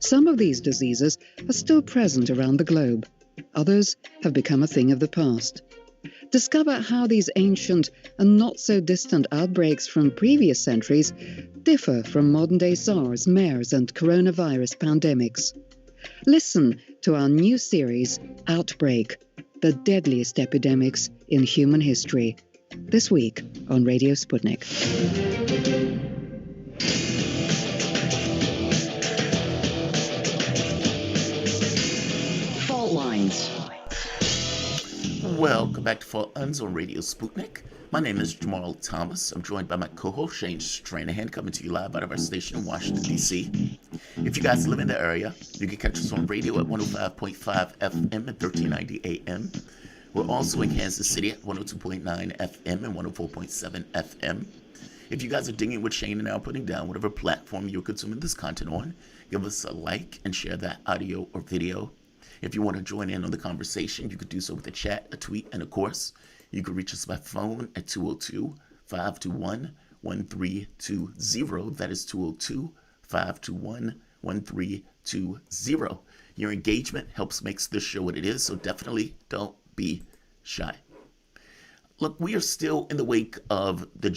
Some of these diseases are still present around the globe. Others have become a thing of the past. Discover how these ancient and not-so-distant outbreaks from previous centuries differ from modern-day SARS, MERS and coronavirus pandemics. Listen to our new series, Outbreak, the deadliest epidemics in human history, this week on Radio Sputnik. Fault lines. Welcome back to Fault Lines on Radio Sputnik. My name is Jamarl Thomas. I'm joined by my co-host Shane Stranahan, coming to you live out of our station in Washington, D.C. If you guys live in the area, you can catch us on radio at 105.5 FM and 1390 AM. We're also in Kansas City at 102.9 FM and 104.7 FM. If you guys are digging what Shane and I are putting down, whatever platform you're consuming this content on, give us a like and share that audio or video. If you want to join in on the conversation, you could do so with a chat, a tweet, and of course, you can reach us by phone at 202-521-1320. That is 202-521-1320. Your engagement helps makes this show what it is, so definitely don't be shy. Look, we are still in the wake of the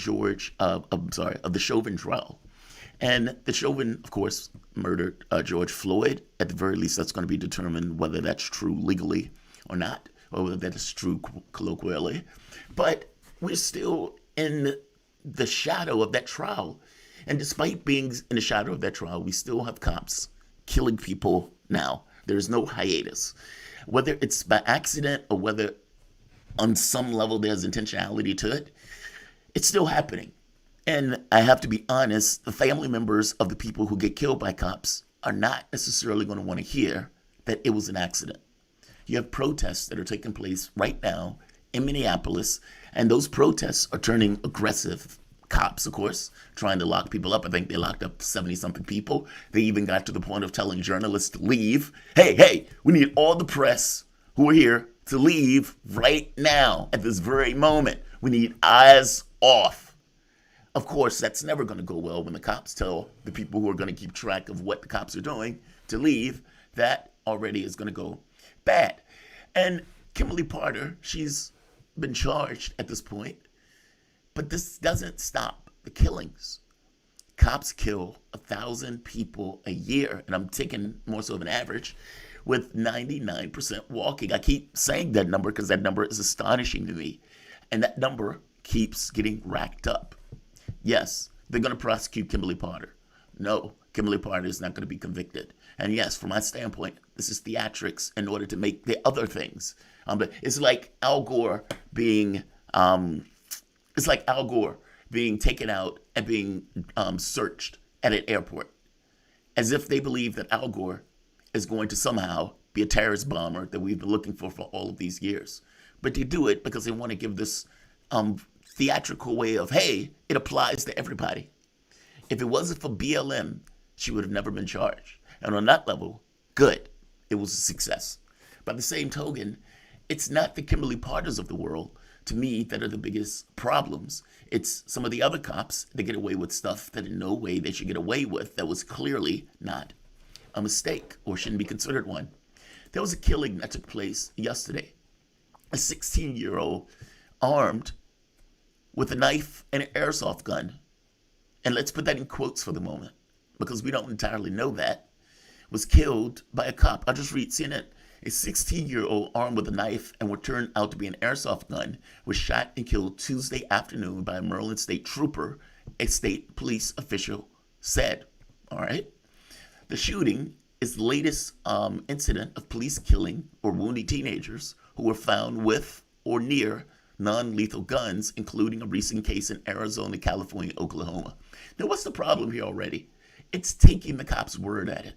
Chauvin trial. And the Chauvin, of course, murdered George Floyd. At the very least, that's going to be determined whether that's true legally or not, or whether that is true colloquially. But we're still in the shadow of that trial. And despite being in the shadow of that trial, we still have cops killing people now. There's no hiatus. Whether it's by accident or whether on some level there's intentionality to it, it's still happening. And I have to be honest, the family members of the people who get killed by cops are not necessarily going to want to hear that it was an accident. You have protests that are taking place right now in Minneapolis, and those protests are turning aggressive. Cops, of course, trying to lock people up. I think they locked up 70-something people. They even got to the point of telling journalists to leave. Hey, we need all the press who are here to leave right now at this very moment. We need eyes off. Of course, that's never going to go well when the cops tell the people who are going to keep track of what the cops are doing to leave. That already is going to go bad. And Kimberly Porter, she's been charged at this point. But this doesn't stop the killings. Cops kill 1,000 people a year, and I'm taking more so of an average, with 99% walking. I keep saying that number because that number is astonishing to me. And that number keeps getting racked up. Yes, they're going to prosecute Kimberly Porter. No, Kimberly Porter is not going to be convicted. And yes, from my standpoint, this is theatrics in order to make the other things. But it's like Al Gore being... It's like Al Gore being taken out and being searched at an airport, as if they believe that Al Gore is going to somehow be a terrorist bomber that we've been looking for all of these years. But they do it because they want to give this theatrical way of, hey, it applies to everybody. If it wasn't for BLM, she would have never been charged. And on that level, good. It was a success. By the same token, it's not the Kimberly Porters of the world, to me, that are the biggest problems. It's some of the other cops that get away with stuff that in no way they should get away with, that was clearly not a mistake or shouldn't be considered one. There was a killing that took place yesterday. A 16-year-old armed with a knife and an airsoft gun, and let's put that in quotes for the moment because we don't entirely know that, was killed by a cop. I'll just read CNN. A 16-year-old armed with a knife and what turned out to be an airsoft gun was shot and killed Tuesday afternoon by a Maryland state trooper, a state police official said. All right. The shooting is the latest incident of police killing or wounding teenagers who were found with or near non-lethal guns, including a recent case in Arizona, California, Oklahoma. Now, what's the problem here already? It's taking the cop's word at it.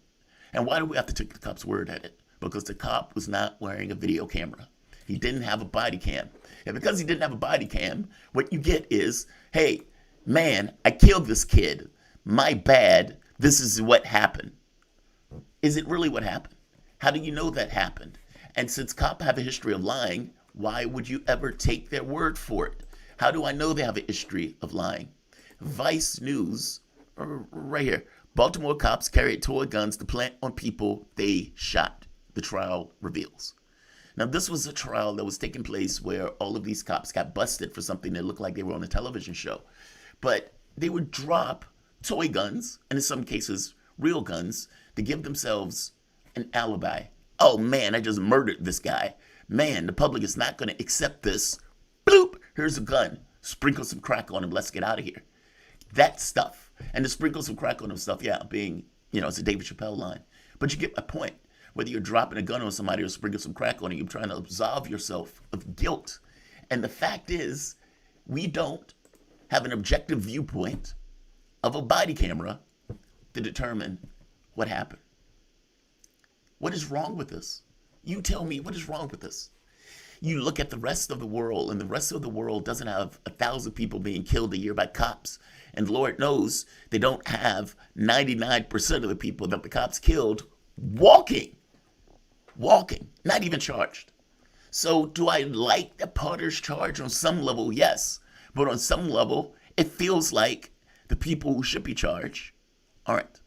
And why do we have to take the cop's word at it? Because the cop was not wearing a video camera. He didn't have a body cam. And because he didn't have a body cam, what you get is, hey, man, I killed this kid. My bad. This is what happened. Is it really what happened? How do you know that happened? And since cops have a history of lying, why would you ever take their word for it? How do I know they have a history of lying? Vice News, right here, Baltimore cops carried toy guns to plant on people they shot, the trial reveals. Now, this was a trial that was taking place where all of these cops got busted for something that looked like they were on a television show. But they would drop toy guns, and in some cases, real guns, to give themselves an alibi. Oh man, I just murdered this guy. Man, the public is not going to accept this. Bloop, here's a gun. Sprinkle some crack on him. Let's get out of here. That stuff. And to sprinkle some crack on him stuff, yeah, being, it's a David Chappelle line. But you get my point. Whether you're dropping a gun on somebody or sprinkling some crack on it, you're trying to absolve yourself of guilt. And the fact is, we don't have an objective viewpoint of a body camera to determine what happened. What is wrong with this? You tell me, what is wrong with this? You look at the rest of the world, and the rest of the world doesn't have 1,000 people being killed a year by cops. And Lord knows they don't have 99% of the people that the cops killed walking, not even charged. So do I like that Potter's charge? On some level, yes. But on some level, it feels like the people who should be charged aren't.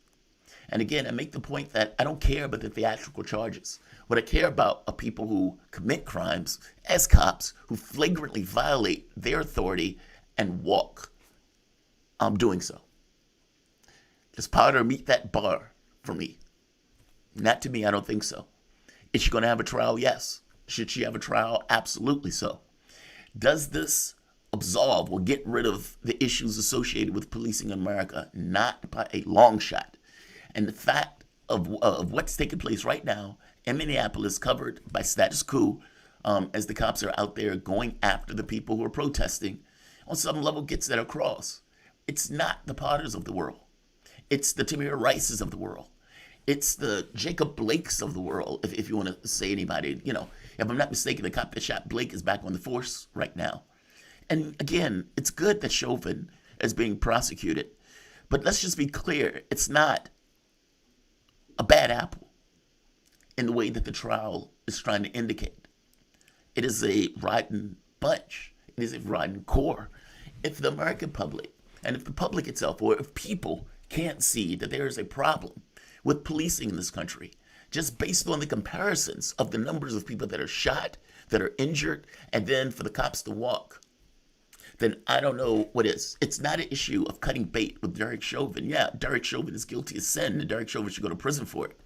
And again, I make the point that I don't care about the theatrical charges. What I care about are people who commit crimes as cops who flagrantly violate their authority and walk. I'm doing so. Does Potter meet that bar for me? Not to me, I don't think so. Is she going to have a trial? Yes. Should she have a trial? Absolutely so. Does this absolve or get rid of the issues associated with policing in America? Not by a long shot. And the fact of what's taking place right now in Minneapolis, covered by status quo, as the cops are out there going after the people who are protesting, on some level gets that across. It's not the Potters of the world. It's the Tamir Rices of the world. It's the Jacob Blakes of the world, if you want to say anybody. If I'm not mistaken, the cop that shot Blake is back on the force right now. And again, it's good that Chauvin is being prosecuted. But let's just be clear, it's not a bad apple in the way that the trial is trying to indicate. It is a rotten bunch. It is a rotten core. If the American public, and if the public itself, or if people can't see that there is a problem with policing in this country, just based on the comparisons of the numbers of people that are shot, that are injured, and then for the cops to walk, then I don't know what is. It's not an issue of cutting bait with Derek Chauvin. Yeah, Derek Chauvin is guilty of sin, and Derek Chauvin should go to prison for it.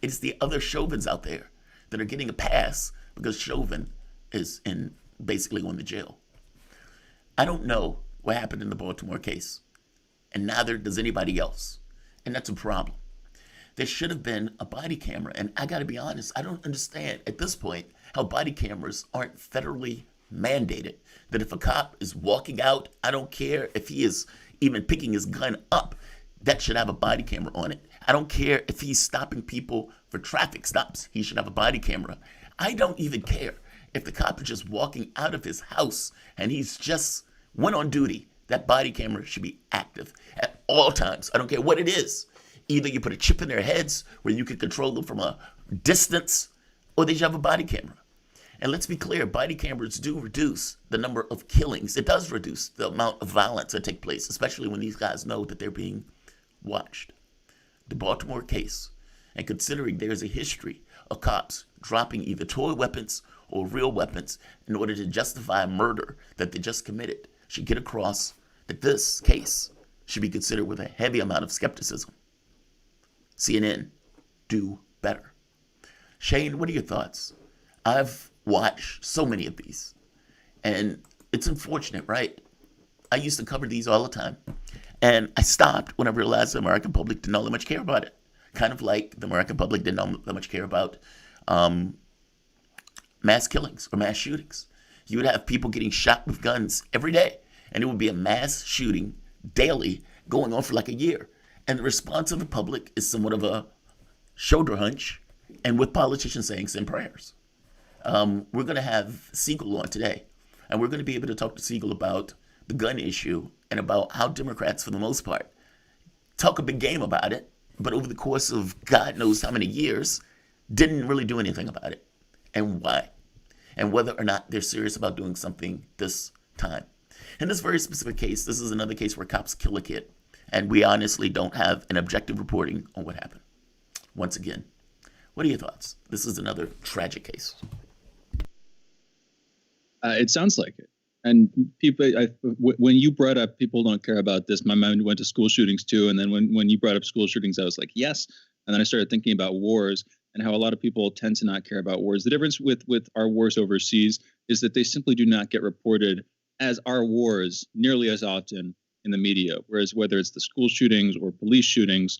It's the other Chauvins out there that are getting a pass because Chauvin is basically going to jail. I don't know what happened in the Baltimore case, and neither does anybody else. And that's a problem. There should have been a body camera, and I got to be honest, I don't understand at this point how body cameras aren't federally mandated. That if a cop is walking out, I don't care if he is even picking his gun up, that should have a body camera on it. I don't care if he's stopping people for traffic stops, he should have a body camera. I don't even care if the cop is just walking out of his house and he's just went on duty. That body camera should be active at all times. I don't care what it is. Either you put a chip in their heads where you can control them from a distance, or they should have a body camera. And let's be clear, body cameras do reduce the number of killings. It does reduce the amount of violence that take place, especially when these guys know that they're being watched. The Baltimore case, and considering there's a history of cops dropping either toy weapons or real weapons in order to justify a murder that they just committed, should get across that this case should be considered with a heavy amount of skepticism. CNN, do better. Shane, what are your thoughts? I've watched so many of these, and it's unfortunate, right? I used to cover these all the time, and I stopped when I realized the American public didn't all that much care about it. Kind of like the American public didn't all that much care about mass killings or mass shootings. You would have people getting shot with guns every day, and it would be a mass shooting daily going on for like a year. And the response of the public is somewhat of a shoulder hunch, and with politicians saying send prayers. We're going to have Siegel on today, and we're going to be able to talk to Siegel about the gun issue and about how Democrats, for the most part, talk a big game about it, but over the course of God knows how many years, didn't really do anything about it, and why, and whether or not they're serious about doing something this time. In this very specific case, this is another case where cops kill a kid, And we honestly don't have an objective reporting on what happened. Once again, what are your thoughts? This is another tragic case. It sounds like it. And people, when you brought up people don't care about this, my mind went to school shootings too. And then when you brought up school shootings, I was like, yes. And then I started thinking about wars and how a lot of people tend to not care about wars. The difference with our wars overseas is that they simply do not get reported as our wars nearly as often in the media. Whereas whether it's the school shootings or police shootings,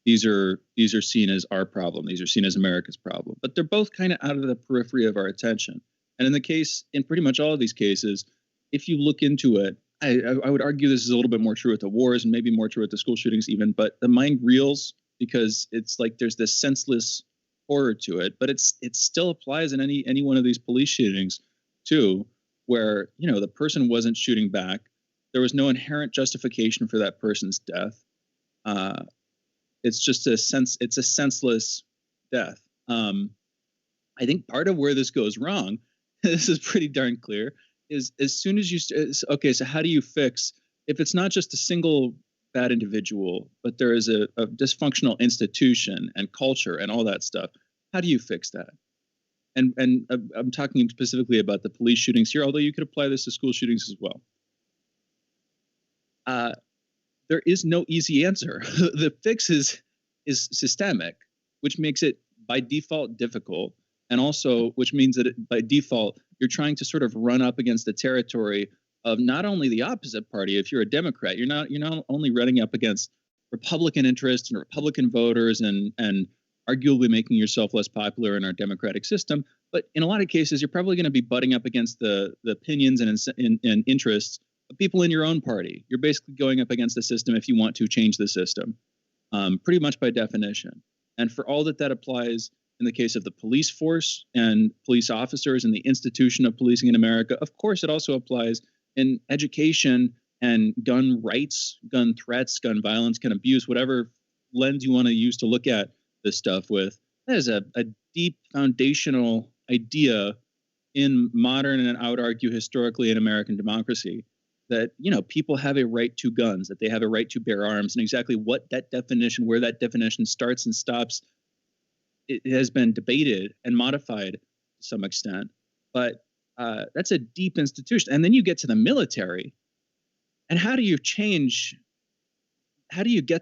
these are seen as our problem. These are seen as America's problem. But they're both kind of out of the periphery of our attention. And in pretty much all of these cases, if you look into it, I would argue this is a little bit more true with the wars and maybe more true with the school shootings even, but the mind reels because it's like there's this senseless horror to it, but it still applies in any one of these police shootings too, where, the person wasn't shooting back. There was no inherent justification for that person's death. It's a senseless death. I think part of where this goes wrong, this is pretty darn clear, is as soon as so how do you fix, if it's not just a single bad individual, but there is a dysfunctional institution and culture and all that stuff, how do you fix that? And I'm talking specifically about the police shootings here, although you could apply this to school shootings as well. There is no easy answer. The fix is systemic, which makes it by default difficult. And also, which means that by default, you're trying to sort of run up against the territory of not only the opposite party. If you're a Democrat, you're not only running up against Republican interests and Republican voters and arguably making yourself less popular in our democratic system, but in a lot of cases, you're probably going to be butting up against the opinions and interests of people in your own party. You're basically going up against the system if you want to change the system, pretty much by definition. And for all that applies in the case of the police force and police officers and the institution of policing in America, of course, it also applies in education and gun rights, gun threats, gun violence, gun abuse, whatever lens you want to use to look at this stuff with. That is a deep foundational idea in modern and I would argue historically in American democracy that, people have a right to guns, that they have a right to bear arms, and exactly what that definition, where that definition starts and stops, it has been debated and modified to some extent, but that's a deep institution. And then you get to the military, and how do you get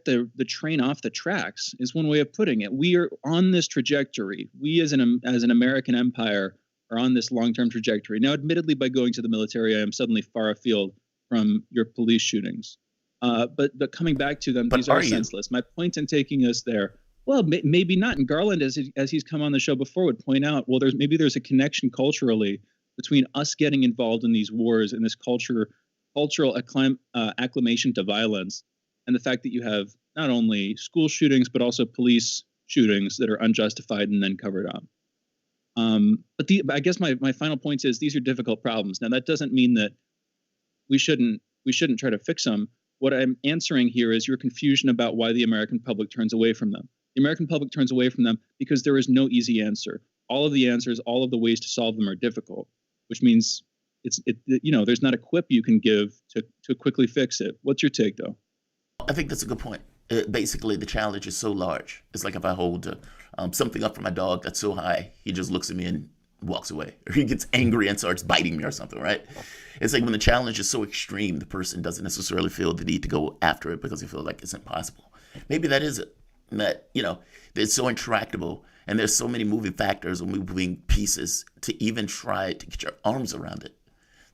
the train off the tracks is one way of putting it. We are on this trajectory. We as an American empire are on this long-term trajectory. Now, admittedly, by going to the military, I am suddenly far afield from your police shootings. But coming back to them, these are senseless. My point in taking us there, well, maybe not. And Garland, as he's come on the show before, would point out, well, there's a connection culturally between us getting involved in these wars and this cultural acclimation to violence, and the fact that you have not only school shootings but also police shootings that are unjustified and then covered up. But I guess my final point is these are difficult problems. Now, that doesn't mean that we shouldn't try to fix them. What I'm answering here is your confusion about why the American public turns away from them. The American public turns away from them because there is no easy answer. All of the answers, all of the ways to solve them are difficult, which means there's not a quip you can give to quickly fix it. What's your take, though? I think that's a good point. Basically, the challenge is so large. It's like if I hold something up for my dog that's so high, he just looks at me and walks away, or he gets angry and starts biting me or something, right? It's like when the challenge is so extreme, the person doesn't necessarily feel the need to go after it because they feel like it's impossible. Maybe that is it. That, it's so intractable and there's so many moving factors or moving pieces to even try to get your arms around it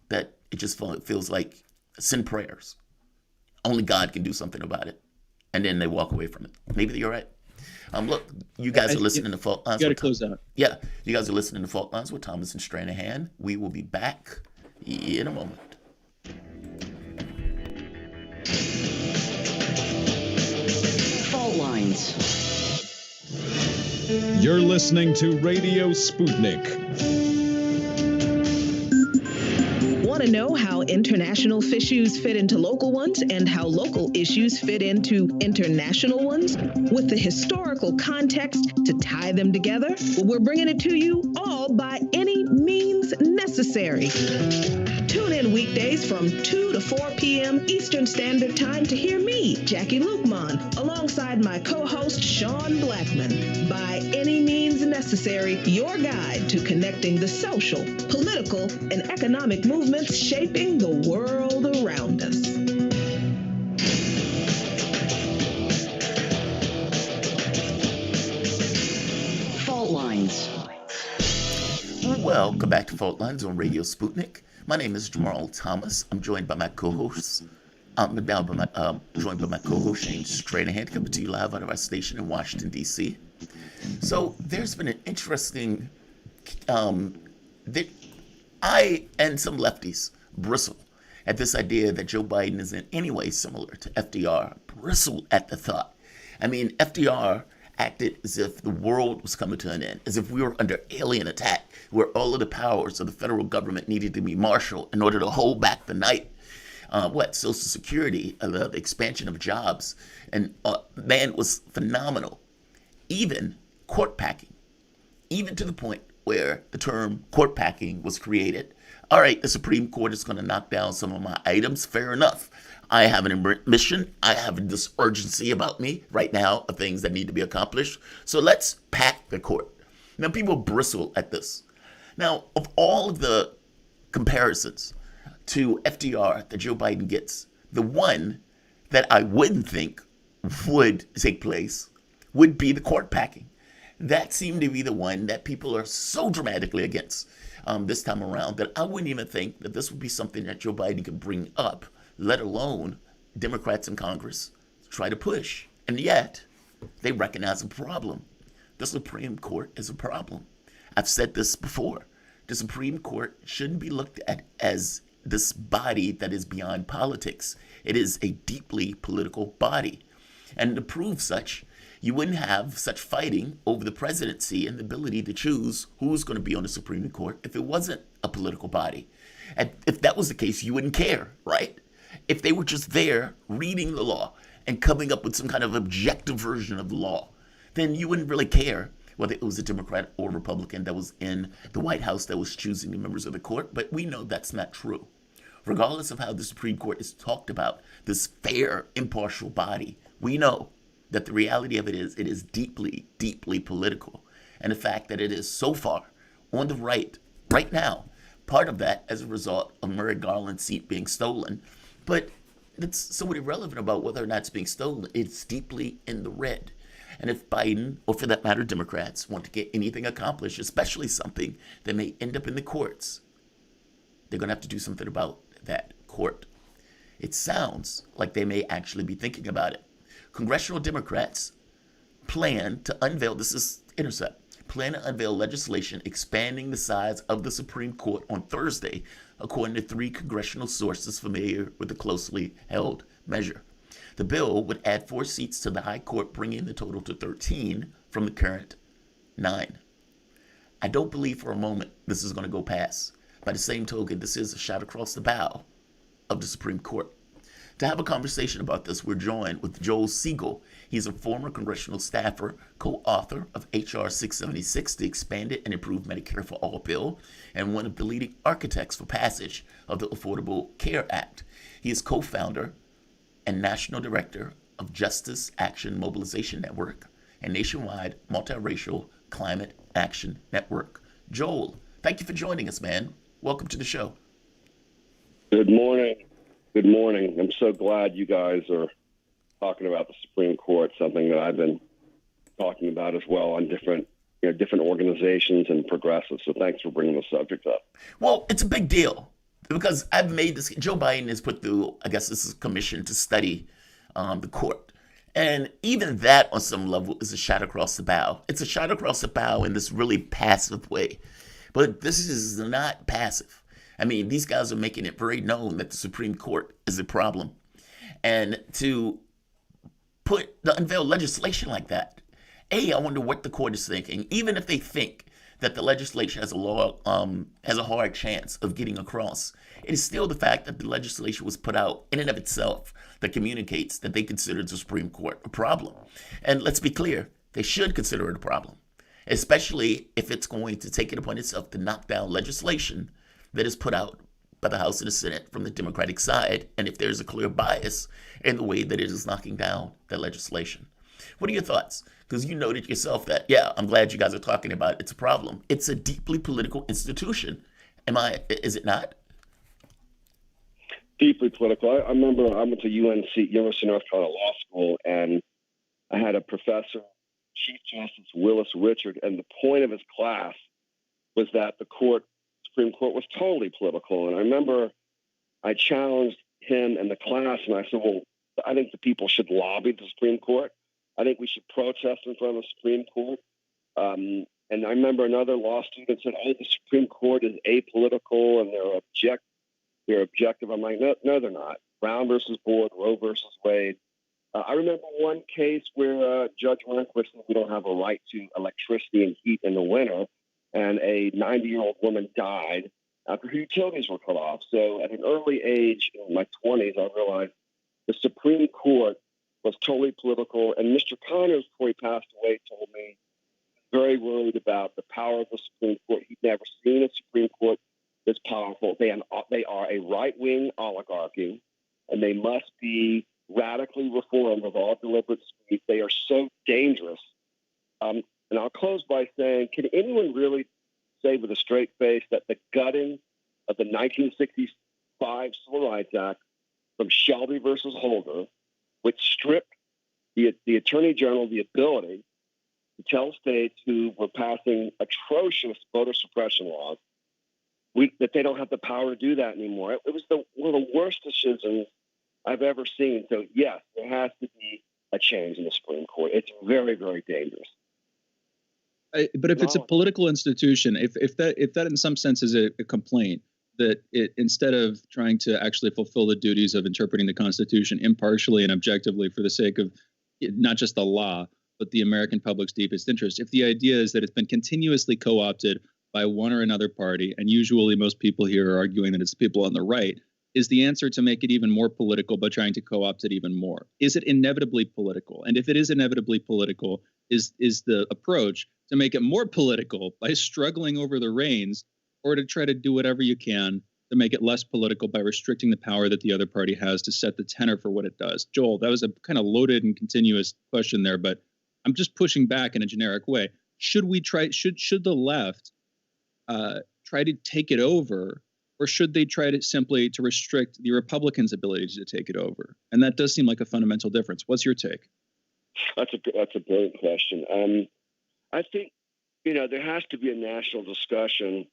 that it just feels like send prayers. Only God can do something about it. And then they walk away from it. Maybe you're right. Look, you guys are listening to Fault Lines. You got to close out. Yeah, you guys are listening to Fault Lines with Thomas and Stranahan. We will be back in a moment. Fault Lines. You're listening to Radio Sputnik. Want to know how international issues fit into local ones and how local issues fit into international ones with the historical context to tie them together? Well, we're bringing it to you all by any means necessary. Tune in weekdays from 2 to 4 p.m. Eastern Standard Time to hear me, Jackie Lukman, alongside my co-host Sean Blackman. By any means necessary, your guide to connecting the social, political, and economic movements shaping the world around us. Fault Lines. Welcome back to Fault Lines on Radio Sputnik. My name is Jamarl Thomas. I'm joined by my co-hosts. Joined by my co-host Shane Stranahan, coming to you live out of our station in Washington, D.C. So there's been an interesting... I and some lefties bristle at this idea that Joe Biden is in any way similar to FDR. Bristle at the thought. I mean, FDR acted as if the world was coming to an end, as if we were under alien attack, where all of the powers of the federal government needed to be marshaled in order to hold back the night. Social Security, the expansion of jobs, and man, was phenomenal. Even court packing, even to the point where the term court packing was created. All right, the Supreme Court is going to knock down some of my items. Fair enough. I have an mission. I have this urgency about me right now of things that need to be accomplished. So let's pack the court. Now, people bristle at this. Now, of all of the comparisons to FDR that Joe Biden gets, the one that I wouldn't think would take place would be the court packing. That seemed to be the one that people are so dramatically against this time around that I wouldn't even think that this would be something that Joe Biden could bring up, let alone Democrats in Congress try to push. And yet, they recognize a problem. The Supreme Court is a problem. I've said this before. The Supreme Court shouldn't be looked at as this body that is beyond politics. It is a deeply political body. And to prove such, you wouldn't have such fighting over the presidency and the ability to choose who's going to be on the Supreme Court if it wasn't a political body. And if that was the case, you wouldn't care, right? If they were just there reading the law and coming up with some kind of objective version of the law, then you wouldn't really care whether it was a Democrat or Republican that was in the White House that was choosing the members of the court. But we know that's not true. Regardless of how the Supreme Court is talked about, this fair, impartial body, we know that the reality of it is deeply, deeply political. And the fact that it is so far on the right now, part of that as a result of Merrick Garland's seat being stolen. But it's somewhat irrelevant about whether or not it's being stolen. It's deeply in the red. And if Biden, or for that matter, Democrats, want to get anything accomplished, especially something that may end up in the courts, they're going to have to do something about that court. It sounds like they may actually be thinking about it. Congressional Democrats plan to unveil, this is Intercept, plan to unveil legislation expanding the size of the Supreme Court on Thursday, according to 3 congressional sources familiar with the closely held measure. The bill would add 4 seats to the High Court, bringing the total to 13 from the current 9. I don't believe for a moment this is going to go past. By the same token, this is a shot across the bow of the Supreme Court. To have a conversation about this, we're joined with Joel Siegel. He's a former congressional staffer, co-author of H.R. 676, the Expanded and Improved Medicare for All bill, and one of the leading architects for passage of the Affordable Care Act. He is co-founder and national director of Justice Action Mobilization Network and nationwide multiracial climate action network. Joel, thank you for joining us, man. Welcome to the show. Good morning. Good morning. I'm so glad you guys are talking about the Supreme Court, something that I've been talking about as well on different organizations and progressives. So thanks for bringing the subject up. Well, it's a big deal because I've made this. Joe Biden has put through, I guess this is a commission to study the court. And even that on some level is a shot across the bow. It's a shot across the bow in this really passive way. But this is not passive. I mean, these guys are making it very known that the Supreme Court is a problem. And to unveil legislation like that, I wonder what the court is thinking. Even if they think that the legislation has a hard chance of getting across. It is still the fact that the legislation was put out in and of itself that communicates that they consider the Supreme Court a problem. And let's be clear, they should consider it a problem, especially if it's going to take it upon itself to knock down legislation that is put out by the House and the Senate from the Democratic side, and if there's a clear bias in the way that it is knocking down that legislation. What are your thoughts? Because you noted yourself that, yeah, I'm glad you guys are talking about it. It's a problem. It's a deeply political institution. Is it not? Deeply political. I remember I went to University of North Carolina Law School, and I had a professor, Chief Justice Willis Richard, and the point of his class was that the Supreme Court was totally political. And I remember I challenged him and the class, and I said, well, I think the people should lobby the Supreme Court. I think we should protest in front of the Supreme Court. And I remember another law student said, oh, the Supreme Court is apolitical and they're objective. I'm like, no, they're not. Brown versus Board, Roe versus Wade. I remember one case where Judge Rehnquist said we don't have a right to electricity and heat in the winter, and a 90-year-old woman died after her utilities were cut off. So at an early age, in my 20s, I realized the Supreme Court was totally political. And Mr. Connors, before he passed away, told me very worried about the power of the Supreme Court. He'd never seen a Supreme Court this powerful. They are a right-wing oligarchy, and they must be radically reformed with all deliberate speed. They are so dangerous. And I'll close by saying, can anyone really say with a straight face that the gutting of the 1965 Civil Rights Act from Shelby versus Holder, which stripped the Attorney General the ability to tell states who were passing atrocious voter suppression laws that they don't have the power to do that anymore? It was one of the worst decisions I've ever seen. So, yes, there has to be a change in the Supreme Court. It's very, very dangerous. But if it's a political institution, if that in some sense is a complaint, that it, instead of trying to actually fulfill the duties of interpreting the Constitution impartially and objectively for the sake of not just the law, but the American public's deepest interest, if the idea is that it's been continuously co-opted by one or another party, and usually most people here are arguing that it's people on the right, is the answer to make it even more political by trying to co-opt it even more? Is it inevitably political? And if it is inevitably political, is the approach to make it more political by struggling over the reins, or to try to do whatever you can to make it less political by restricting the power that the other party has to set the tenor for what it does? Joel, that was a kind of loaded and continuous question there, but I'm just pushing back in a generic way. Should the left try to take it over, or should they try to simply to restrict the Republicans' ability to take it over? And that does seem like a fundamental difference. What's your take? That's a brilliant question. I think, there has to be a national discussion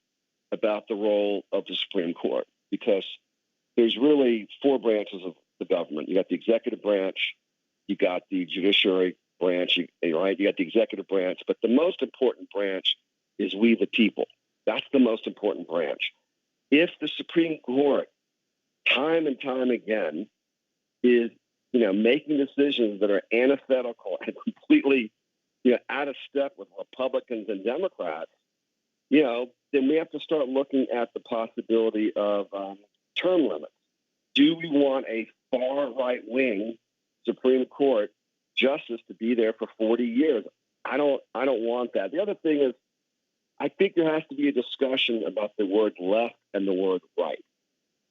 about the role of the Supreme Court, because there's really four branches of the government. You got the executive branch, you got the judiciary branch, right? You got the executive branch, but the most important branch is we the people. That's the most important branch. If the Supreme Court, time and time again, is making decisions that are antithetical and completely out of step with Republicans and Democrats, then we have to start looking at the possibility of term limits. Do we want a far right-wing Supreme Court justice to be there for 40 years? I don't want that. The other thing is, I think there has to be a discussion about the word left and the word right.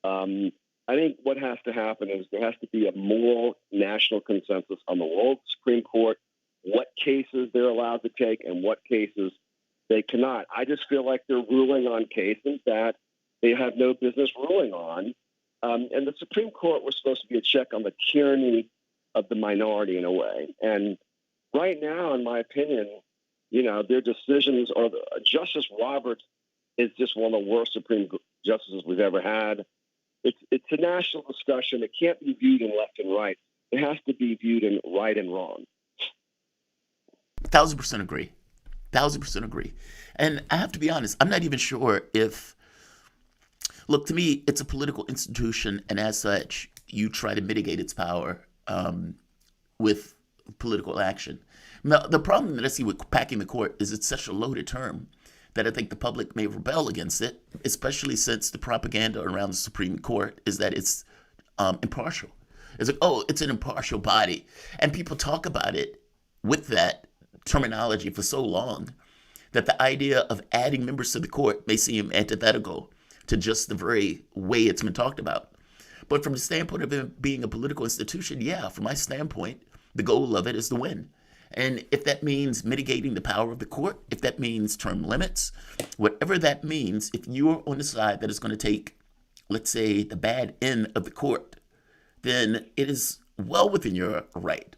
I think what has to happen is there has to be a moral national consensus on the role of the Supreme Court, what cases they're allowed to take and what cases they cannot. I just feel like they're ruling on cases that they have no business ruling on. And the Supreme Court was supposed to be a check on the tyranny of the minority in a way. And right now, in my opinion, their decisions are Justice Roberts is just one of the worst Supreme Justices we've ever had. It's a national discussion. It can't be viewed in left and right. It has to be viewed in right and wrong. 1,000% agree. 1,000% agree. And I have to be honest, I'm not even sure if, look, to me, it's a political institution, and as such, you try to mitigate its power with political action. Now, the problem that I see with packing the court is it's such a loaded term that I think the public may rebel against it, especially since the propaganda around the Supreme Court is that it's impartial. It's like, oh, it's an impartial body. And people talk about it with that terminology for so long that the idea of adding members to the court may seem antithetical to just the very way it's been talked about. But from the standpoint of it being a political institution, yeah, from my standpoint, the goal of it is to win. And if that means mitigating the power of the court, if that means term limits, whatever that means, if you're on the side that is going to take, let's say, the bad end of the court, then it is well within your right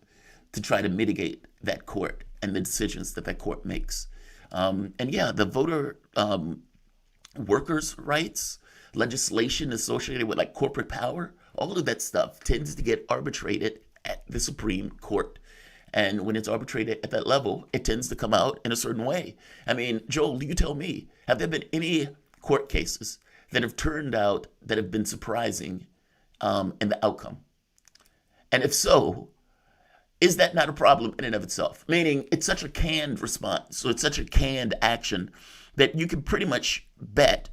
to try to mitigate that court and the decisions that that court makes. And yeah, the voter workers' rights, legislation associated with like corporate power, all of that stuff tends to get arbitrated at the Supreme Court. And when it's arbitrated at that level, it tends to come out in a certain way. I mean, Joel, you tell me, have there been any court cases that have turned out that have been surprising in the outcome? And if so, is that not a problem in and of itself? Meaning, it's such a canned response, so it's such a canned action that you can pretty much bet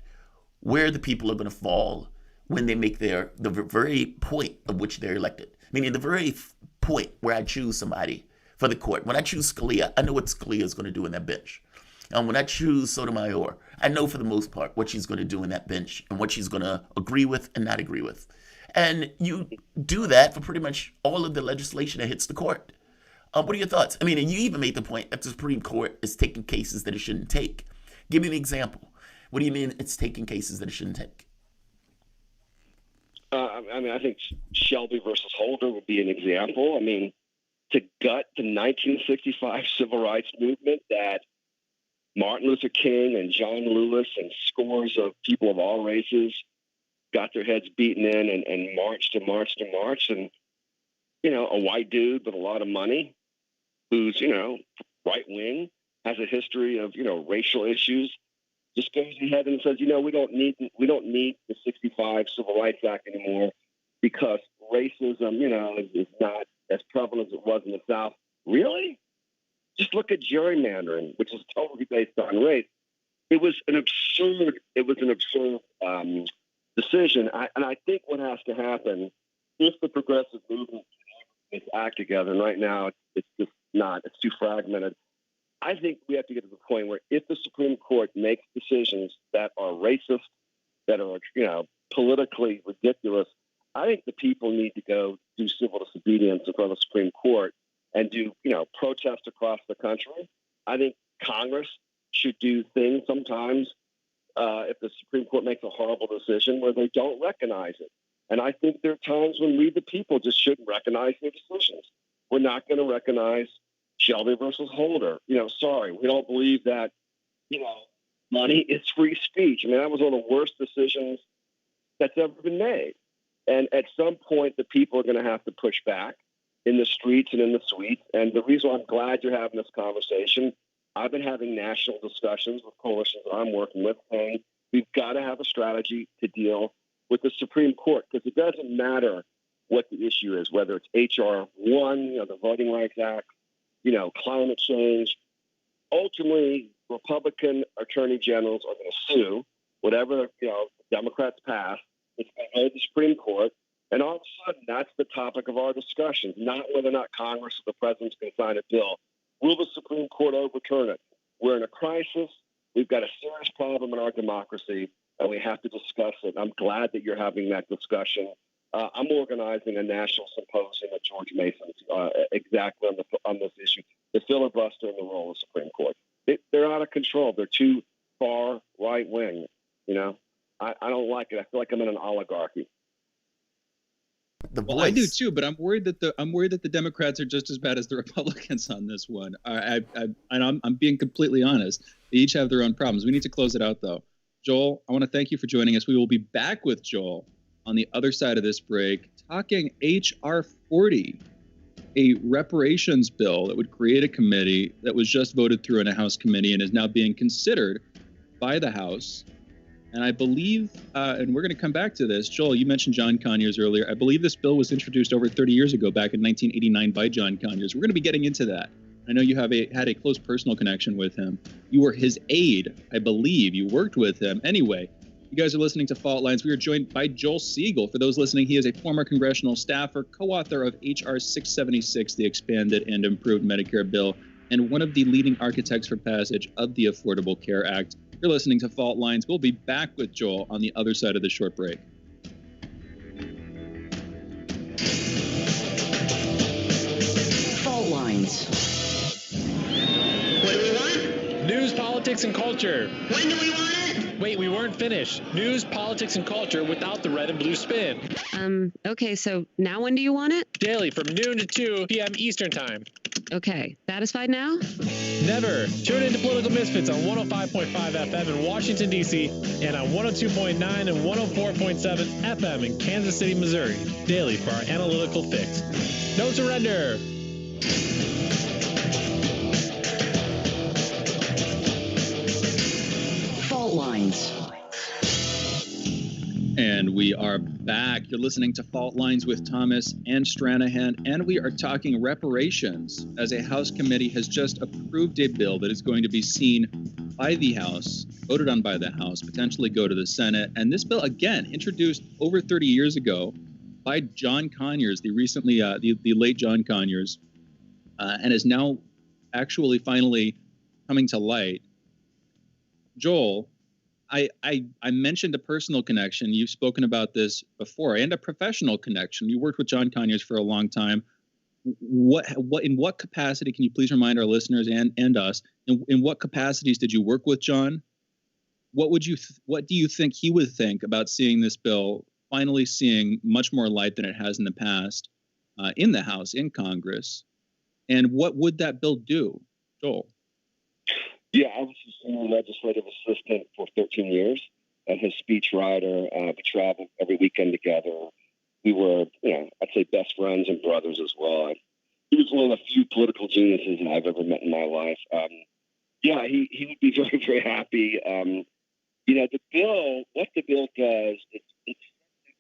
where the people are going to fall when they make the very point of which they're elected. Meaning the very point where I choose somebody for the court. When I choose Scalia, I know what Scalia is going to do in that bench. When I choose Sotomayor, I know for the most part what she's going to do in that bench and what she's going to agree with and not agree with. And you do that for pretty much all of the legislation that hits the court. What are your thoughts? I mean, and you even made the point that the Supreme Court is taking cases that it shouldn't take. Give me an example. What do you mean it's taking cases that it shouldn't take? I mean, I think Shelby versus Holder would be an example. I mean, to gut the 1965 civil rights movement that Martin Luther King and John Lewis and scores of people of all races got their heads beaten in and marched and marched and marched. And, you know, a white dude with a lot of money who's, you know, right wing, has a history of, you know, racial issues, just goes ahead and says, you know, we don't need the 65 Civil Rights Act anymore because racism, you know, is not as prevalent as it was in the South. Really? Just look at gerrymandering, which is totally based on race. It was an absurd decision. And I think what has to happen if the progressive movement gets act together, and right now it's just not, it's too fragmented. I think we have to get to the point where if the Supreme Court makes decisions that are racist, that are, you know, politically ridiculous, I think the people need to go do civil disobedience in front of the Supreme Court and do, you know, protest across the country. I think Congress should do things sometimes if the Supreme Court makes a horrible decision where they don't recognize it. And I think there are times when we, the people, just shouldn't recognize their decisions. We're not going to recognize Shelby versus Holder. You know, sorry, we don't believe that, you know, money is free speech. I mean, that was one of the worst decisions that's ever been made. And at some point, the people are going to have to push back in the streets and in the suites. And the reason why I'm glad you're having this conversation, I've been having national discussions with coalitions that I'm working with, saying we've got to have a strategy to deal with the Supreme Court, because it doesn't matter what the issue is, whether it's H.R. 1, you know, the Voting Rights Act, you know, climate change. Ultimately, Republican attorney generals are going to sue whatever, you know, Democrats pass. It's going to go to the Supreme Court. And all of a sudden, that's the topic of our discussions, not whether or not Congress or the president's going to sign a bill. Will the Supreme Court overturn it? We're in a crisis. We've got a serious problem in our democracy, and we have to discuss it. I'm glad that you're having that discussion. I'm organizing a national symposium at George Mason's exactly on this issue, the filibuster and the role of the Supreme Court. They're out of control. They're too far right wing. You know, I don't like it. I feel like I'm in an oligarchy. Well, I do too, but I'm worried that the Democrats are just as bad as the Republicans on this one. I'm being completely honest. They each have their own problems. We need to close it out, though. Joel, I want to thank you for joining us. We will be back with Joel on the other side of this break, talking H.R. 40, a reparations bill that would create a committee that was just voted through in a House committee and is now being considered by the House. And I believe, and we're going to come back to this, Joel, you mentioned John Conyers earlier. I believe this bill was introduced over 30 years ago, back in 1989, by John Conyers. We're going to be getting into that I know you had a close personal connection with him. You were his aide, I believe. You worked with him. Anyway, you guys are listening to Fault Lines. We are joined by Joel Siegel. For those listening, he is a former congressional staffer, co-author of H.R. 676, the expanded and improved Medicare bill, and one of the leading architects for passage of the Affordable Care Act. You're listening to Fault Lines. We'll be back with Joel on the other side of the short break. Fault Lines. What do we want? News, politics, and culture. When do we want it? Wait, we weren't finished. News, politics, and culture without the red and blue spin. Okay, so now when do you want it? Daily from noon to 2 p.m. Eastern Time. Okay, satisfied now? Never. Tune in to Political Misfits on 105.5 FM in Washington, D.C. and on 102.9 and 104.7 FM in Kansas City, Missouri. Daily for our analytical fix. No surrender. Fault Lines. And we are back. You're listening to Fault Lines with Thomas and Stranahan, and we are talking reparations, as a House committee has just approved a bill that is going to be seen by the House, voted on by the House, potentially go to the Senate. And this bill, again, introduced over 30 years ago by John Conyers, the late John Conyers, and is now actually finally coming to light. Joel, I mentioned a personal connection. You've spoken about this before, and a professional connection. You worked with John Conyers for a long time. In what capacity, can you please remind our listeners and us, in what capacities did you work with John? What do you think he would think about seeing this bill finally seeing much more light than it has in the past in the House, in Congress? And what would that bill do, Joel? Yeah, I was his senior legislative assistant for 13 years and his speechwriter. We traveled every weekend together. We were, I'd say best friends and brothers as well. He was one of the few political geniuses I've ever met in my life. He would be very, very happy. The bill, what the bill does, it's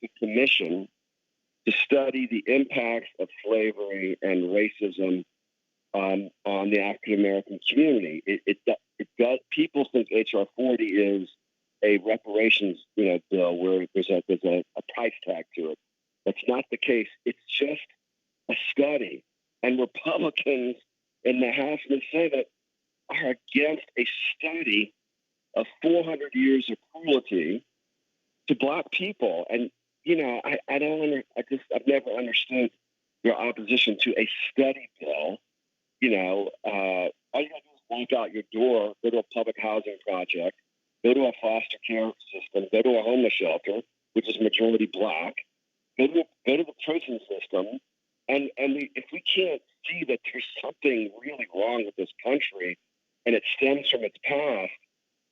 a commission to study the impacts of slavery and racism on the African American community. It does. People think HR 40 is a reparations, bill where there's a price tag to it. That's not the case. It's just a study. And Republicans in the House and the Senate are against a study of 400 years of cruelty to Black people. And I've never understood your opposition to a study bill. All you gotta do is walk out your door, go to a public housing project, go to a foster care system, go to a homeless shelter, which is majority Black, go to the prison system, and if we can't see that there's something really wrong with this country, and it stems from its past,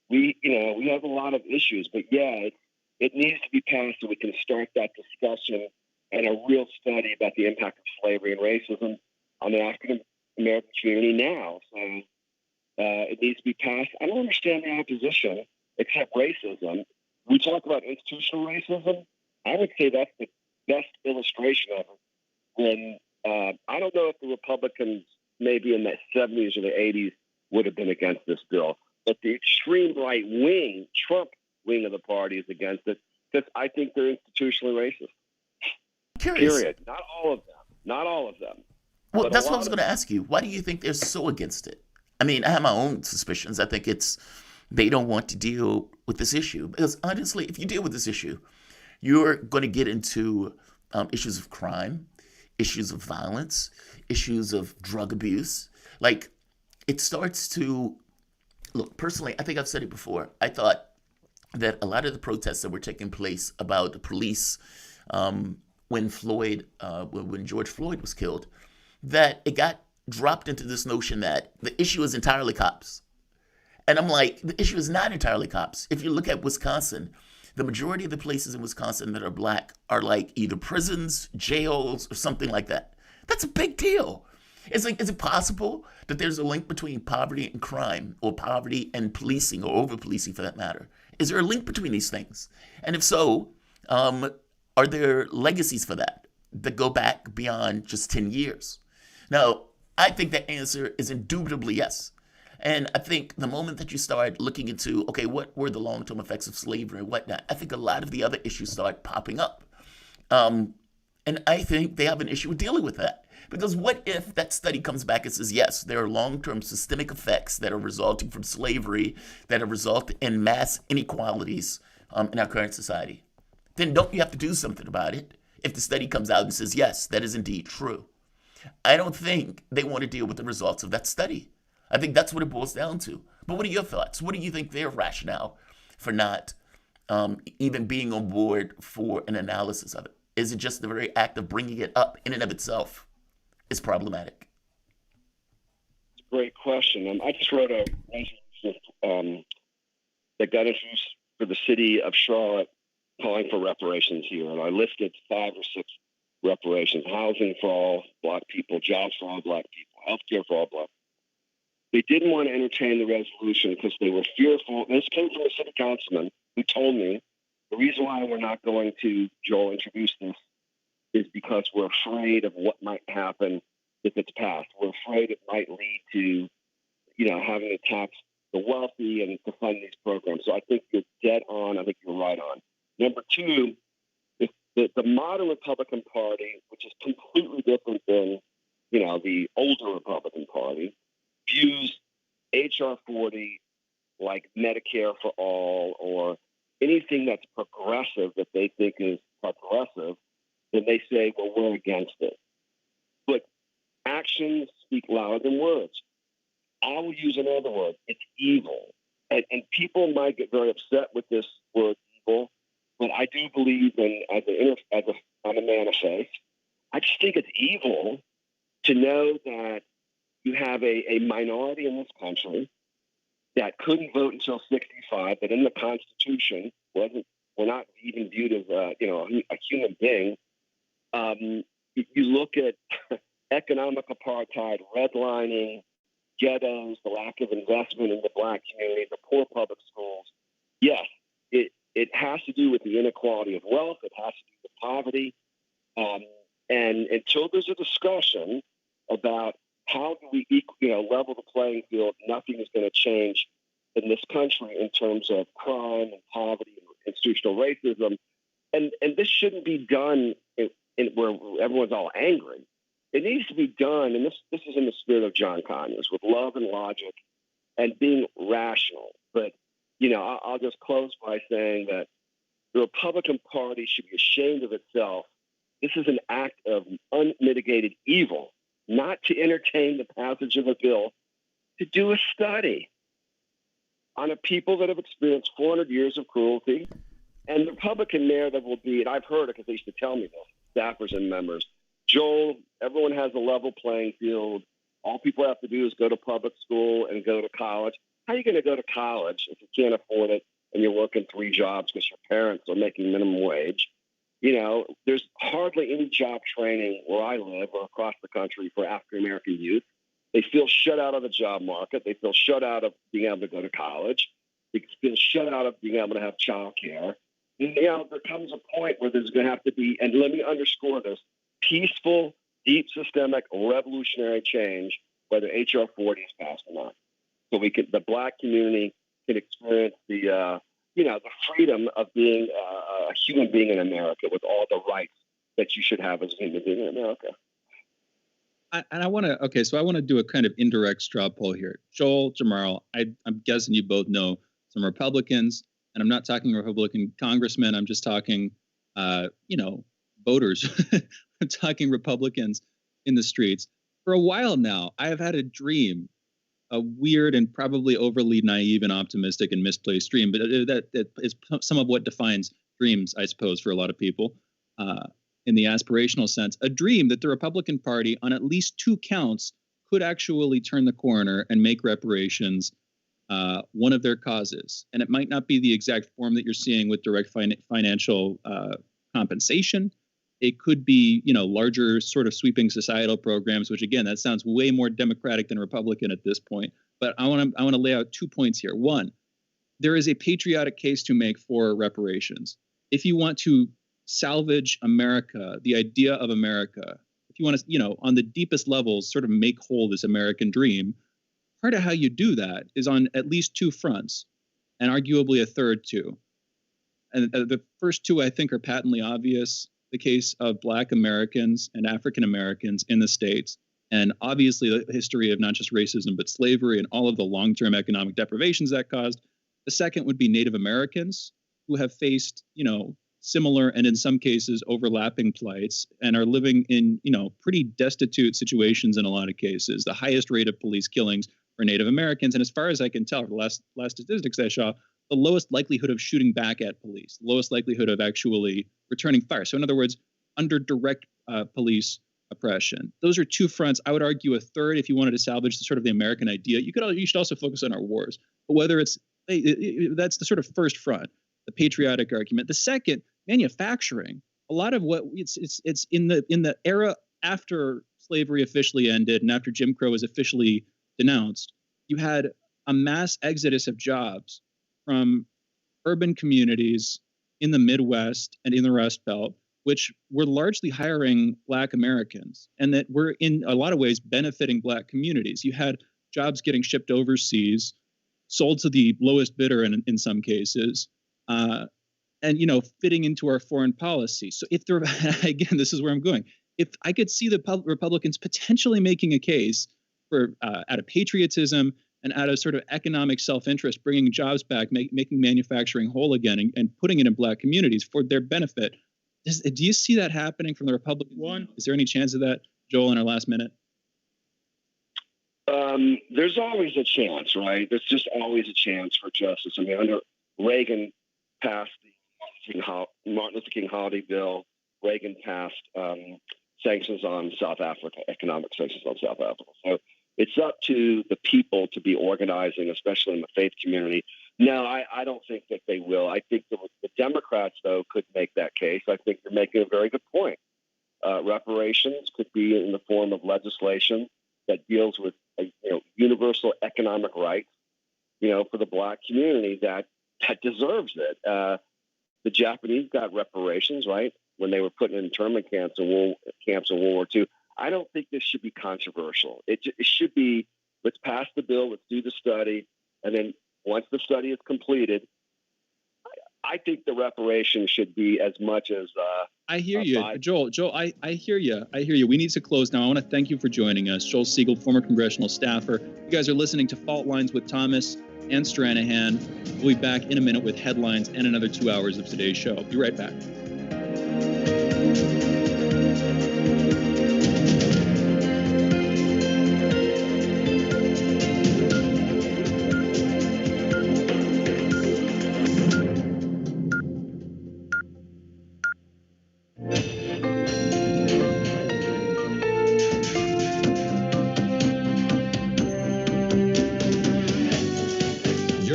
we have a lot of issues. But it needs to be passed so we can start that discussion and a real study about the impact of slavery and racism on the African American community now. So it needs to be passed. I don't understand the opposition except racism. We talk about institutional racism. I would say that's the best illustration of it. When I don't know if the Republicans maybe in the 70s or the 80s would have been against this bill, but the extreme right wing, Trump wing of the party is against it because I think they're institutionally racist. Curious. Period. Not all of them. Well, that's what I was going to ask you. Why do you think they're so against it? I mean, I have my own suspicions. I think they don't want to deal with this issue. Because honestly, if you deal with this issue, you're going to get into issues of crime, issues of violence, issues of drug abuse. Like, it starts to, look, personally, I think I've said it before. I thought that a lot of the protests that were taking place about the police when George Floyd was killed, that it got dropped into this notion that the issue is entirely cops. And I'm like, the issue is not entirely cops. If you look at Wisconsin, the majority of the places in Wisconsin that are Black are like either prisons, jails, or something like that. That's a big deal. It's like, is it possible that there's a link between poverty and crime, or poverty and policing, or over-policing for that matter? Is there a link between these things? And if so, are there legacies for that go back beyond just 10 years? Now, I think that answer is indubitably yes. And I think the moment that you start looking into, okay, what were the long term effects of slavery and whatnot, I think a lot of the other issues start popping up. And I think they have an issue with dealing with that. Because what if that study comes back and says, yes, there are long term systemic effects that are resulting from slavery that have resulted in mass inequalities in our current society? Then don't you have to do something about it if the study comes out and says, yes, that is indeed true? I don't think they want to deal with the results of that study. I think that's what it boils down to. But what are your thoughts? What do you think their rationale for not even being on board for an analysis of it? Is it just the very act of bringing it up in and of itself is problematic? It's a great question. I just wrote a resolution that got introduced for the city of Charlotte calling for reparations here. And I listed 5 or 6 reparations: housing for all Black people, jobs for all Black people, healthcare for all Black people. They didn't want to entertain the resolution because they were fearful. This came from a city councilman who told me the reason why we're not going to, Joel, introduce this is because we're afraid of what might happen if it's passed. We're afraid it might lead to, having to tax the wealthy and to fund these programs. So I think you're dead on. I think you're right on. Number 2, the modern Republican Party, which is completely different than, the older Republican Party, views H.R. 40 like Medicare for all or anything that's progressive that they think is progressive, then they say, well, we're against it. But actions speak louder than words. I will use another word. It's evil. And people might get very upset with this word evil, but I do believe I'm a man of faith. I just think it's evil to know that you have a minority in this country that couldn't vote until 65, that in the Constitution were not even viewed as a human being. You look at economic apartheid, redlining, ghettos, the lack of investment in the Black community, the poor public schools. Yes, it has to do with the inequality of wealth. It has to do with poverty. And until there's a discussion about how do we level the playing field, nothing is going to change in this country in terms of crime and poverty and institutional racism. And this shouldn't be done where everyone's all angry. It needs to be done, and this is in the spirit of John Conyers, with love and logic and being rational. But, I'll just close by saying that the Republican Party should be ashamed of itself. This is an act of unmitigated evil, not to entertain the passage of a bill, to do a study on a people that have experienced 400 years of cruelty. And the Republican narrative will be, and I've heard it because they used to tell me this, staffers and members, Joel, everyone has a level playing field. All people have to do is go to public school and go to college. How are you going to go to college if you can't afford it and you're working 3 jobs because your parents are making minimum wage? There's hardly any job training where I live or across the country for African-American youth. They feel shut out of the job market. They feel shut out of being able to go to college. They feel shut out of being able to have child care. And, there comes a point where there's going to have to be, and let me underscore this, peaceful, deep systemic, revolutionary change, whether H.R. 40 is passed or not. So the Black community can experience the freedom of being a human being in America with all the rights that you should have as a human being in America. I want to do a kind of indirect straw poll here. Joel, Jamarl, I'm guessing you both know some Republicans, and I'm not talking Republican congressmen. I'm just talking, voters. I'm talking Republicans in the streets. For a while now, I have had a dream, a weird and probably overly naive and optimistic and misplaced dream, but that is some of what defines dreams, I suppose, for a lot of people. In the aspirational sense, a dream that the Republican Party on at least 2 counts could actually turn the corner and make reparations one of their causes. And it might not be the exact form that you're seeing with direct financial compensation. It could be, larger sort of sweeping societal programs, which again, that sounds way more Democratic than Republican at this point. But I want to lay out 2 points here. One, there is a patriotic case to make for reparations. If you want to salvage America, the idea of America, if you want to, on the deepest levels, sort of make whole this American dream, part of how you do that is on at least two fronts, and arguably a third too. And the first two, I think, are patently obvious. The case of Black Americans and African Americans in the States, and obviously the history of not just racism, but slavery and all of the long-term economic deprivations that caused. The second would be Native Americans, who have faced, similar and in some cases overlapping plights and are living in, pretty destitute situations in a lot of cases. The highest rate of police killings for Native Americans. And as far as I can tell, for the last statistics I saw, the lowest likelihood of shooting back at police, the lowest likelihood of actually returning fire. So in other words, under direct police oppression. Those are two fronts. I would argue a third, if you wanted to salvage the sort of the American idea, you should also focus on our wars. But whether that's the sort of first front, the patriotic argument. The second, manufacturing. A lot of what it's in the era after slavery officially ended and after Jim Crow was officially denounced, you had a mass exodus of jobs from urban communities in the Midwest and in the Rust Belt, which were largely hiring Black Americans, and that were in a lot of ways benefiting Black communities. You had jobs getting shipped overseas, sold to the lowest bidder in some cases, and fitting into our foreign policy. So if there, again, this is where I'm going. If I could see the Republicans potentially making a case for out of patriotism and out of sort of economic self-interest, bringing jobs back, making manufacturing whole again, and putting it in Black communities for their benefit. Do you see that happening from the Republican one? Is there any chance of that, Joel, in our last minute? There's always a chance, right? There's just always a chance for justice. I mean, under Reagan passed the Martin Luther King holiday bill. Reagan passed sanctions on South Africa, economic sanctions on South Africa. So it's up to the people to be organizing, especially in the faith community. No, I don't think that they will. I think the Democrats, though, could make that case. I think you're making a very good point. Reparations could be in the form of legislation that deals with universal economic rights, for the Black community that deserves it. The Japanese got reparations, right, when they were put in internment camps in World War II. I don't think this should be controversial. It should be, let's pass the bill, let's do the study, and then once the study is completed, I think the reparations should be as much as. I hear you, Joel. I hear you. We need to close now. I want to thank you for joining us, Joel Siegel, former congressional staffer. You guys are listening to Fault Lines with Thomas and Stranahan. We'll be back in a minute with headlines and another 2 hours of today's show. Be right back.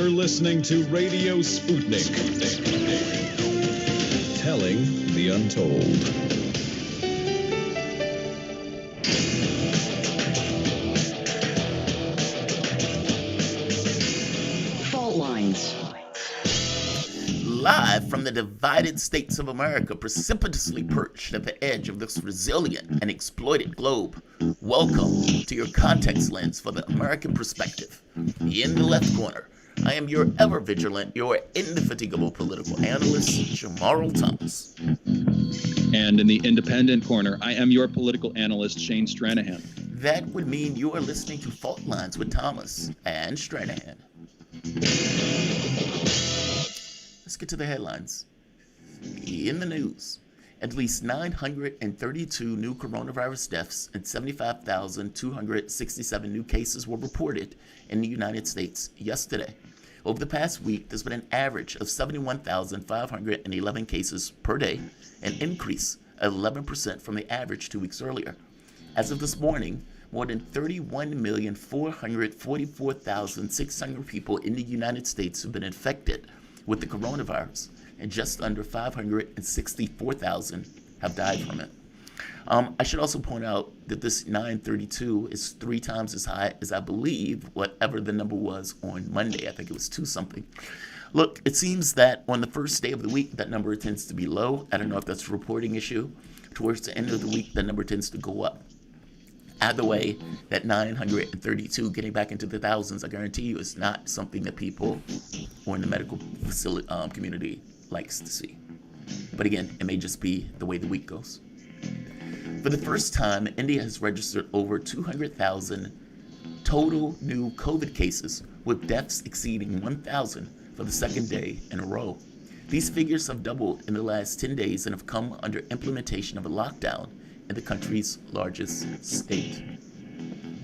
Listening to Radio Sputnik. Telling the untold. Fault Lines. Live from the divided states of America, precipitously perched at the edge of this resilient and exploited globe. Welcome to your context lens for the American perspective. In the left corner, I am your ever vigilant, your indefatigable political analyst, Jamarl Thomas. And in the independent corner, I am your political analyst, Shane Stranahan. That would mean you are listening to Fault Lines with Thomas and Stranahan. Let's get to the headlines. In the news, at least 932 new coronavirus deaths and 75,267 new cases were reported in the United States yesterday. Over the past week, there's been an average of 71,511 cases per day, an increase of 11% from the average 2 weeks earlier. As of this morning, more than 31,444,600 people in the United States have been infected with the coronavirus, and just under 564,000 have died from it. I should also point out that this 932 is 3 times as high as I believe whatever the number was on Monday. I think it was 2 something. Look, it seems that on the first day of the week, that number tends to be low. I don't know if that's a reporting issue. towards the end of the week, the number tends to go up. Either way, that 932 getting back into the thousands, I guarantee you, is not something that people or in the medical facility community likes to see. But again, it may just be the way the week goes. For the first time, India has registered over 200,000 total new COVID cases, with deaths exceeding 1,000 for the second day in a row. These figures have doubled in the last 10 days and have come under implementation of a lockdown in the country's largest state.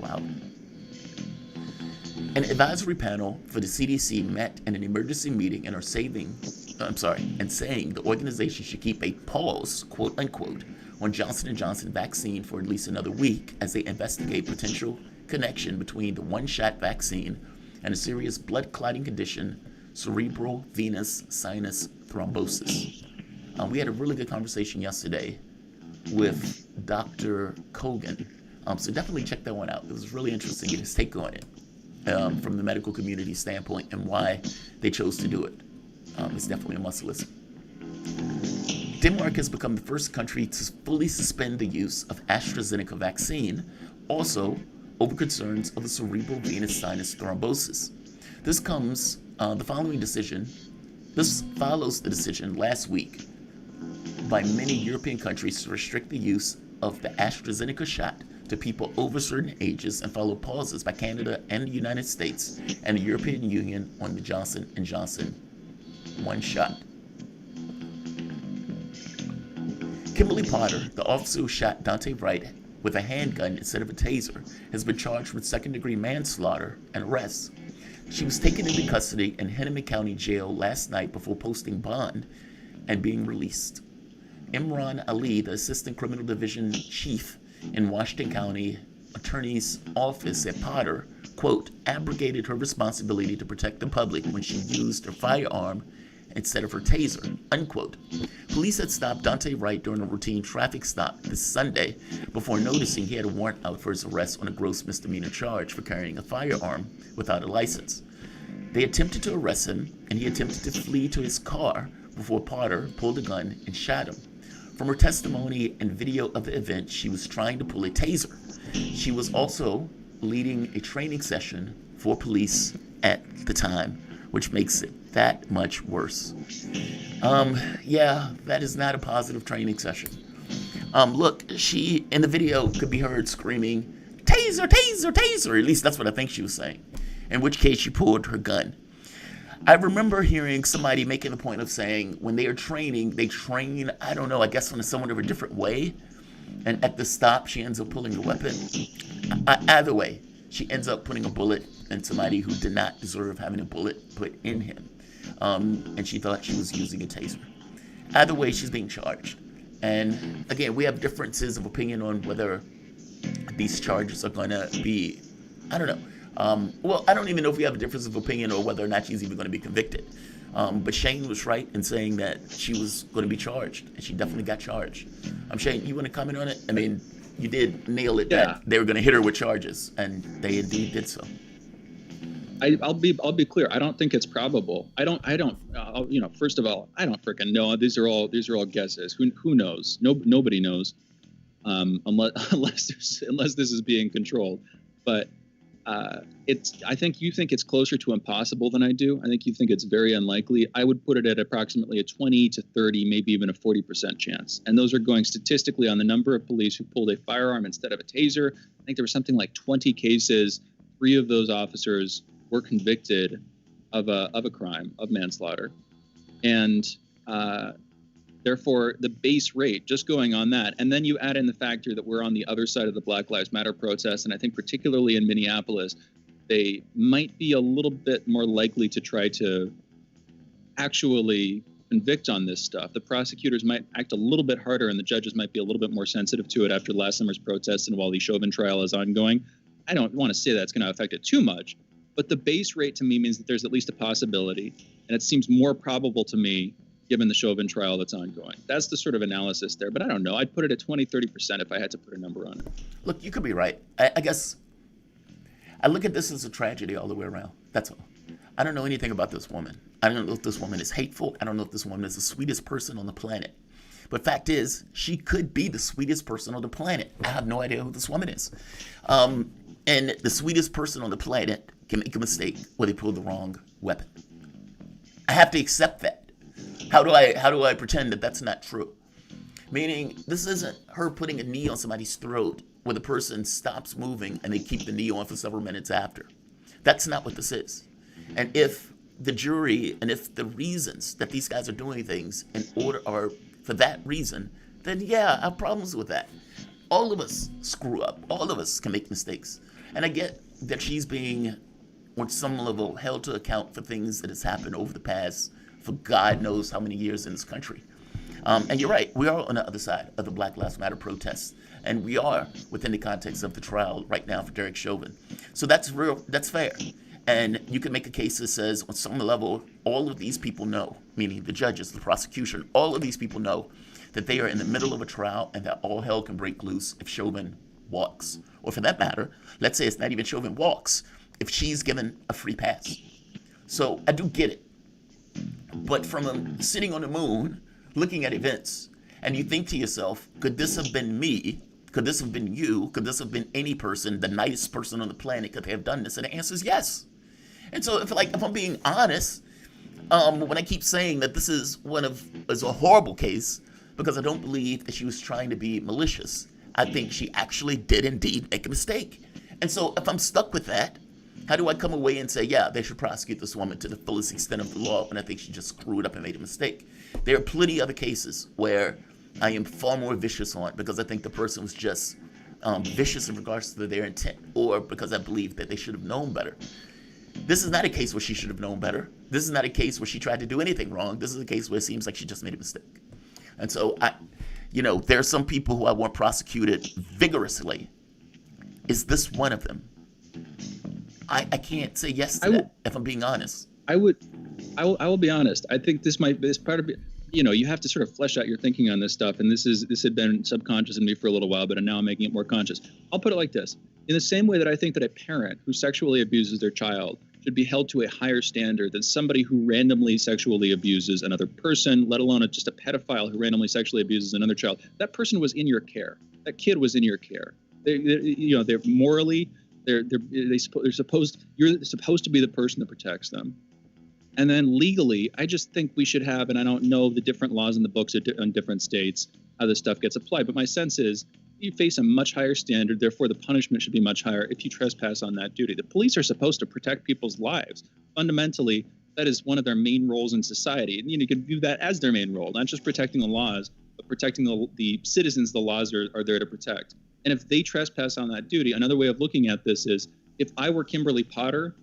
Wow. An advisory panel for the CDC met in an emergency meeting and saying the organization should keep a pause, quote unquote, on Johnson & Johnson vaccine for at least another week as they investigate potential connection between the one-shot vaccine and a serious blood clotting condition, cerebral venous sinus thrombosis. We had a really good conversation yesterday with Dr. Kogan, so definitely check that one out. It was really interesting to get his take on it from the medical community standpoint and why they chose to do it. It's definitely a must listen. Denmark has become the first country to fully suspend the use of AstraZeneca vaccine, also over concerns of the cerebral venous sinus thrombosis. This follows the decision last week by many European countries to restrict the use of the AstraZeneca shot to people over certain ages and follow pauses by Canada and the United States and the European Union on the Johnson & Johnson one shot. Kimberly Potter, the officer who shot Dante Wright with a handgun instead of a taser, has been charged with second-degree manslaughter and arrest. She was taken into custody in Hennepin County Jail last night before posting bond and being released. Imran Ali, the Assistant Criminal Division Chief in Washington County Attorney's Office at Potter, quote, abrogated her responsibility to protect the public when she used her firearm instead of her taser, unquote. Police had stopped Dante Wright during a routine traffic stop this Sunday before noticing he had a warrant out for his arrest on a gross misdemeanor charge for carrying a firearm without a license. They attempted to arrest him, and he attempted to flee to his car before Potter pulled a gun and shot him. From her testimony and video of the event, she was trying to pull a taser. She was also leading a training session for police at the time, which makes it that much worse. That is not a positive training session. Look, she, in the video, could be heard screaming, taser, taser, taser. At least that's what I think she was saying. In which case she pulled her gun. I remember hearing somebody making the point of saying when they are training, they train, I don't know, I guess on someone of a different way. And at the stop, she ends up pulling the weapon. Either way, she ends up putting a bullet in somebody who did not deserve having a bullet put in him. And she thought she was using a taser. Either way, she's being charged. And again, we have differences of opinion on whether these charges are going to be, I don't know. I don't even know if we have a difference of opinion or whether or not she's even going to be convicted. But Shane was right in saying that she was going to be charged, and she definitely got charged. Shane, you want to comment on it? I mean, you did nail it that they were going to hit her with charges, and they indeed did so. I'll be clear. I don't think it's probable. First of all, I don't freaking know. These are all guesses. Who knows? Nobody knows, unless this is being controlled. But I think you think it's closer to impossible than I do. I think you think it's very unlikely. I would put it at approximately a 20 to 30, maybe even a 40% chance. And those are going statistically on the number of police who pulled a firearm instead of a taser. I think there was something like 20 cases. 3 of those officers were convicted of a crime of manslaughter. And therefore, the base rate, just going on that, and then you add in the factor that we're on the other side of the Black Lives Matter protest, and I think particularly in Minneapolis, they might be a little bit more likely to try to actually convict on this stuff. The prosecutors might act a little bit harder, and the judges might be a little bit more sensitive to it after last summer's protests and while the Chauvin trial is ongoing. I don't want to say that's going to affect it too much, but the base rate to me means that there's at least a possibility, and it seems more probable to me given the Chauvin trial that's ongoing. That's the sort of analysis there, but I don't know. I'd put it at 20, 30% if I had to put a number on it. Look, you could be right. I guess I look at this as a tragedy all the way around. That's all. I don't know anything about this woman. I don't know if this woman is hateful. I don't know if this woman is the sweetest person on the planet. But fact is, she could be the sweetest person on the planet. I have no idea who this woman is. And the sweetest person on the planet can make a mistake where they pull the wrong weapon. I have to accept that. How do I pretend that that's not true? Meaning, this isn't her putting a knee on somebody's throat where the person stops moving and they keep the knee on for several minutes after. That's not what this is. And if the jury and if the reasons that these guys are doing things in order are for that reason, then yeah, I have problems with that. All of us screw up. All of us can make mistakes. And I get that she's being, on some level, held to account for things that has happened over the past, for God knows how many years in this country. And you're right, we are on the other side of the Black Lives Matter protests. And we are within the context of the trial right now for Derek Chauvin. So that's fair. And you can make a case that says, on some level, all of these people know, meaning the judges, the prosecution, all of these people know that they are in the middle of a trial and that all hell can break loose if Chauvin walks. Or for that matter, let's say it's not even Chauvin walks, if she's given a free pass. So I do get it. But from sitting on the moon, looking at events, and you think to yourself, could this have been me? Could this have been you? Could this have been any person, the nicest person on the planet? Could they have done this? And the answer is yes. And so if I'm being honest, when I keep saying that this is a horrible case, because I don't believe that she was trying to be malicious, I think she actually did indeed make a mistake. And so if I'm stuck with that, how do I come away and say, yeah, they should prosecute this woman to the fullest extent of the law when I think she just screwed up and made a mistake? There are plenty of other cases where I am far more vicious on because I think the person was just vicious in regards to their intent, or because I believe that they should have known better. This is not a case where she should have known better. This is not a case where she tried to do anything wrong. This is a case where it seems like she just made a mistake. And so there are some people who I want prosecuted vigorously. Is this one of them? I can't say yes to that, if I'm being honest. I will be honest. I think this part of it, you have to sort of flesh out your thinking on this stuff. And this had been subconscious in me for a little while, but now I'm making it more conscious. I'll put it like this. In the same way that I think that a parent who sexually abuses their child should be held to a higher standard than somebody who randomly sexually abuses another person, let alone just a pedophile who randomly sexually abuses another child. That person was in your care. That kid was in your care. They're morally, you're supposed to be the person that protects them. And then legally, I just think we should have, and I don't know the different laws in the books in different states, how this stuff gets applied. But my sense is you face a much higher standard. Therefore, the punishment should be much higher if you trespass on that duty. The police are supposed to protect people's lives. Fundamentally, that is one of their main roles in society. And you can view that as their main role, not just protecting the laws, but protecting the citizens the laws are there to protect. And if they trespass on that duty, another way of looking at this is, if I were Kimberly Potter,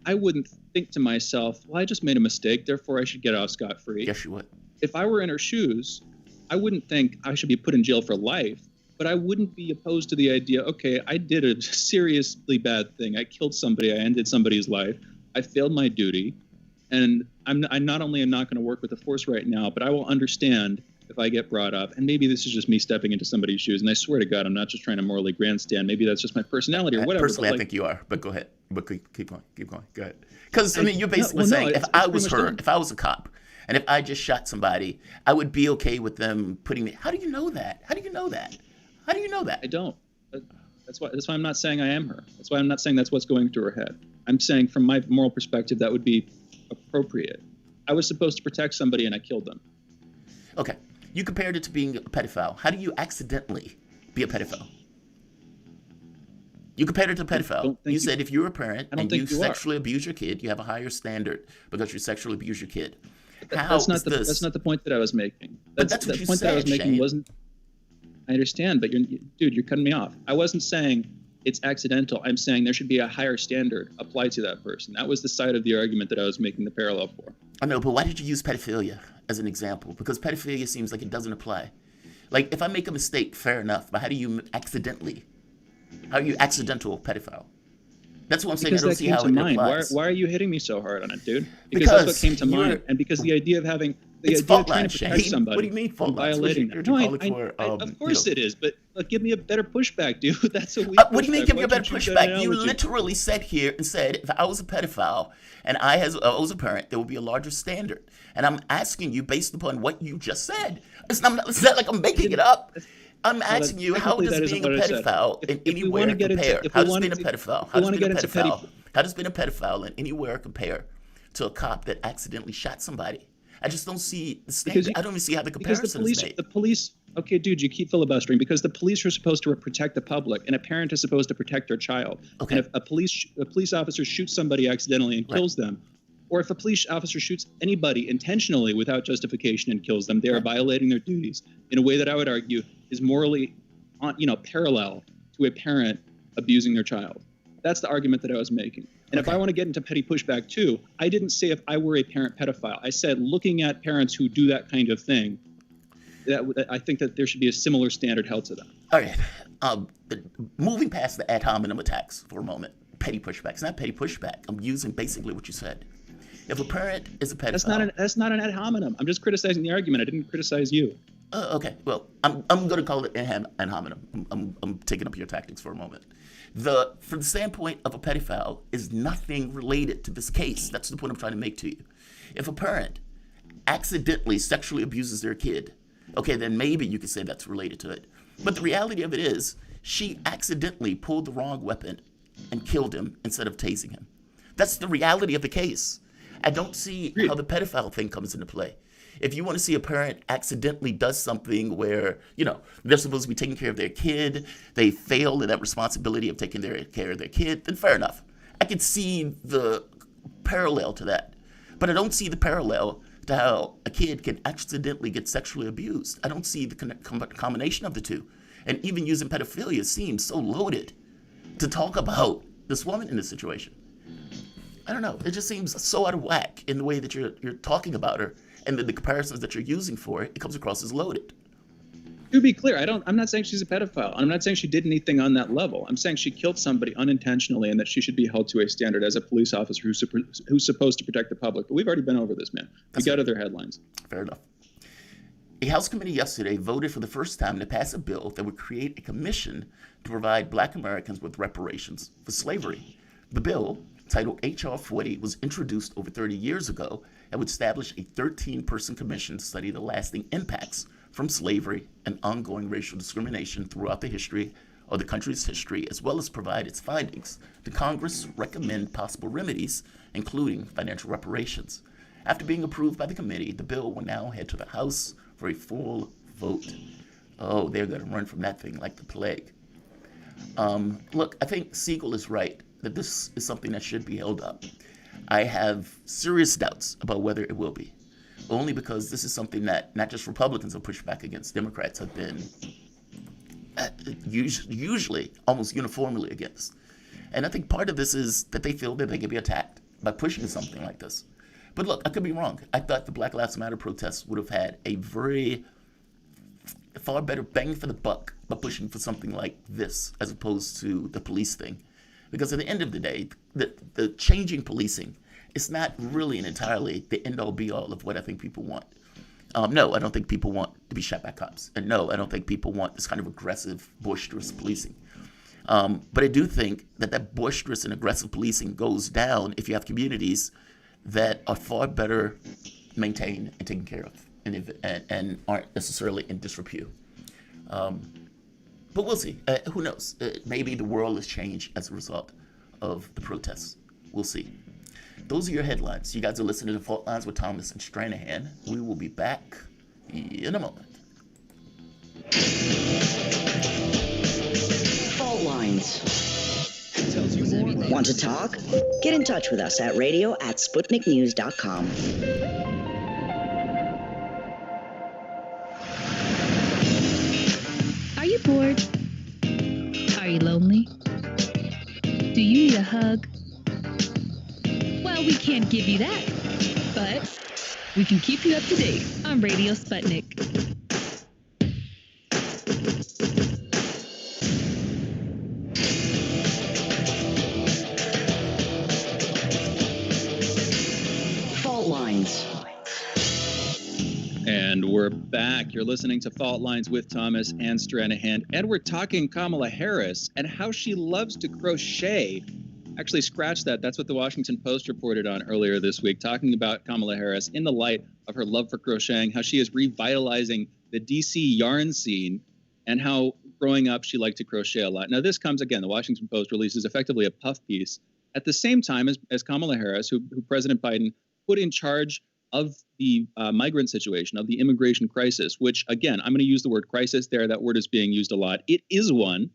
I wouldn't think to myself, well, I just made a mistake, therefore I should get off scot-free. Yes, you would. If I were in her shoes, I wouldn't think I should be put in jail for life, but I wouldn't be opposed to the idea, okay, I did a seriously bad thing. I killed somebody. I ended somebody's life. I failed my duty. And I not only am not going to work with the force right now, but I will understand if I get brought up. And maybe this is just me stepping into somebody's shoes. And I swear to God, I'm not just trying to morally grandstand. Maybe that's just my personality or whatever. Personally, I think you are, but go ahead. But keep going. Go ahead. Because, you're basically saying, if I was her, if I was a cop, and if I just shot somebody, I would be okay with them putting me. How do you know that? How do you know that? I don't. That's why I'm not saying I am her. That's why I'm not saying that's what's going through her head. I'm saying from my moral perspective, that would be appropriate. I was supposed to protect somebody and I killed them. Okay. You compared it to being a pedophile. How do you accidentally be a pedophile? You compared it to a pedophile. You said if you're a parent and you sexually abuse your kid, you have a higher standard because you sexually abuse your kid. That's not the point that I was making. That's what you said, I was making wasn't. I understand, but you're cutting me off. I wasn't saying it's accidental. I'm saying there should be a higher standard applied to that person. That was the side of the argument that I was making the parallel for. I know, but why did you use pedophilia as an example? Because pedophilia seems like it doesn't apply. Like, if I make a mistake, fair enough, but how are you accidental pedophile? That's what I'm saying. I don't see how it applies. Why are you hitting me so hard on it, dude? Because that's what came to mind. And because the idea of having It's idea fault of trying lines, to protect Shane. somebody What do you mean fault from lines? violating You're that. No, calling for, of course it is, but give me a better pushback, dude. That's a weak What do you mean pushback. give me a Why'd better choose that pushback? You analogy? literally sat here and said if I was a pedophile and I was a parent, there would be a larger standard. And I'm asking you based upon what you just said. It's not like I'm making it up. I'm asking you, how does being a pedophile in anywhere compare? How does being a pedophile? How does being a pedophile in anywhere compare to a cop that accidentally shot somebody? I just don't see the standard. I don't even see how the comparison is made. The police, okay, dude, you keep filibustering because the police are supposed to protect the public, and a parent is supposed to protect their child. Okay. And if a police officer shoots somebody accidentally and kills them, or if a police officer shoots anybody intentionally without justification and kills them, they are violating their duties in a way that I would argue is morally, parallel to a parent abusing their child. That's the argument that I was making. And if I want to get into petty pushback too, I didn't say if I were a parent pedophile. I said looking at parents who do that kind of thing, that I think that there should be a similar standard held to them. All right. Moving past the ad hominem attacks for a moment, petty pushback. It's not petty pushback. I'm using basically what you said. If a parent is a pedophile, that's not an ad hominem. I'm just criticizing the argument. I didn't criticize you. Okay. Well, I'm going to call it ad hominem. I'm taking up your tactics for a moment. From the standpoint of a pedophile, is nothing related to this case. That's the point I'm trying to make to you. If a parent accidentally sexually abuses their kid, okay, then maybe you could say that's related to it. But the reality of it is, she accidentally pulled the wrong weapon and killed him instead of tasing him. That's the reality of the case. I don't see how the pedophile thing comes into play. If you want to see a parent accidentally does something where, they're supposed to be taking care of their kid, they fail in that responsibility of taking care of their kid, then fair enough. I can see the parallel to that. But I don't see the parallel to how a kid can accidentally get sexually abused. I don't see the combination of the two. And even using pedophilia seems so loaded to talk about this woman in this situation. I don't know. It just seems so out of whack in the way that you're talking about her, and the comparisons that you're using for it. It comes across as loaded. To be clear, I'm not saying she's a pedophile. I'm not saying she did anything on that level. I'm saying she killed somebody unintentionally, and that she should be held to a standard as a police officer who's supposed to protect the public. But we've already been over this, man. We got other headlines. Fair enough. A House committee yesterday voted for the first time to pass a bill that would create a commission to provide Black Americans with reparations for slavery. The bill, titled H.R. 40, was introduced over 30 years ago and would establish a 13-person commission to study the lasting impacts from slavery and ongoing racial discrimination throughout the history of the country's history, as well as provide its findings to Congress, recommend possible remedies, including financial reparations. After being approved by the committee, the bill will now head to the House for a full vote. Oh, they're going to run from that thing like the plague. Look, I think Siegel is right that this is something that should be held up. I have serious doubts about whether it will be, only because this is something that not just Republicans have pushed back against, Democrats have been usually almost uniformly against. And I think part of this is that they feel that they can be attacked by pushing something like this. But look, I could be wrong. I thought the Black Lives Matter protests would have had a far better bang for the buck by pushing for something like this as opposed to the police thing. Because at the end of the day, the changing policing is not really and entirely the end-all be-all of what I think people want. No, I don't think people want to be shot by cops. And no, I don't think people want this kind of aggressive, boisterous policing. But I do think that boisterous and aggressive policing goes down if you have communities that are far better maintained and taken care of and aren't necessarily in disrepute. But we'll see. Who knows? Maybe the world has changed as a result of the protests. We'll see. Those are your headlines. You guys are listening to Fault Lines with Thomas and Stranahan. We will be back in a moment. Fault Lines. Want to talk? Get in touch with us at radio@sputniknews.com. Are you bored? Are you lonely? Do you need a hug? Well, we can't give you that, but we can keep you up to date on Radio Sputnik. Fault Lines. And we're back. You're listening to Fault Lines with Thomas and Stranahan. And we're talking Kamala Harris and how she loves to crochet. Actually, scratch that. That's what the Washington Post reported on earlier this week, talking about Kamala Harris in the light of her love for crocheting, how she is revitalizing the D.C. yarn scene, and how growing up she liked to crochet a lot. Now, this comes, again, the Washington Post releases effectively a puff piece at the same time as Kamala Harris, who President Biden put in charge of the migrant situation, of the immigration crisis, which, again, I'm going to use the word crisis there. That word is being used a lot. It is one.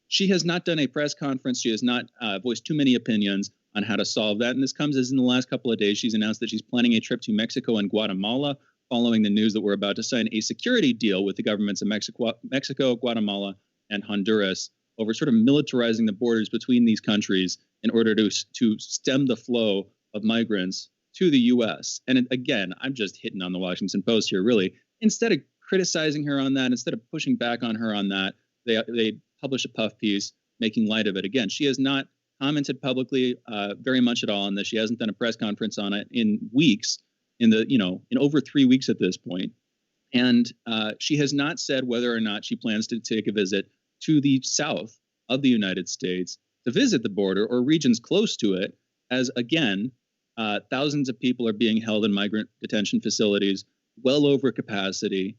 She has not done a press conference. She has not voiced too many opinions on how to solve that. And this comes as in the last couple of days, she's announced that she's planning a trip to Mexico and Guatemala, following the news that we're about to sign a security deal with the governments of Mexico, Guatemala, and Honduras over sort of militarizing the borders between these countries in order to stem the flow of migrants to the U.S. And again, I'm just hitting on the Washington Post here, really. Instead of criticizing her on that, instead of pushing back on her on that, they publish a puff piece making light of it. Again, she has not commented publicly very much at all on this. She hasn't done a press conference on it in weeks, in over 3 weeks at this point. And she has not said whether or not she plans to take a visit to the south of the United States to visit the border or regions close to it, as, again, thousands of people are being held in migrant detention facilities, well over capacity,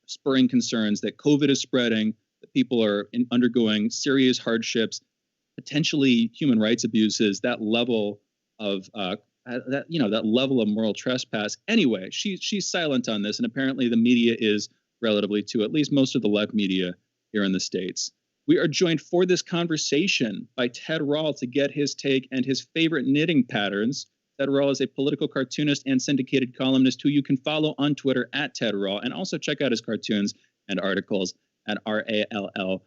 spurring concerns that COVID is spreading, that people are undergoing serious hardships, potentially human rights abuses, that level of moral trespass. Anyway, she's silent on this, and apparently the media is relatively too, at least most of the left media here in the States. We are joined for this conversation by Ted Rall to get his take and his favorite knitting patterns. Ted Rall is a political cartoonist and syndicated columnist who you can follow on Twitter at Ted Rall, and also check out his cartoons and articles at rall.com.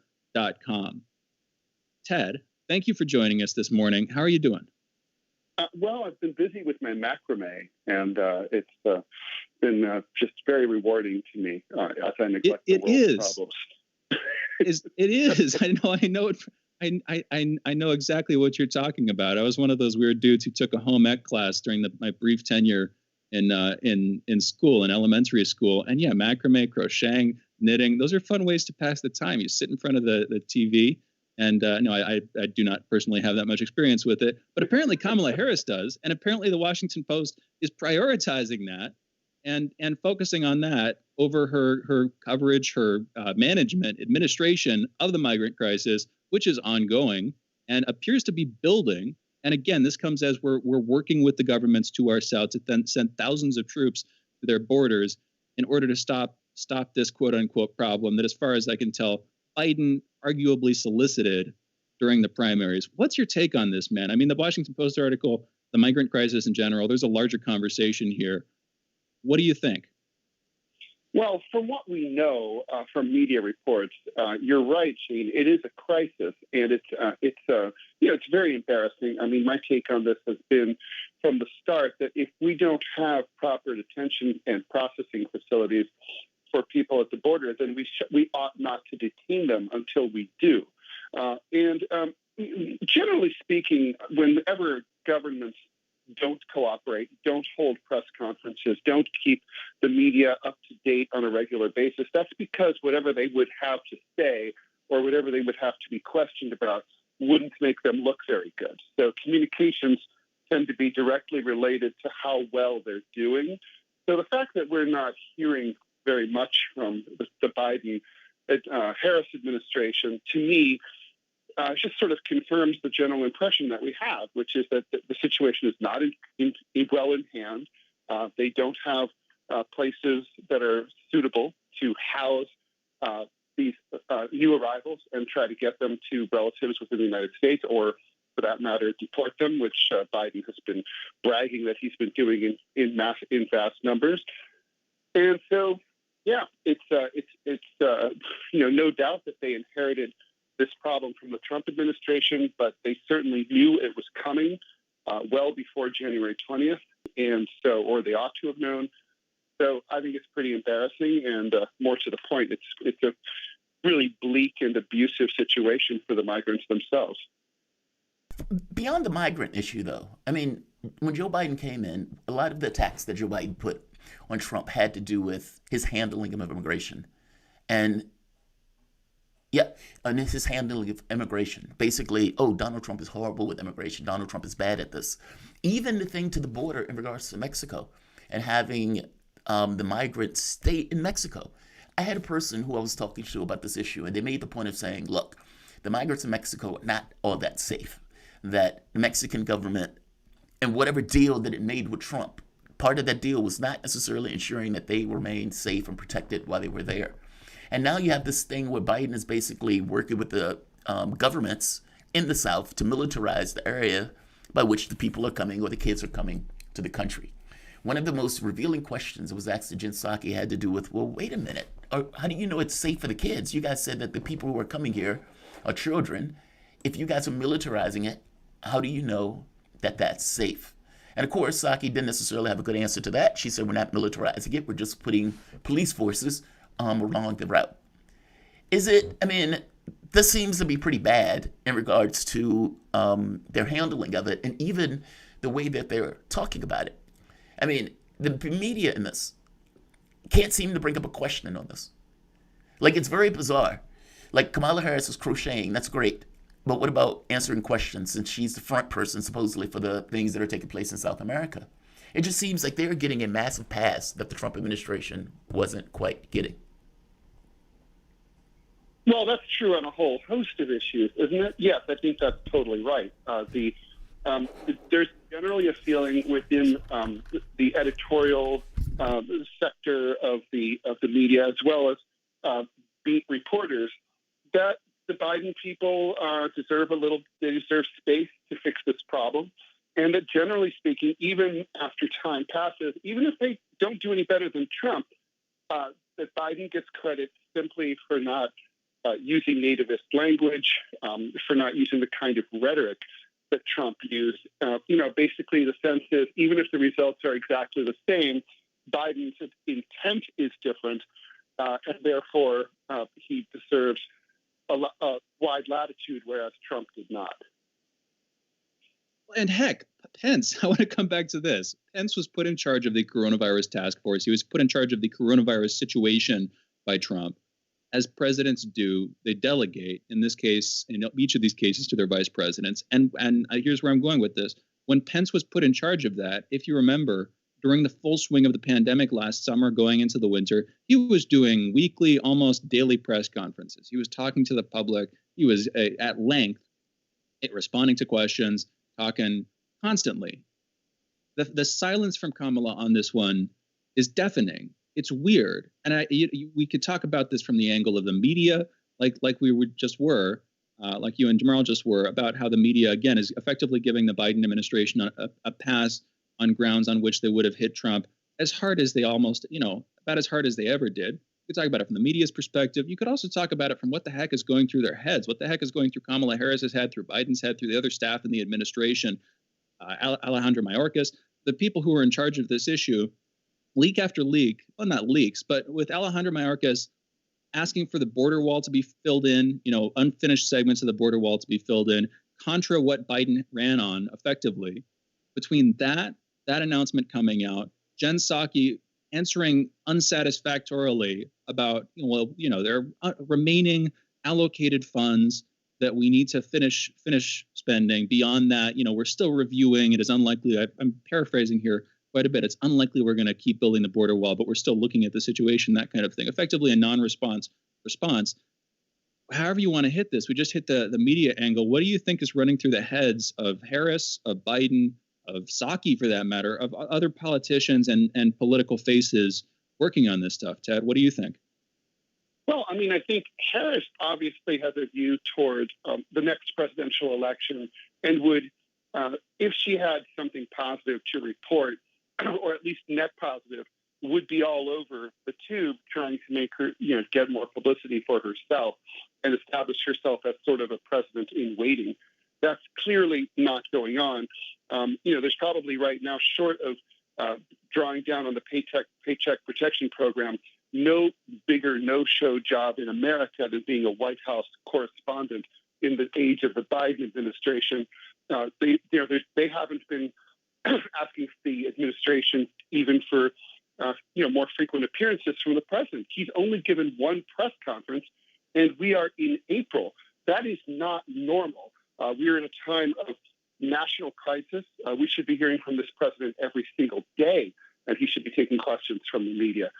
Ted, thank you for joining us this morning. How are you doing? Well, I've been busy with my macrame, and it's been just very rewarding to me as I neglect the world's problems. It is. I know it. I know exactly what you're talking about. I was one of those weird dudes who took a home ec class during my brief tenure in school, in elementary school. And yeah, macrame, crocheting, knitting, those are fun ways to pass the time. You sit in front of the TV. And no, I do not personally have that much experience with it. But apparently Kamala Harris does. And apparently the Washington Post is prioritizing that and focusing on that over her coverage, her management, administration of the migrant crisis, which is ongoing and appears to be building. And again, this comes as we're working with the governments to our south to then send thousands of troops to their borders in order to stop this quote unquote problem that, as far as I can tell, Biden arguably solicited during the primaries. What's your take on this, man? I mean, the Washington Post article, the migrant crisis in general, there's a larger conversation here. What do you think? Well, from what we know from media reports, you're right, Shane. It is a crisis, and it's very embarrassing. I mean, my take on this has been from the start that if we don't have proper detention and processing facilities for people at the border, then we ought not to detain them until we do. Generally speaking, whenever governments don't cooperate, don't hold press conferences, don't keep the media up to date on a regular basis, that's because whatever they would have to say or whatever they would have to be questioned about wouldn't make them look very good. So communications tend to be directly related to how well they're doing. So the fact that we're not hearing very much from the Biden Harris administration, to me, just sort of confirms the general impression that we have, which is that the situation is not well in hand. They don't have places that are suitable to house these new arrivals and try to get them to relatives within the United States, or for that matter, deport them, which Biden has been bragging that he's been doing in vast numbers. And so, yeah, it's no doubt that they inherited this problem from the Trump administration, but they certainly knew it was coming well before January 20th, or they ought to have known. So I think it's pretty embarrassing, and more to the point, it's a really bleak and abusive situation for the migrants themselves. Beyond the migrant issue, though, I mean, when Joe Biden came in, a lot of the attacks that Joe Biden put on Trump had to do with his handling of immigration. And yeah, and his handling of immigration. Basically, oh, Donald Trump is horrible with immigration. Donald Trump is bad at this. Even the thing to the border in regards to Mexico and having the migrants stay in Mexico. I had a person who I was talking to about this issue, and they made the point of saying, look, the migrants in Mexico are not all that safe. That the Mexican government and whatever deal that it made with Trump, part of that deal was not necessarily ensuring that they remained safe and protected while they were there. And now you have this thing where Biden is basically working with the governments in the South to militarize the area by which the people are coming or the kids are coming to the country. One of the most revealing questions that was asked to Jen Psaki had to do with, well, wait a minute. How do you know it's safe for the kids? You guys said that the people who are coming here are children. If you guys are militarizing it, how do you know that that's safe? And of course, Psaki didn't necessarily have a good answer to that. She said, we're not militarizing it. We're just putting police forces along the route. Is it, I mean, this seems to be pretty bad in regards to their handling of it and even the way that they're talking about it. I mean, the media in this can't seem to bring up a question on this. Like, it's very bizarre. Like, Kamala Harris is crocheting. That's great. But what about answering questions since she's the front person, supposedly, for the things that are taking place in South America? It just seems like they're getting a massive pass that the Trump administration wasn't quite getting. Well, that's true on a whole host of issues, isn't it? Yes, I think that's totally right. There's generally a feeling within the editorial sector of the media, as well as beat reporters, that the Biden people deserve space to fix this problem, and that generally speaking, even after time passes, even if they don't do any better than Trump, that Biden gets credit simply for not using nativist language, for not using the kind of rhetoric that Trump used. Basically the sense is even if the results are exactly the same, Biden's intent is different, and therefore he deserves a wide latitude, whereas Trump did not. And heck, Pence, I want to come back to this. Pence was put in charge of the coronavirus task force. He was put in charge of the coronavirus situation by Trump. As presidents do, they delegate, in this case, in each of these cases, to their vice presidents. And here's where I'm going with this. When Pence was put in charge of that, if you remember, during the full swing of the pandemic last summer, going into the winter, he was doing weekly, almost daily press conferences. He was talking to the public. He was at length responding to questions, talking constantly. The silence from Kamala on this one is deafening. It's weird, and we could talk about this from the angle of the media, like you and Jamarl just were, about how the media again is effectively giving the Biden administration a pass on grounds on which they would have hit Trump as hard as they about as hard as they ever did. You could talk about it from the media's perspective. You could also talk about it from what the heck is going through their heads, what the heck is going through Kamala Harris's head, through Biden's head, through the other staff in the administration, Alejandro Mayorkas, the people who are in charge of this issue. Leak after leak, well, not leaks, but with Alejandro Mayorkas asking for the border wall to be filled in, unfinished segments of the border wall to be filled in, contra what Biden ran on effectively. Between that announcement coming out, Jen Psaki answering unsatisfactorily about, there are remaining allocated funds that we need to finish spending. Beyond that, we're still reviewing. It is unlikely, I'm paraphrasing here quite a bit. It's unlikely we're going to keep building the border wall, but we're still looking at the situation, that kind of thing. Effectively a non-response response. However you want to hit this, we just hit the media angle. What do you think is running through the heads of Harris, of Biden, of Psaki for that matter, of other politicians and political faces working on this stuff? Ted, what do you think? Well, I mean, I think Harris obviously has a view toward the next presidential election and would, if she had something positive to report, or at least net positive, would be all over the tube trying to make her, get more publicity for herself and establish herself as sort of a president in waiting. That's clearly not going on. There's probably right now, short of drawing down on the paycheck protection program, no bigger no-show job in America than being a White House correspondent in the age of the Biden administration. They haven't been asking the administration even for more frequent appearances from the president. He's only given one press conference, and we are in April. That is not normal. We are in a time of national crisis. We should be hearing from this president every single day, and he should be taking questions from the media.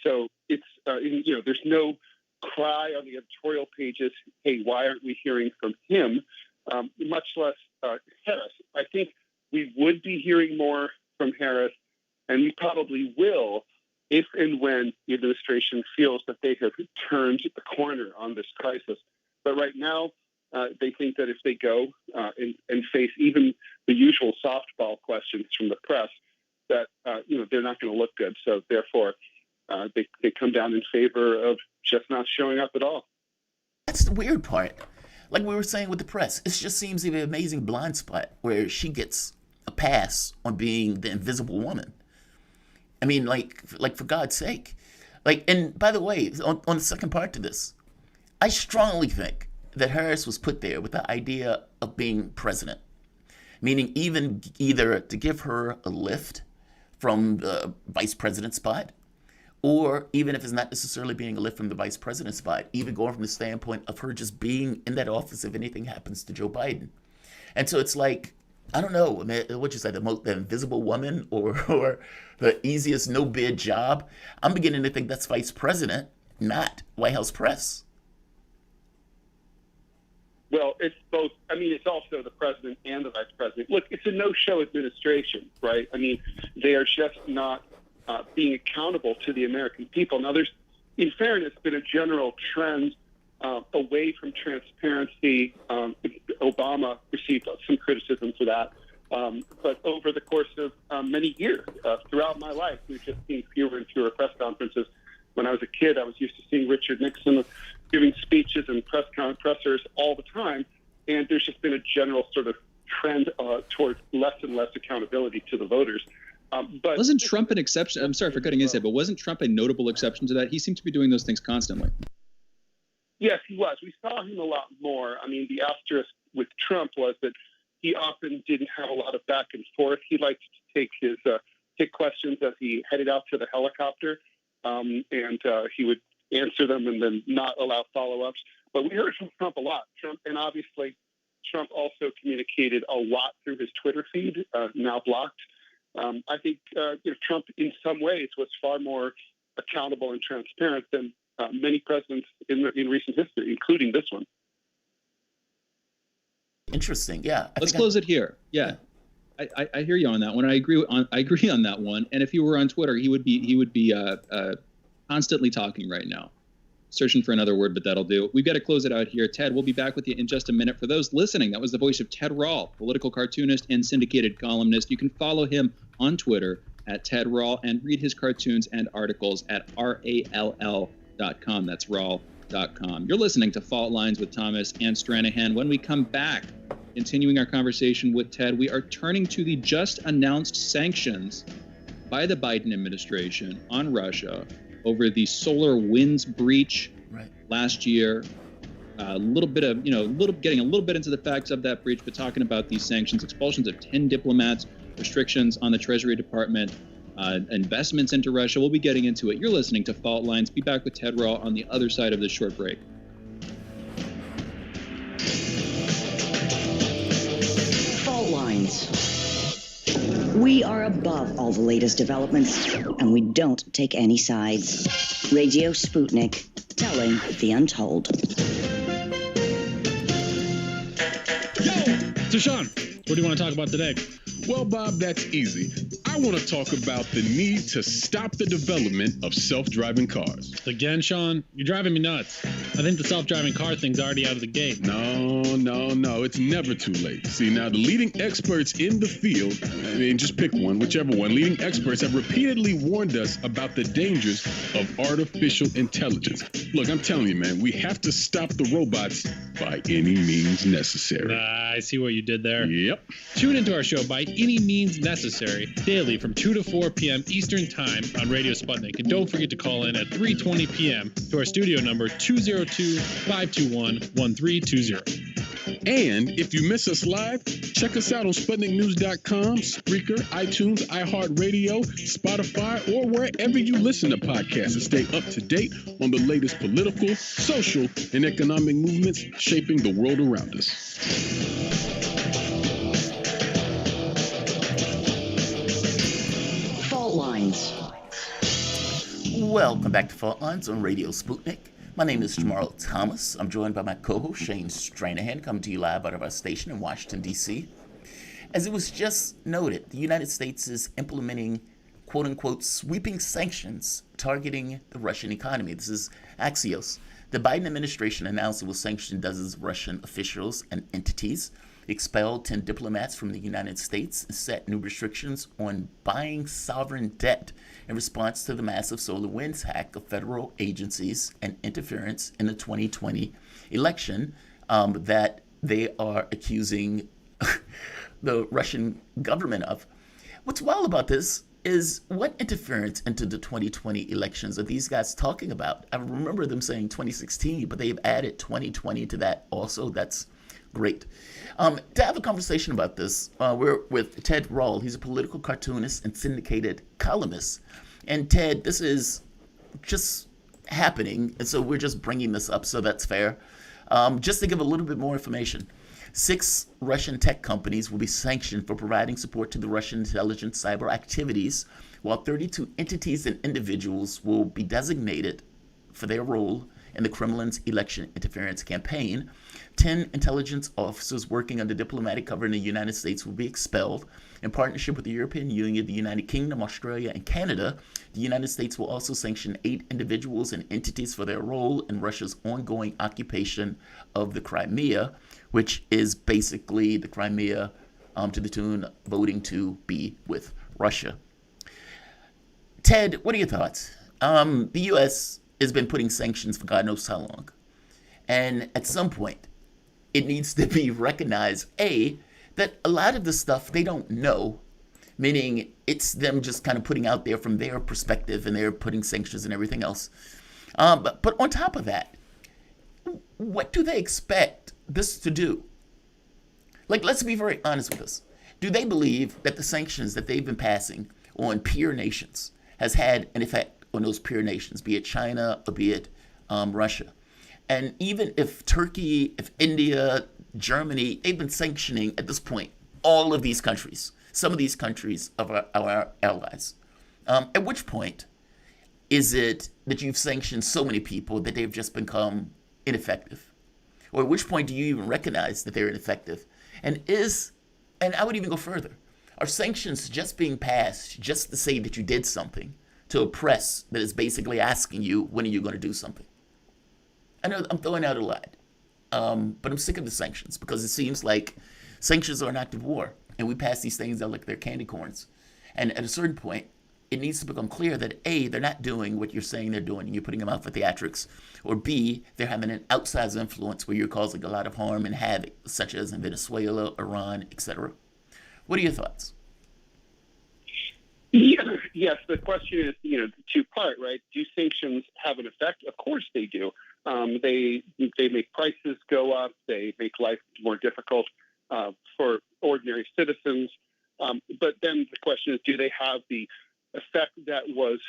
So it's, there's no cry on the editorial pages, hey, why aren't we hearing from him, much less Harris. I think we would be hearing more from Harris, and we probably will if and when the administration feels that they have turned the corner on this crisis. But right now, they think that if they go and face even the usual softball questions from the press, that they're not going to look good. So therefore, they come down in favor of just not showing up at all. That's the weird part. Like we were saying with the press, it just seems to be an amazing blind spot where she gets a pass on being the invisible woman. I mean, like for God's sake. And by the way, on the second part to this, I strongly think that Harris was put there with the idea of being president, meaning either to give her a lift from the vice president spot, or even if it's not necessarily being a lift from the vice president spot, even going from the standpoint of her just being in that office if anything happens to Joe Biden. And so it's like, I don't know, what you say, the invisible woman or the easiest no-bid job. I'm beginning to think that's vice president, not White House press. Well, it's both. I mean, it's also the president and the vice president. Look, it's a no-show administration, right? I mean, they are just not being accountable to the American people. Now, there's, in fairness, been a general trend away from transparency. Obama received some criticism for that. But over the course of many years, throughout my life, we've just seen fewer and fewer press conferences. When I was a kid, I was used to seeing Richard Nixon giving speeches and pressers all the time. And there's just been a general sort of trend towards less and less accountability to the voters. But wasn't Trump an exception? I'm sorry for cutting his head, but wasn't Trump a notable exception to that? He seemed to be doing those things constantly. Yes, he was. We saw him a lot more. I mean, the asterisk with Trump was that he often didn't have a lot of back and forth. He liked to take questions as he headed out to the helicopter, and he would answer them and then not allow follow-ups. But we heard from Trump a lot. And obviously, Trump also communicated a lot through his Twitter feed, now blocked. I think Trump, in some ways, was far more accountable and transparent than many presidents in recent history, including this one. Interesting. Yeah. Let's close it here. Yeah, I hear you on that one. I agree on that one. And if he were on Twitter, he would be constantly talking right now, searching for another word, but that'll do. We've got to close it out here. Ted, we'll be back with you in just a minute. For those listening, that was the voice of Ted Rall, political cartoonist and syndicated columnist. You can follow him on Twitter at Ted Rall and read his cartoons and articles at RALL.com. That's Rall.com. You're listening to Fault Lines with Thomas and Stranahan. When we come back, continuing our conversation with Ted, we are turning to the just announced sanctions by the Biden administration on Russia over the solar winds breach last year. A little bit of, getting a little bit into the facts of that breach, but talking about these sanctions, expulsions of 10 diplomats, restrictions on the Treasury Department, investments into Russia. We'll be getting into it. You're listening to Fault Lines. Be back with Ted Rall on the other side of this short break. Fault Lines. We are above all the latest developments, and we don't take any sides. Radio Sputnik, telling the untold. So, Sean, what do you want to talk about today? Well, Bob, that's easy. I want to talk about the need to stop the development of self-driving cars. Again, Sean, you're driving me nuts. I think the self-driving car thing's already out of the gate. No, it's never too late. See, now the leading experts in the field, just pick one, whichever one, leading experts have repeatedly warned us about the dangers of artificial intelligence. Look, I'm telling you, man, we have to stop the robots by any means necessary. I see what you did there. Yep. Tune into our show By Any Means Necessary daily from 2 to 4 p.m. Eastern Time on Radio Sputnik. And don't forget to call in at 3:20 p.m. to our studio number 202-521-1320. And if you miss us live, check us out on SputnikNews.com, Spreaker, iTunes, iHeartRadio, Spotify, or wherever you listen to podcasts to stay up to date on the latest political, social, and economic movements shaping the world around us. Fault lines. Welcome back to Fault Lines on Radio Sputnik. My name is Jamarl Thomas. I'm joined by my co-host Shane Stranahan, coming to you live out of our station in Washington, D.C. As it was just noted, the United States is implementing quote-unquote sweeping sanctions targeting the Russian economy. This is Axios. The Biden administration announced it will sanction dozens of Russian officials and entities, expelled 10 diplomats from the United States, and set new restrictions on buying sovereign debt in response to the massive SolarWinds hack of federal agencies and interference in the 2020 election that they are accusing the Russian government of. What's wild about this is what interference into the 2020 elections are these guys talking about? I remember them saying 2016, but they've added 2020 to that also. That's great. To have a conversation about this, we're with Ted Rall. He's a political cartoonist and syndicated columnist. And Ted, this is just happening, and so we're just bringing this up, so that's fair. Just to give a little bit more information, 6 Russian tech companies will be sanctioned for providing support to the Russian intelligence cyber activities, while 32 entities and individuals will be designated for their role in the Kremlin's election interference campaign. 10 intelligence officers working under diplomatic cover in the United States will be expelled. In partnership with the European Union, the United Kingdom, Australia, and Canada, the United States will also sanction 8 individuals and entities for their role in Russia's ongoing occupation of the Crimea, which is basically the Crimea to the tune of voting to be with Russia. Ted, what are your thoughts? The U.S. has been putting sanctions for God knows how long. And at some point, it needs to be recognized, A, that a lot of the stuff they don't know, meaning it's them just kind of putting out there from their perspective and they're putting sanctions and everything else. But on top of that, what do they expect this to do? Like, let's be very honest with this. Do they believe that the sanctions that they've been passing on peer nations has had an effect on those peer nations, be it China or be it Russia? And even if Turkey, if India, Germany, they've been sanctioning at this point all of these countries, some of these countries of our allies. At which point is it that you've sanctioned so many people that they've just become ineffective? Or at which point do you even recognize that they're ineffective? And I would even go further. Are sanctions just being passed just to say that you did something to a press that is basically asking you, when are you going to do something? I know I'm throwing out a lot, but I'm sick of the sanctions because it seems like sanctions are an act of war, and we pass these things out like they're candy corns. And at a certain point, it needs to become clear that A, they're not doing what you're saying they're doing, and you're putting them out for theatrics, or B, they're having an outsized influence where you're causing a lot of harm and havoc, such as in Venezuela, Iran, etc. What are your thoughts? Yes, the question is, two-part, right? Do sanctions have an effect? Of course they do. They make prices go up. They make life more difficult for ordinary citizens. But then the question is, do they have the effect that was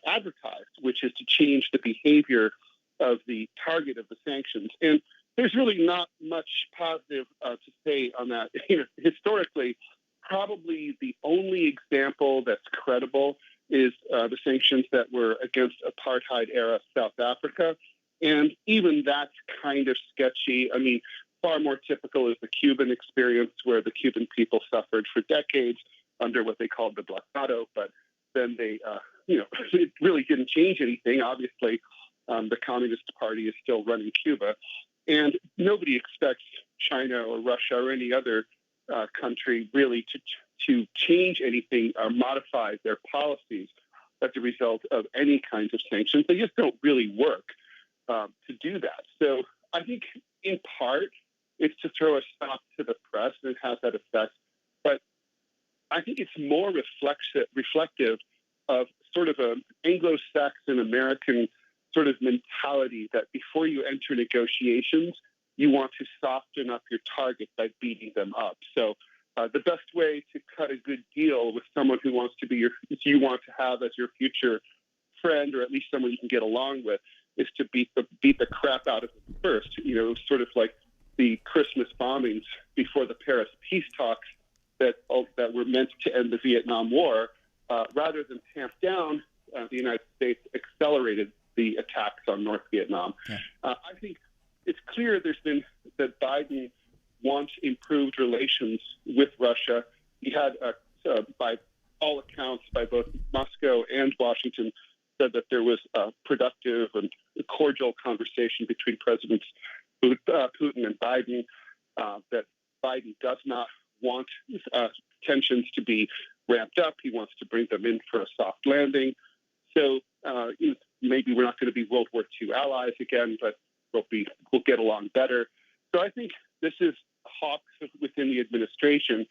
advertised, which is to change the behavior of the target of the sanctions? And there's really not much positive to say on that. Historically, probably the only example that's credible is the sanctions that were against apartheid-era South Africa. And even that's kind of sketchy. I mean, far more typical is the Cuban experience, where the Cuban people suffered for decades under what they called the blockado, but then they, it really didn't change anything. Obviously, the Communist Party is still running Cuba, and nobody expects China or Russia or any other country really to change anything or modify their policies as a result of any kinds of sanctions. They just don't really work to do that. So I think in part it's to throw a stop to the press, and it has that effect. But I think it's more reflective of sort of an Anglo-Saxon American sort of mentality that before you enter negotiations, you want to soften up your target by beating them up. So the best way to cut a good deal with someone who wants to be you want to have as your future friend, or at least someone you can get along with, is to beat the crap out of them first. Sort of like the Christmas bombings before the Paris peace talks that were meant to end the Vietnam War. Rather than tamp down, the United States accelerated the attacks on North Vietnam. Yeah. I think it's clear that Biden wants improved relations with Russia. He had, by all accounts, by both Moscow and Washington, said that there was a productive and cordial conversation between Presidents Putin and Biden, that Biden does not want tensions to be ramped up. He wants to bring them in for a soft landing. So maybe we're not going to be World War II allies again, but we'll get along better. So I think this is hawks within the administration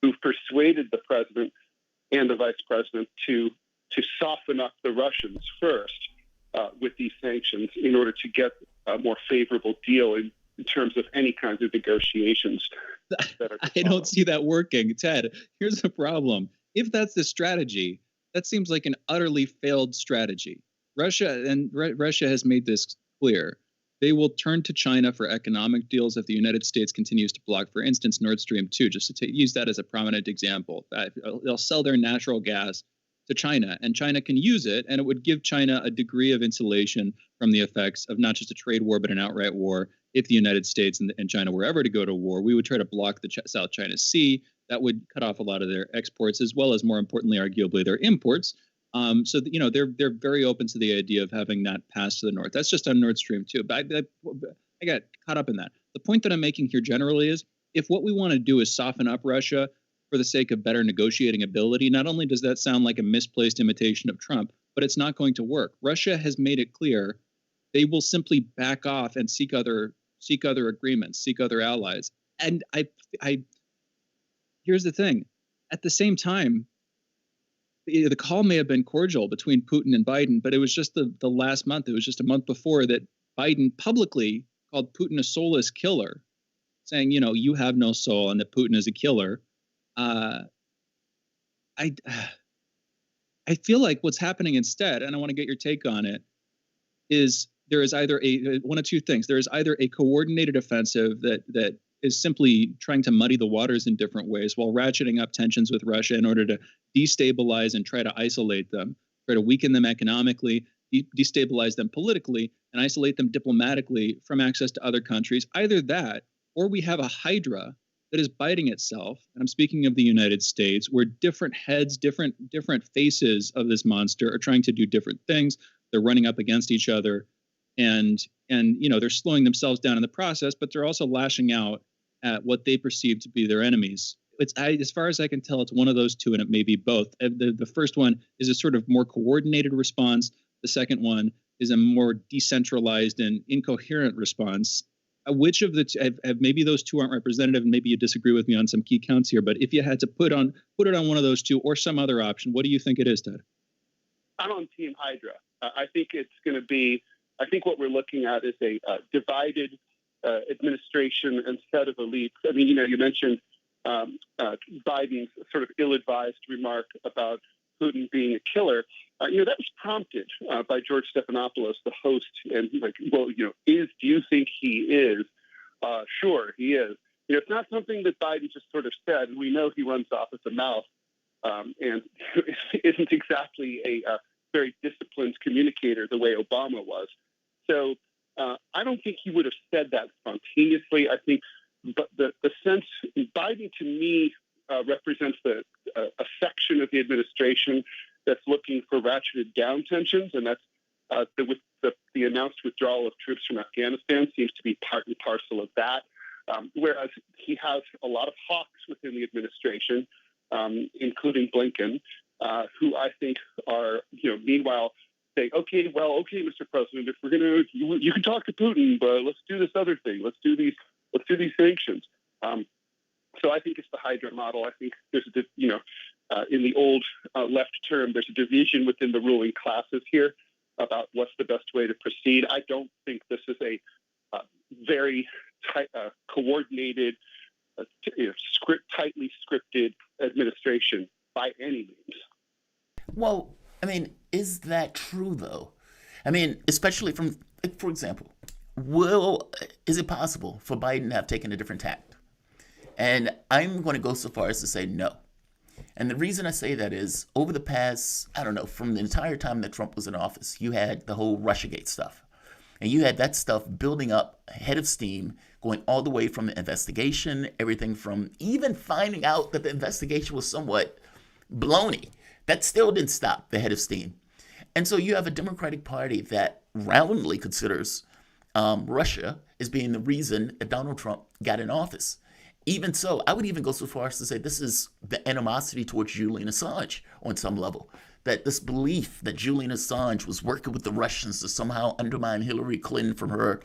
who've persuaded the president and the vice president to soften up the Russians first with these sanctions in order to get a more favorable deal in terms of any kinds of negotiations. I don't see that working. Ted, here's the problem. If that's the strategy, that seems like an utterly failed strategy. Russia has made this clear. They will turn to China for economic deals if the United States continues to block, for instance, Nord Stream 2, just to use that as a prominent example. They'll sell their natural gas to China, and China can use it, and it would give China a degree of insulation from the effects of not just a trade war, but an outright war. If the United States and China were ever to go to war, we would try to block the South China Sea. That would cut off a lot of their exports, as well as, more importantly, arguably, their imports. So they're very open to the idea of having that pass to the north. That's just on Nord Stream 2. But I got caught up in that. The point that I'm making here generally is, if what we want to do is soften up Russia for the sake of better negotiating ability, not only does that sound like a misplaced imitation of Trump, but it's not going to work. Russia has made it clear they will simply back off and seek other agreements, seek other allies. And I here's the thing. At the same time, the call may have been cordial between Putin and Biden, but it was just the last month. It was just a month before that Biden publicly called Putin a soulless killer, saying, you have no soul and that Putin is a killer. I feel like what's happening instead, and I want to get your take on it, is there is either one of two things. There is either a coordinated offensive that is simply trying to muddy the waters in different ways while ratcheting up tensions with Russia in order to destabilize and try to isolate them, try to weaken them economically, destabilize them politically, and isolate them diplomatically from access to other countries. Either that, or we have a hydra that is biting itself, and I'm speaking of the United States, where different heads, different faces of this monster are trying to do different things. They're running up against each other, and they're slowing themselves down in the process, but they're also lashing out at what they perceive to be their enemies. As far as I can tell, it's one of those two, and it may be both. The first one is a sort of more coordinated response. The second one is a more decentralized and incoherent response. Which of the two, maybe those two aren't representative, and maybe you disagree with me on some key counts here, but if you had to put it on one of those two or some other option, what do you think it is, Ted? I'm on Team Hydra. I think it's going to be, I think what we're looking at is a divided administration and set of elites. I mean, you mentioned Biden's sort of ill-advised remark about Putin being a killer. That was prompted by George Stephanopoulos, the host, and he's like, well, do you think he is? Sure, he is. It's not something that Biden just sort of said. We know he runs off at the mouth and isn't exactly a very disciplined communicator the way Obama was. So I don't think he would have said that spontaneously. I think, but the sense, Biden to me represents a section of the administration that's looking for ratcheted down tensions, and that's with the announced withdrawal of troops from Afghanistan seems to be part and parcel of that. Whereas he has a lot of hawks within the administration, including Blinken, who I think are, meanwhile say, okay, Mr. President, if we're gonna, you can talk to Putin, but let's do this other thing. Let's do these sanctions. So I think it's the Hydra model. I think there's in the old left term, there's a division within the ruling classes here about what's the best way to proceed. I don't think this is a very coordinated, tightly scripted administration by any means. Well, I mean, is that true though? I mean, especially from, for example, is it possible for Biden to have taken a different tact? And I'm going to go so far as to say no. And the reason I say that is over the past, I don't know, from the entire time that Trump was in office, you had the whole Russiagate stuff. And you had that stuff building up ahead of steam, going all the way from the investigation, everything from even finding out that the investigation was somewhat baloney. That still didn't stop the head of steam. And so you have a Democratic Party that roundly considers Russia as being the reason that Donald Trump got in office. Even so, I would even go so far as to say this is the animosity towards Julian Assange on some level. That this belief that Julian Assange was working with the Russians to somehow undermine Hillary Clinton from her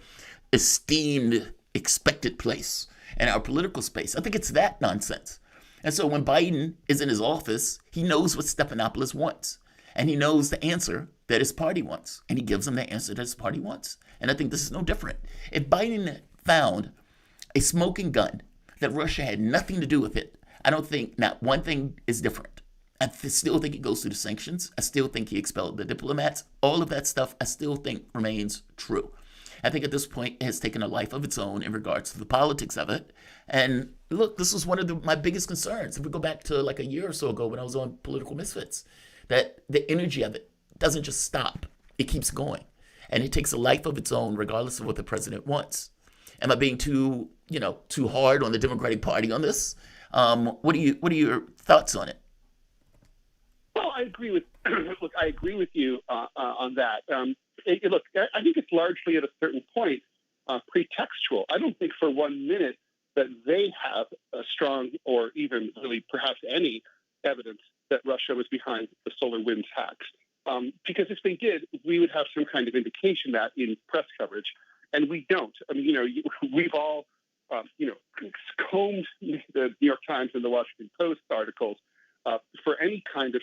esteemed, expected place in our political space. I think it's that nonsense. And so when Biden is in his office, he knows what Stephanopoulos wants. And he knows the answer that his party wants. And he gives them the answer that his party wants. And I think this is no different. If Biden found a smoking gun that Russia had nothing to do with it, I don't think not one thing is different. I still think he goes through the sanctions. I still think he expelled the diplomats. All of that stuff I still think remains true. I think at this point it has taken a life of its own in regards to the politics of it. And look, this was one of my biggest concerns. If we go back to like a year or so ago when I was on Political Misfits, that the energy of it doesn't just stop. It keeps going. And it takes a life of its own regardless of what the president wants. Am I being too hard on the Democratic Party on this? What are your thoughts on it? Well, I agree with you on that. Look, I think it's largely at a certain point pretextual. I don't think for 1 minute that they have a strong or even really perhaps any evidence that Russia was behind the SolarWinds hacks. Because if they did, we would have some kind of indication that in press coverage, and we don't. I mean, we've all, combed the New York Times and the Washington Post articles for any kind of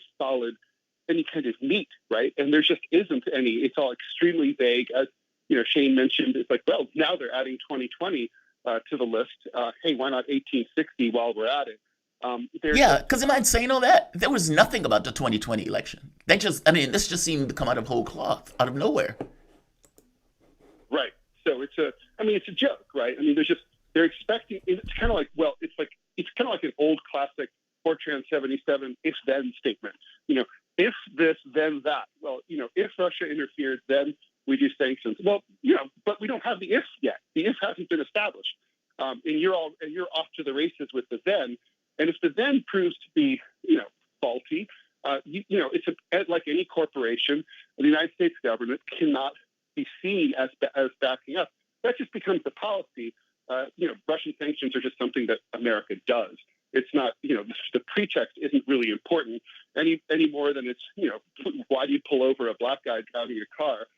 meat, right? And there just isn't any. It's all extremely vague. As Shane mentioned, it's like, well, now they're adding 2020 to the list. Hey, why not 1860 while we're at it? Because am I saying all that? There was nothing about the 2020 election. This just seemed to come out of whole cloth, out of nowhere. Right. So it's a joke, right? I mean, they're expecting. It's kind of like an old classic Fortran 77 if then statement. If this, then that. Well, if Russia interferes, then we do sanctions. Well, but we don't have the if yet. The if hasn't been established, and you're off to the races with the then. And if the then proves to be, faulty, it's like any corporation, the United States government cannot be seen as backing up. That just becomes the policy. Russian sanctions are just something that America does. It's not, the pretext isn't really important any more than it's, why do you pull over a black guy driving your car?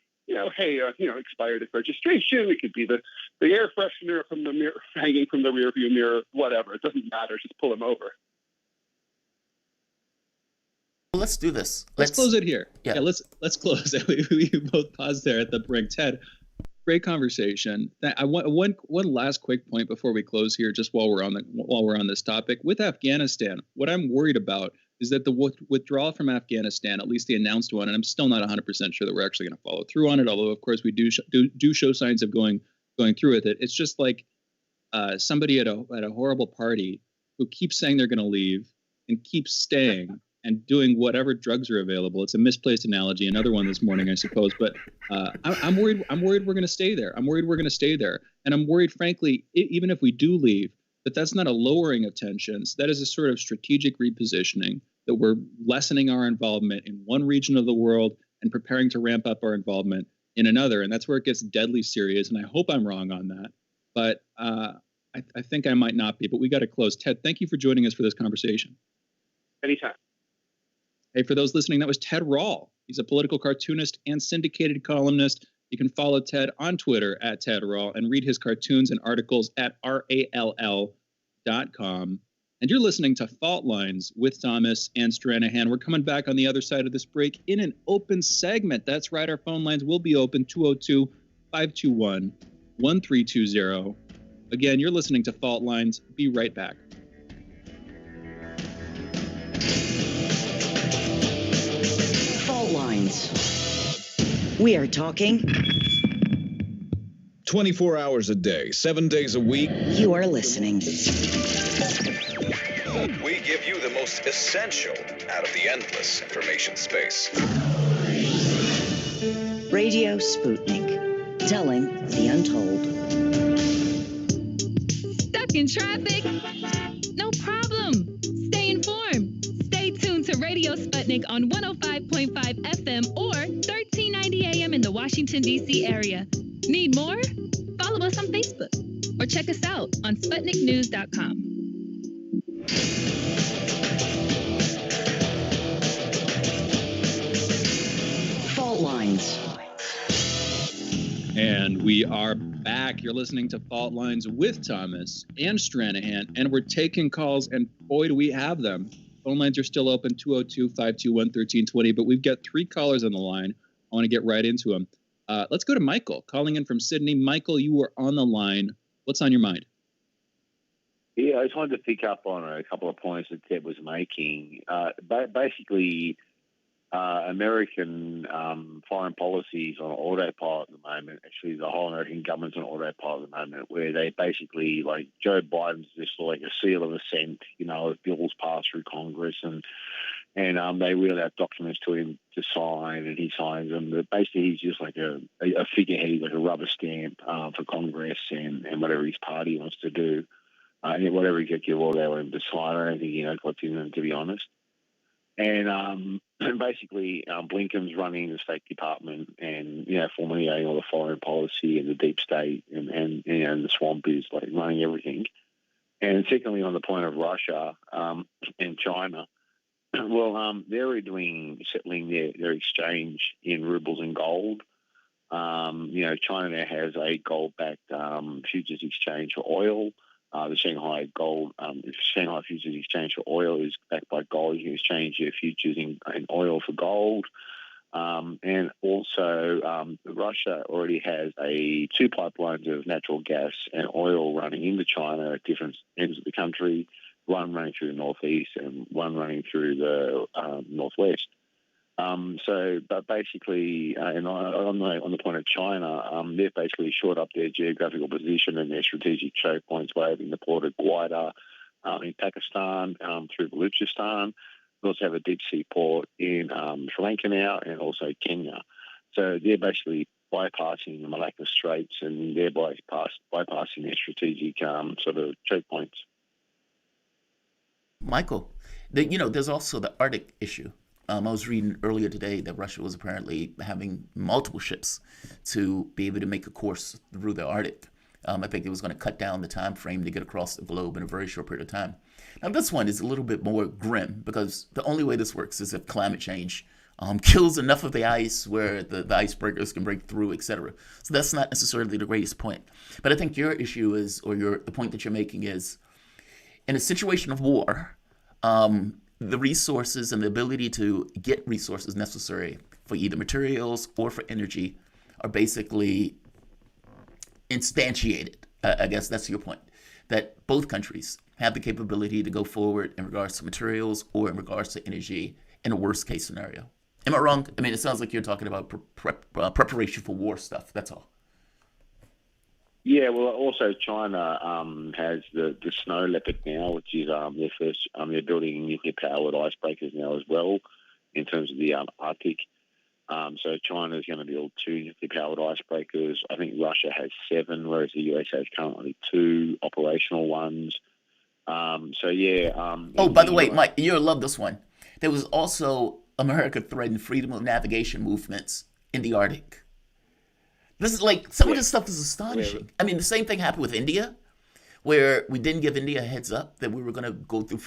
Expired registration. It could be the air freshener from the mirror, hanging from the rearview mirror, whatever. It doesn't matter. Just pull him over. Well, let's do this. Let's close it here. Yeah, let's close it. We both paused there at the brink. Ted, great conversation. I want one last quick point before we close here, just while we're on this topic with Afghanistan. What I'm worried about is that the withdrawal from Afghanistan, at least the announced one, and I'm still not 100% sure that we're actually going to follow through on it, although, of course, we do show signs of going through with it. It's just like somebody at a horrible party who keeps saying they're going to leave and keeps staying and doing whatever drugs are available. It's a misplaced analogy, another one this morning, I suppose. But I'm worried we're going to stay there. I'm worried we're going to stay there. And I'm worried, frankly, even if we do leave, that's not a lowering of tensions. That is a sort of strategic repositioning, that we're lessening our involvement in one region of the world and preparing to ramp up our involvement in another. And that's where it gets deadly serious. And I hope I'm wrong on that. But I think I might not be. But we got to close. Ted, thank you for joining us for this conversation. Anytime. Hey, for those listening, that was Ted Rall. He's a political cartoonist and syndicated columnist. You can follow Ted on Twitter at Ted Rall and read his cartoons and articles at rall.com. And you're listening to Fault Lines with Thomas and Stranahan. We're coming back on the other side of this break in an open segment. That's right. Our phone lines will be open, 202-521-1320. Again, you're listening to Fault Lines. Be right back. Fault Lines. We are talking 24 hours a day, 7 days a week. You are listening. We give you the most essential out of the endless information space. Radio Sputnik, telling the untold. Stuck in traffic? No problem. Stay informed. Stay tuned to Radio Sputnik on 105.5 FM or 1390 AM in the Washington, D.C. area. Need more? Follow us on Facebook or check us out on SputnikNews.com. Fault Lines. And we are back. You're listening to Fault Lines with Thomas and Stranahan, and we're taking calls, and boy, do we have them. Phone lines are still open, 202-521-1320, but we've got 3 callers on the line. I want to get right into them. Let's go to Michael, calling in from Sydney. Michael, you were on the line. What's on your mind? Yeah, I just wanted to pick up on a couple of points that Ted was making. Basically, American foreign policy is on autopilot at the moment. Actually, the whole American government's on autopilot at the moment, where they basically, like, Joe Biden's just like a seal of assent, if bills pass through Congress, and they wheel out documents to him to sign, and he signs them. But basically, he's just like a figurehead, like a rubber stamp for Congress and whatever his party wants to do. And whatever executive order they want him to sign, I don't think he knows what's in them, to be honest. And basically, Blinken's running the State Department and, formulating all the foreign policy and the deep state and the swamp is like running everything. And secondly, on the point of Russia and China, well, they're settling their exchange in rubles and gold. China now has a gold-backed futures exchange for oil. The Shanghai Futures Exchange for oil is backed by gold. You can exchange your futures in oil for gold. And also, Russia already has 2 pipelines of natural gas and oil running into China at different ends of the country, one running through the northeast and one running through the northwest. But basically, and on the point of China, they've basically shored up their geographical position and their strategic choke points by having the port of Gwadar in Pakistan through Baluchistan. They also have a deep sea port in Sri Lanka now and also Kenya. So they're basically bypassing the Malacca Straits and thereby bypassing their strategic sort of choke points. Michael, there's also the Arctic issue. I was reading earlier today that Russia was apparently having multiple ships to be able to make a course through the Arctic. I think it was going to cut down the time frame to get across the globe in a very short period of time. Now, this one is a little bit more grim because the only way this works is if climate change kills enough of the ice where the icebreakers can break through, etc. So that's not necessarily the greatest point. But I think your issue is, or the point that you're making is, in a situation of war, the resources and the ability to get resources necessary for either materials or for energy are basically instantiated. I guess that's your point, that both countries have the capability to go forward in regards to materials or in regards to energy in a worst case scenario. Am I wrong? I mean, it sounds like you're talking about preparation for war stuff. That's all. Yeah, well, also China has the snow leopard now, which is their first. They're building nuclear-powered icebreakers now as well, in terms of the Arctic. So China is going to build 2 nuclear-powered icebreakers. I think Russia has 7, whereas the US has currently 2 operational ones. Oh, by the way, Mike, you'll love this one. There was also America threatened freedom of navigation movements in the Arctic. This is like, some of this stuff is astonishing. I mean, the same thing happened with India, where we didn't give India a heads up that we were going to go through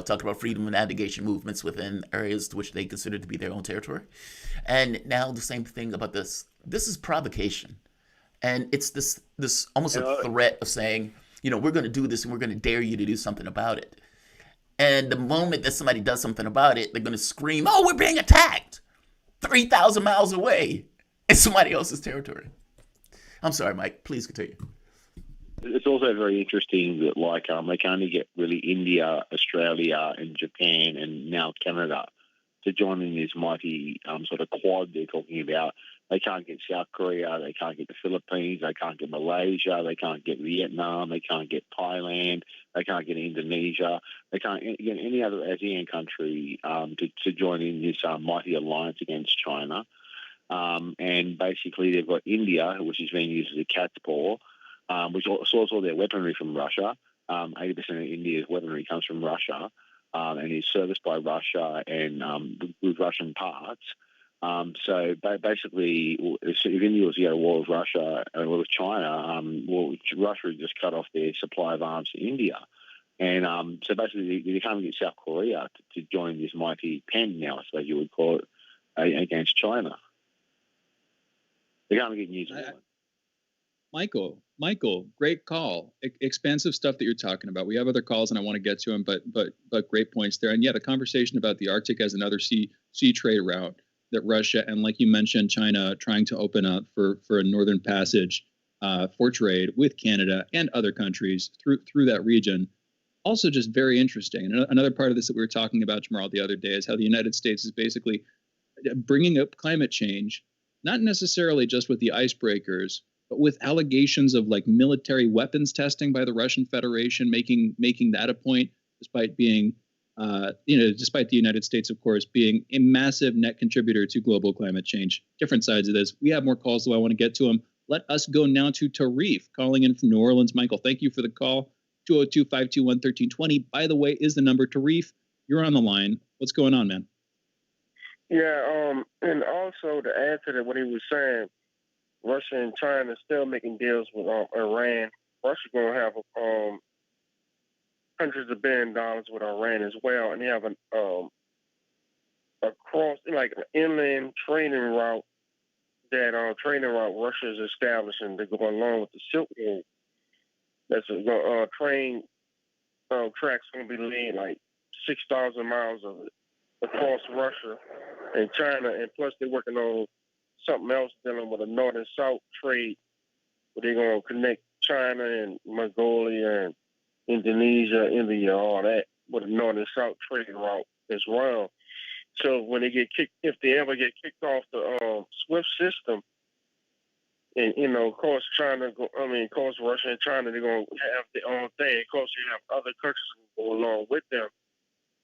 talk about freedom of navigation movements within areas to which they considered to be their own territory. And now the same thing about this. This is provocation. And it's this almost a threat of saying, we're going to do this and we're going to dare you to do something about it. And the moment that somebody does something about it, they're going to scream, oh, we're being attacked 3,000 miles away in somebody else's territory. I'm sorry, Mike. Please continue. It's also very interesting that, like, they can only get really India, Australia, and Japan, and now Canada to join in this mighty sort of quad they're talking about. They can't get South Korea, they can't get the Philippines, they can't get Malaysia, they can't get Vietnam, they can't get Thailand, they can't get Indonesia, they can't get any other ASEAN country to join in this mighty alliance against China. And basically they've got India, which is being used as a cat's paw, which source all their weaponry from Russia. 80% of India's weaponry comes from Russia and is serviced by Russia and with Russian parts. So basically, if India was to go to war with Russia and with China, Russia would just cut off their supply of arms to India. And so basically, they can't get South Korea to join this mighty pen now, I suppose you would call it, against China. They can't get New Zealand. Michael, great call. Expansive stuff that you're talking about. We have other calls, and I want to get to them, but great points there. And yeah, the conversation about the Arctic as another sea trade route that Russia and, like you mentioned, China trying to open up for a northern passage for trade with Canada and other countries through that region. Also, just very interesting. And another part of this that we were talking about, Jamarl, the other day is how the United States is basically bringing up climate change, not necessarily just with the icebreakers, but with allegations of like military weapons testing by the Russian Federation, making that a point, despite being, despite the United States, of course, being a massive net contributor to global climate change. Different sides of this. We have more calls, though I want to get to them. Let us go now to Tarif, calling in from New Orleans. Michael, thank you for the call. 202-521-1320, by the way, is the number. Tarif, you're on the line. What's going on, man? Yeah, and also to add to that, what he was saying, Russia and China still making deals with Iran. Russia going to have hundreds of $billions with Iran as well, and they have a cross, like an inland trading route Russia is establishing to go along with the Silk Road. That's a train tracks going to be laid like 6,000 miles of it across Russia and China, and plus they're working on something else dealing with a north and south trade where they're going to connect China and Mongolia and Indonesia, India, all that with a north and south trade route as well. So when they get kicked, if they ever get kicked off the SWIFT system, and of course Russia and China, they're going to have their own thing. Of course, you have other countries who go along with them,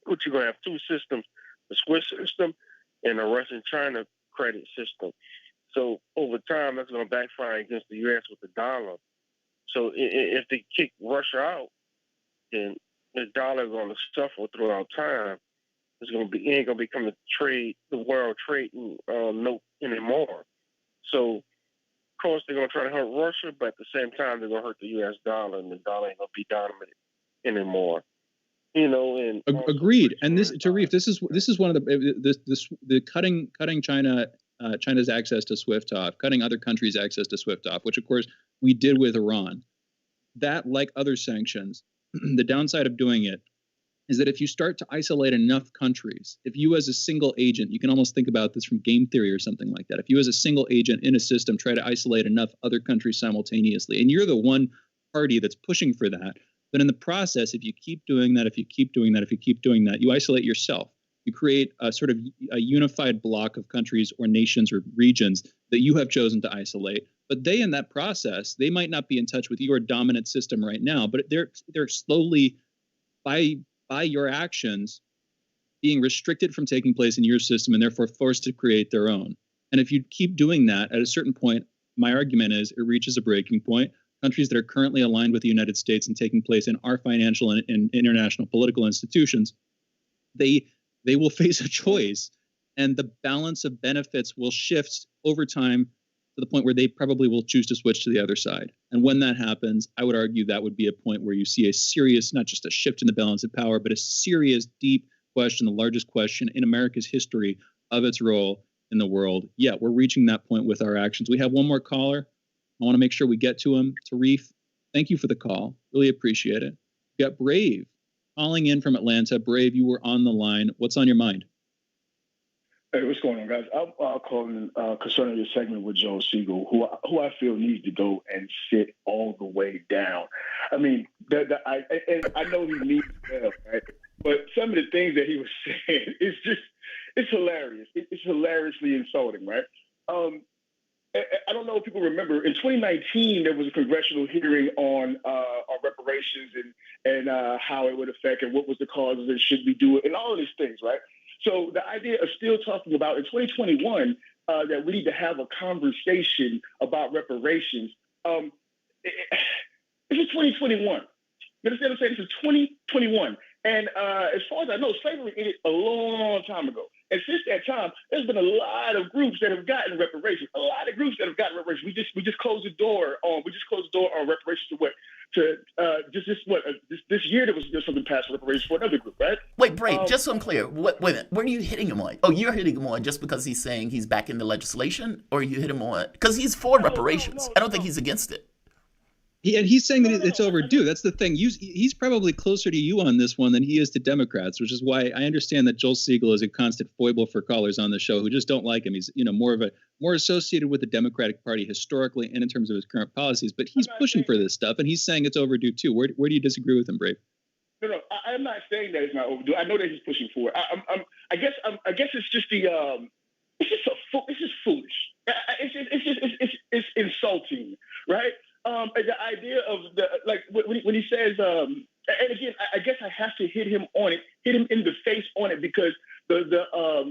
but you're going to have two systems: the SWIFT system and the Russian-China credit system. So over time, that's going to backfire against the U.S. with the dollar. So if they kick Russia out, then the dollar is going to suffer throughout time. It ain't going to become the world trading note anymore. So of course they're going to try to hurt Russia, but at the same time they're going to hurt the U.S. dollar, and the dollar ain't going to be dominant anymore. And agreed. And this, Tarif, this is one of the cutting China's access to SWIFT off, cutting other countries' access to SWIFT off, which of course we did with Iran. That, like other sanctions, the downside of doing it is that if you start to isolate enough countries, if you as a single agent, you can almost think about this from game theory or something like that. If you as a single agent in a system try to isolate enough other countries simultaneously, and you're the one party that's pushing for that, but in the process, if you keep doing that, you isolate yourself. You create a sort of a unified block of countries or nations or regions that you have chosen to isolate. But they, in that process, they might not be in touch with your dominant system right now, but they're slowly, by your actions, being restricted from taking place in your system and therefore forced to create their own. And if you keep doing that, at a certain point, my argument is it reaches a breaking point. Countries that are currently aligned with the United States and taking place in our financial and international political institutions, they will face a choice, and the balance of benefits will shift over time to the point where they probably will choose to switch to the other side. And when that happens, I would argue that would be a point where you see a serious, not just a shift in the balance of power, but a serious, deep question, the largest question in America's history of its role in the world. Yeah, we're reaching that point with our actions. We have one more caller. I want to make sure we get to him. Tarif, thank you for the call. Really appreciate it. We got Brave calling in from Atlanta. Brave, you were on the line. What's on your mind? Hey, what's going on, guys? I'm calling concerning your segment with Joe Siegel, who I feel needs to go and sit all the way down. I mean, I know he means well, right? But some of the things that he was saying, it's hilarious. It's hilariously insulting, right? I don't know if people remember. In 2019, there was a congressional hearing on reparations and how it would affect and what was the causes and should we do it and all of these things, right? So the idea of still talking about in 2021 that we need to have a conversation about reparations. This is 2021. You understand what I'm saying? This is 2021. And as far as I know, slavery ended a long time ago. And since that time, there's been a lot of groups that have gotten reparations. A lot of groups that have gotten reparations. We just closed the door on reparations to what? This year there was something passed for reparations for another group, right? Wait, Brave, just so I'm clear, wait a minute, where are you hitting him on? Oh, you're hitting him on just because he's saying he's back in the legislation, or you hit him on because he's for reparations? I don't think he's against it. And he's saying that it's overdue. That's the thing. He's probably closer to you on this one than he is to Democrats, which is why I understand that Joel Siegel is a constant foible for callers on the show who just don't like him. He's more associated with the Democratic Party historically and in terms of his current policies. But he's pushing for this stuff, and he's saying it's overdue too. Where do you disagree with him, Brave? No, I'm not saying that it's not overdue. I know that he's pushing for it. I guess it's just it's just foolish. It's insulting, right? The idea of when he says, and again, I guess I have to hit him in the face on it because the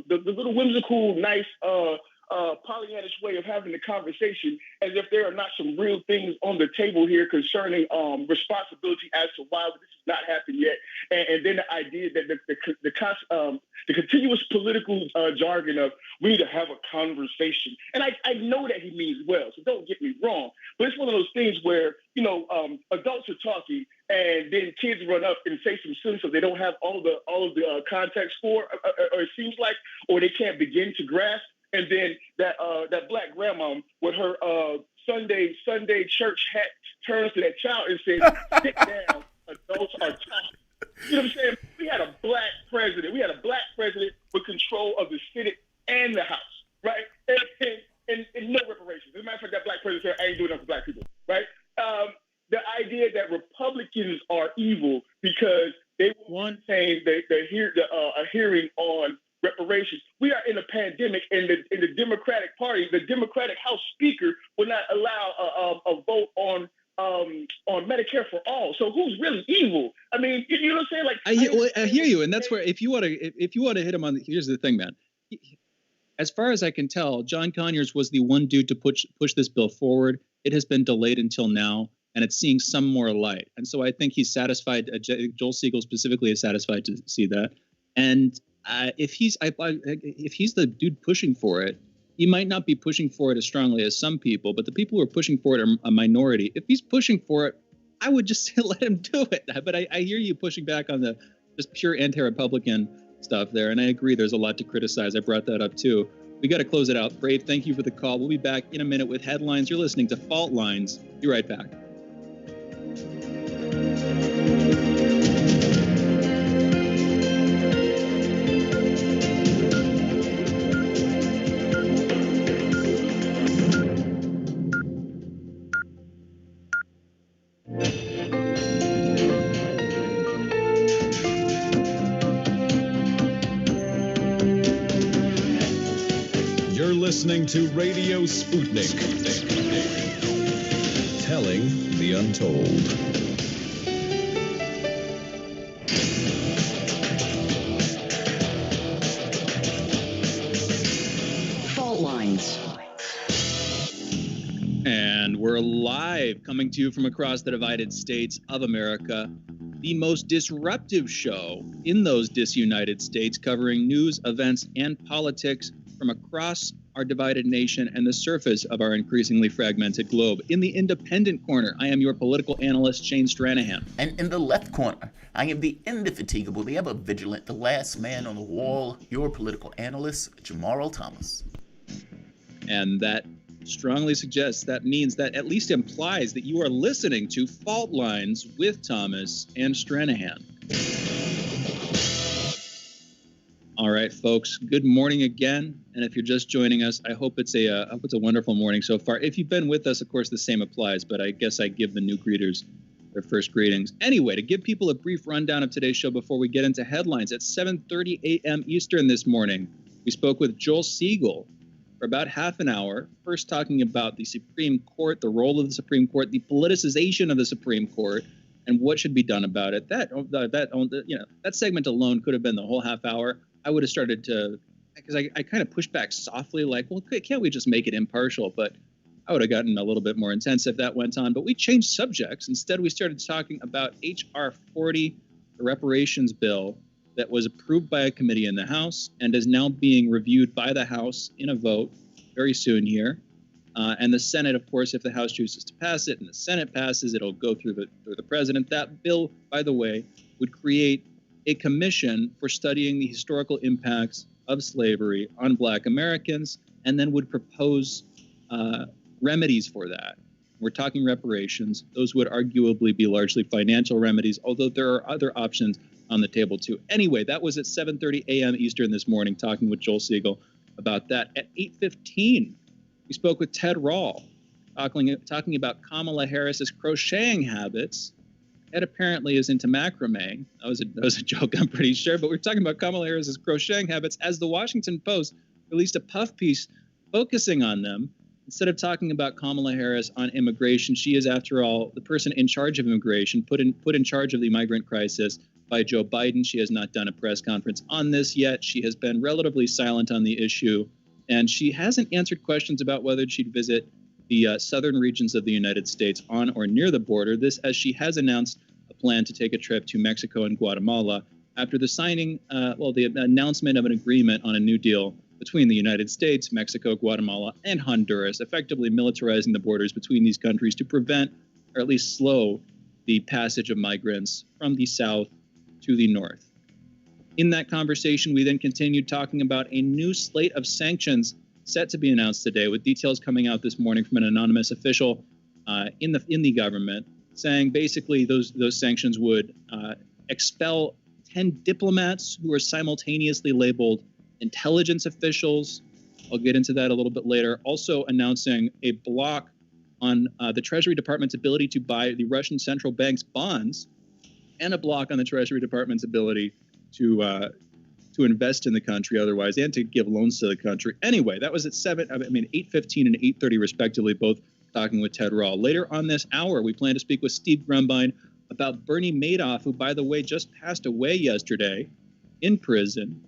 little whimsical, nice, Pollyannish way of having the conversation, as if there are not some real things on the table here concerning responsibility as to why this has not happened yet, and then the idea that the continuous political jargon of we need to have a conversation, and I know that he means well, so don't get me wrong, but it's one of those things where adults are talking and then kids run up and say some silly stuff they don't have all of the context for, or it seems like, or they can't begin to grasp. And then that black grandma with her Sunday church hat turns to that child and says, "Sit down, adults are talking." You know what I'm saying? We had a black president. We had a black president with control of the Senate and the House, right? And no reparations. As a matter of fact, that black president said, "I ain't doing enough for black people," right? The idea that Republicans are evil because they want saying they hear a hearing on reparations. We are in a pandemic, and the Democratic Party, the Democratic House Speaker, will not allow a vote on Medicare for all. So who's really evil? I mean, you know what I'm saying? Like, I hear you, and that's where if you want to hit him on, here's the thing, man. As far as I can tell, John Conyers was the one dude to push this bill forward. It has been delayed until now, and it's seeing some more light. And so I think he's satisfied. Joel Siegel specifically is satisfied to see that. And if he's the dude pushing for it, he might not be pushing for it as strongly as some people, but the people who are pushing for it are a minority. If he's pushing for it, I would just say let him do it. But I hear you pushing back on the just pure anti-Republican stuff there, and I agree there's a lot to criticize. I brought that up too. We got to close it out. Brave, thank you for the call. We'll be back in a minute with headlines. You're listening to Fault Lines. Be right back. Listening to Radio Sputnik. Telling the untold. Fault Lines. And we're live, coming to you from across the divided states of America. The most disruptive show in those disunited states, covering news, events, and politics from across our divided nation and the surface of our increasingly fragmented globe. In the independent corner, I am your political analyst, Shane Stranahan. And in the left corner, I am the indefatigable, the ever vigilant, the last man on the wall, your political analyst, Jamarl Thomas. And that strongly suggests, that means, that at least implies that you are listening to Fault Lines with Thomas and Stranahan. All All right, folks. Good morning again. And if you're just joining us, I hope it's a wonderful morning so far. If you've been with us, of course, the same applies. But I guess I give the new greeters their first greetings. Anyway, to give people a brief rundown of today's show before we get into headlines, at 7:30 a.m. Eastern this morning, we spoke with Joel Siegel for about half an hour. First, talking about the Supreme Court, the role of the Supreme Court, the politicization of the Supreme Court, and what should be done about it. That segment alone could have been the whole half hour. I would have started to, because I kind of pushed back softly, like, well, can't we just make it impartial? But I would have gotten a little bit more intense if that went on. But we changed subjects. Instead, we started talking about H.R. 40, the reparations bill that was approved by a committee in the House and is now being reviewed by the House in a vote very soon here. And the Senate, of course, if the House chooses to pass it and the Senate passes, it'll go through the president. That bill, by the way, would create a commission for studying the historical impacts of slavery on Black Americans, and then would propose remedies for that. We're talking reparations. Those would arguably be largely financial remedies, although there are other options on the table too. Anyway, that was at 7:30 a.m. Eastern this morning, talking with Joel Siegel about that. At 8:15, we spoke with Ted Rall, talking about Kamala Harris's crocheting habits. Ed apparently is into macrame. That was a joke, I'm pretty sure. But we're talking about Kamala Harris's crocheting habits as the Washington Post released a puff piece focusing on them. Instead of talking about Kamala Harris on immigration, she is, after all, the person in charge of immigration, put in charge of the migrant crisis by Joe Biden. She has not done a press conference on this yet. She has been relatively silent on the issue. And she hasn't answered questions about whether she'd visit the southern regions of the United States on or near the border. This, as she has announced a plan to take a trip to Mexico and Guatemala after the signing, the announcement of an agreement on a new deal between the United States, Mexico, Guatemala, and Honduras, effectively militarizing the borders between these countries to prevent, or at least slow, the passage of migrants from the south to the north. In that conversation, we then continued talking about a new slate of sanctions set to be announced today, with details coming out this morning from an anonymous official in the government, saying basically those sanctions would expel 10 diplomats who are simultaneously labeled intelligence officials. I'll get into that a little bit later. Also announcing a block on the Treasury Department's ability to buy the Russian Central Bank's bonds, and a block on the Treasury Department's ability to invest in the country otherwise, and to give loans to the country. Anyway, that was at 8:15 and 8:30 respectively, both talking with Ted Rall. Later on this hour, we plan to speak with Steve Grumbine about Bernie Madoff, who, by the way, just passed away yesterday in prison.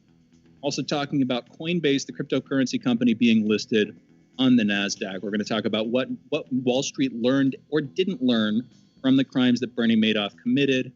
Also talking about Coinbase, the cryptocurrency company, being listed on the NASDAQ. We're going to talk about what Wall Street learned or didn't learn from the crimes that Bernie Madoff committed.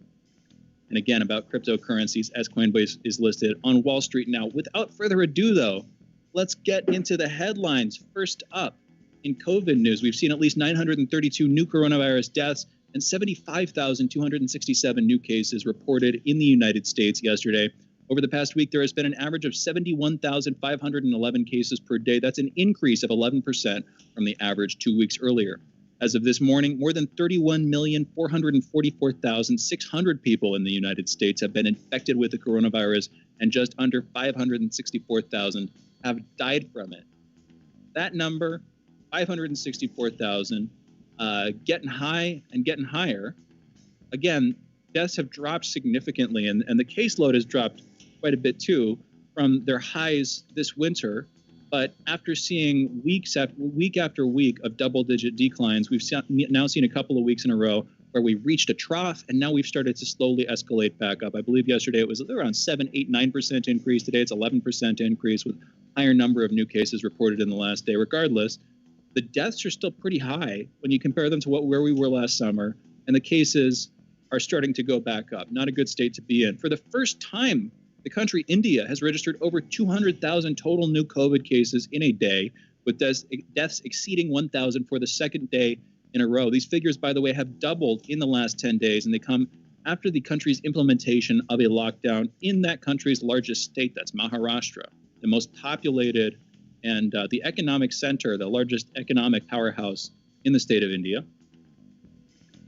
And again, about cryptocurrencies as Coinbase is listed on Wall Street now. Without further ado, though, let's get into the headlines. First up, in COVID news, we've seen at least 932 new coronavirus deaths and 75,267 new cases reported in the United States yesterday. Over the past week, there has been an average of 71,511 cases per day. That's an increase of 11% from the average 2 weeks earlier. As of this morning, more than 31,444,600 people in the United States have been infected with the coronavirus, and just under 564,000 have died from it. That number, 564,000, getting high and getting higher. Again, deaths have dropped significantly, and the caseload has dropped quite a bit too from their highs this winter. But after seeing week after week of double-digit declines, we've now seen a couple of weeks in a row where we reached a trough, and now we've started to slowly escalate back up. I believe yesterday it was around 7, 8, 9% increase. Today it's 11% increase, with higher number of new cases reported in the last day. Regardless, the deaths are still pretty high when you compare them to where we were last summer, and the cases are starting to go back up. Not a good state to be in. For the first time, the country, India, has registered over 200,000 total new COVID cases in a day, with deaths exceeding 1,000 for the second day in a row. These figures, by the way, have doubled in the last 10 days, and they come after the country's implementation of a lockdown in that country's largest state, that's Maharashtra, the most populated and the economic center, the largest economic powerhouse in the state of India.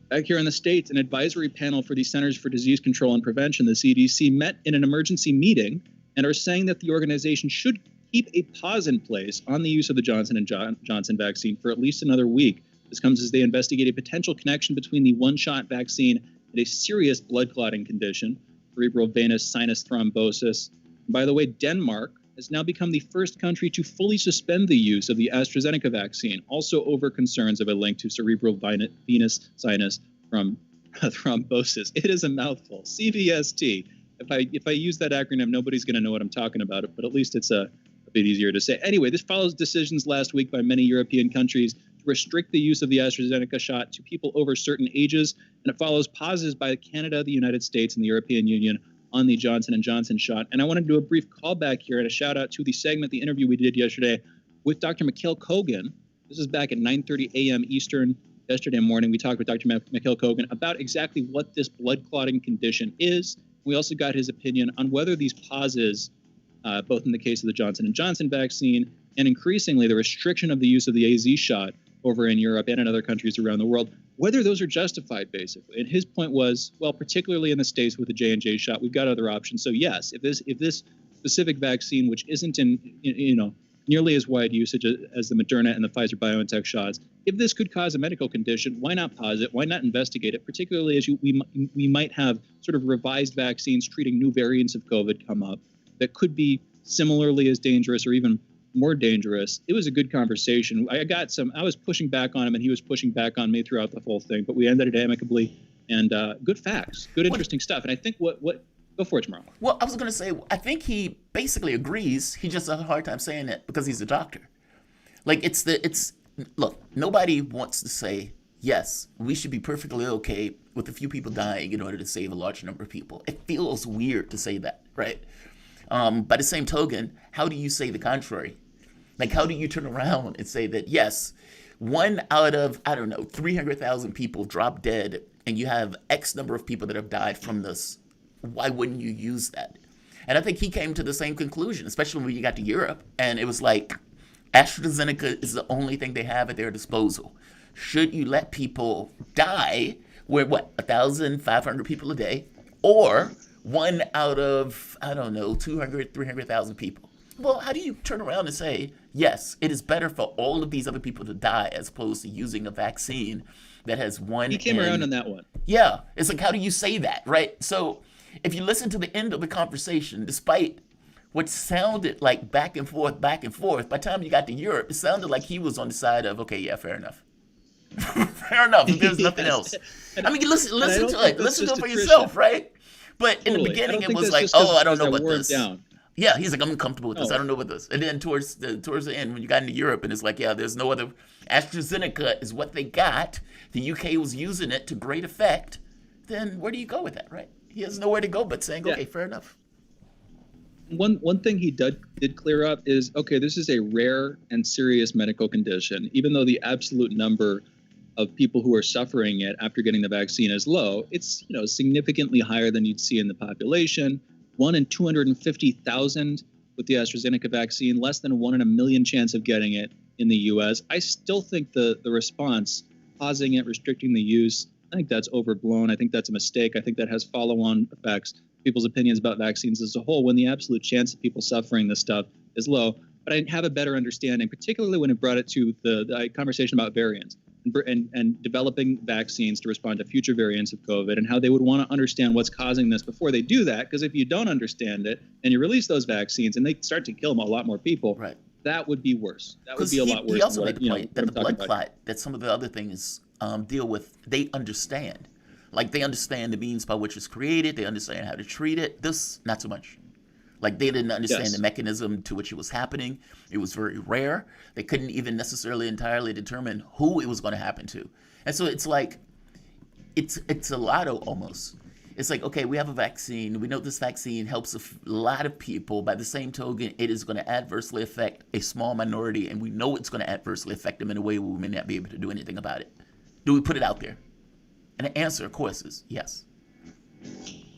Back here in the States, an advisory panel for the Centers for Disease Control and Prevention, the CDC, met in an emergency meeting and are saying that the organization should keep a pause in place on the use of the Johnson & Johnson vaccine for at least another week. This comes as they investigate a potential connection between the one-shot vaccine and a serious blood clotting condition, cerebral venous sinus thrombosis. And by the way, Denmark has now become the first country to fully suspend the use of the AstraZeneca vaccine, also over concerns of a link to cerebral venous sinus thrombosis. It is a mouthful. CVST. If I use that acronym, nobody's going to know what I'm talking about, but at least it's a bit easier to say. Anyway, this follows decisions last week by many European countries to restrict the use of the AstraZeneca shot to people over certain ages, and it follows pauses by Canada, the United States, and the European Union on the Johnson & Johnson shot. And I want to do a brief callback here and a shout out to the interview we did yesterday with Dr. Mikhail Kogan. This is back at 9:30 a.m. Eastern. Yesterday morning, we talked with Dr. Mikhail Kogan about exactly what this blood clotting condition is. We also got his opinion on whether these pauses, both in the case of the Johnson & Johnson vaccine and increasingly the restriction of the use of the AZ shot over in Europe and in other countries around the world, whether those are justified, basically. And his point was, well, particularly in the States with the J&J shot, we've got other options. So yes, if this specific vaccine, which isn't in nearly as wide usage as the Moderna and the Pfizer-BioNTech shots, if this could cause a medical condition, why not pause it? Why not investigate it? Particularly as we might have sort of revised vaccines treating new variants of COVID come up that could be similarly as dangerous or even more dangerous. It was a good conversation. I was pushing back on him and he was pushing back on me throughout the whole thing, but we ended it amicably, and good facts, good interesting stuff. And I think what go for it, Jamarl. Well, I was going to say, I think he basically agrees. He just has a hard time saying it because he's a doctor. Like, look, nobody wants to say, yes, we should be perfectly okay with a few people dying in order to save a large number of people. It feels weird to say that, right? By the same token, how do you say the contrary? Like, how do you turn around and say that, yes, 1 out of, 300,000 people drop dead, and you have X number of people that have died from this? Why wouldn't you use that? And I think he came to the same conclusion, especially when you got to Europe, and it was like, AstraZeneca is the only thing they have at their disposal. Should you let people die, where 1,500 people a day, or 1 out of, 200, 300,000 people? Well, how do you turn around and say, yes, it is better for all of these other people to die as opposed to using a vaccine that has one? He came around on that one. Yeah. It's like, how do you say that, right? So if you listen to the end of the conversation, despite what sounded like back and forth, by the time you got to Europe, it sounded like he was on the side of, okay, yeah, fair enough. Fair enough, if there's nothing else. I mean, listen to it. Listen to it for yourself, right? But in the beginning, it was like, I don't know what this. Yeah, he's like, I'm uncomfortable with this. I don't know what this. And then towards the end, when you got into Europe, and it's like, yeah, there's no other. AstraZeneca is what they got. The UK was using it to great effect. Then where do you go with that, right? He has nowhere to go but saying, okay, fair enough. One thing he did clear up is, okay, this is a rare and serious medical condition. Even though the absolute number of people who are suffering it after getting the vaccine is low, it's significantly higher than you'd see in the population. 1 in 250,000 with the AstraZeneca vaccine, less than 1 in a million chance of getting it in the U.S. I still think the response, pausing it, restricting the use, I think that's overblown. I think that's a mistake. I think that has follow-on effects, people's opinions about vaccines as a whole, when the absolute chance of people suffering this stuff is low. But I have a better understanding, particularly when it brought it to the conversation about variants and developing vaccines to respond to future variants of COVID, and how they would want to understand what's causing this before they do that. Because if you don't understand it and you release those vaccines and they start to kill a lot more people, right, that would be worse. That would be a lot worse. He also made the point that the blood clot, that some of the other things deal with, they understand. Like, they understand the means by which it's created. They understand how to treat it. This, not so much. Like, they didn't understand the mechanism to which it was happening. It was very rare. They couldn't even necessarily entirely determine who it was going to happen to. And so it's like, it's a lotto almost. It's like, okay, we have a vaccine. We know this vaccine helps a lot of people. By the same token, it is going to adversely affect a small minority, and we know it's going to adversely affect them in a way where we may not be able to do anything about it. Do we put it out there? And the answer, of course, is yes.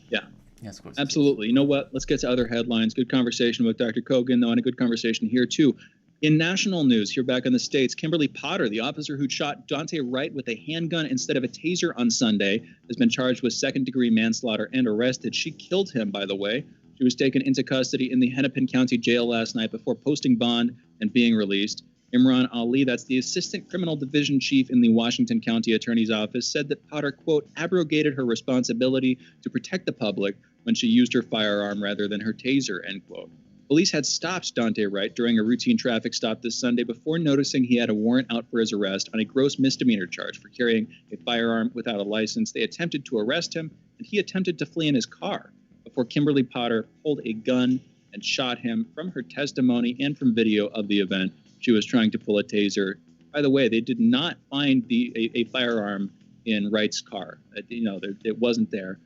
Yeah. Yes, of course. Absolutely. You know what? Let's get to other headlines. Good conversation with Dr. Kogan, though, and a good conversation here, too. In national news, here back in the States, Kimberly Potter, the officer who shot Dante Wright with a handgun instead of a taser on Sunday, has been charged with second-degree manslaughter and arrested. She killed him, by the way. She was taken into custody in the Hennepin County Jail last night before posting bond and being released. Imran Ali, that's the Assistant Criminal Division Chief in the Washington County Attorney's Office, said that Potter, quote, abrogated her responsibility to protect the public when she used her firearm rather than her taser, end quote. Police had stopped Dante Wright during a routine traffic stop this Sunday before noticing he had a warrant out for his arrest on a gross misdemeanor charge for carrying a firearm without a license. They attempted to arrest him, and he attempted to flee in his car before Kimberly Potter pulled a gun and shot him. From her testimony and from video of the event, she was trying to pull a taser. By the way, they did not find a firearm in Wright's car. It wasn't there.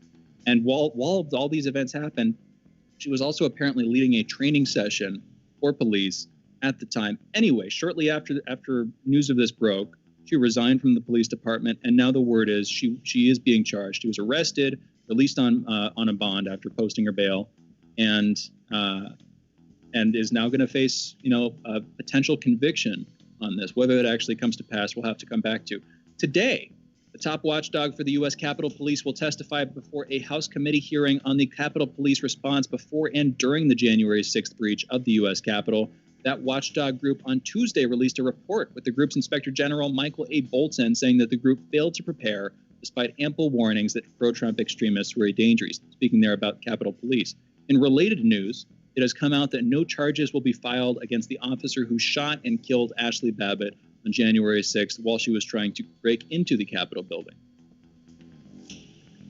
And while all these events happened, she was also apparently leading a training session for police at the time. Anyway, shortly after news of this broke, she resigned from the police department, and now the word is she is being charged. She was arrested, released on a bond after posting her bail, and is now going to face a potential conviction on this. Whether it actually comes to pass, we'll have to come back to. Today, the top watchdog for the U.S. Capitol Police will testify before a House committee hearing on the Capitol Police response before and during the January 6th breach of the U.S. Capitol. That watchdog group on Tuesday released a report with the group's Inspector General Michael A. Bolton saying that the group failed to prepare despite ample warnings that pro-Trump extremists were a danger. Speaking there about Capitol Police. In related news, it has come out that no charges will be filed against the officer who shot and killed Ashley Babbitt on January 6th while she was trying to break into the Capitol building.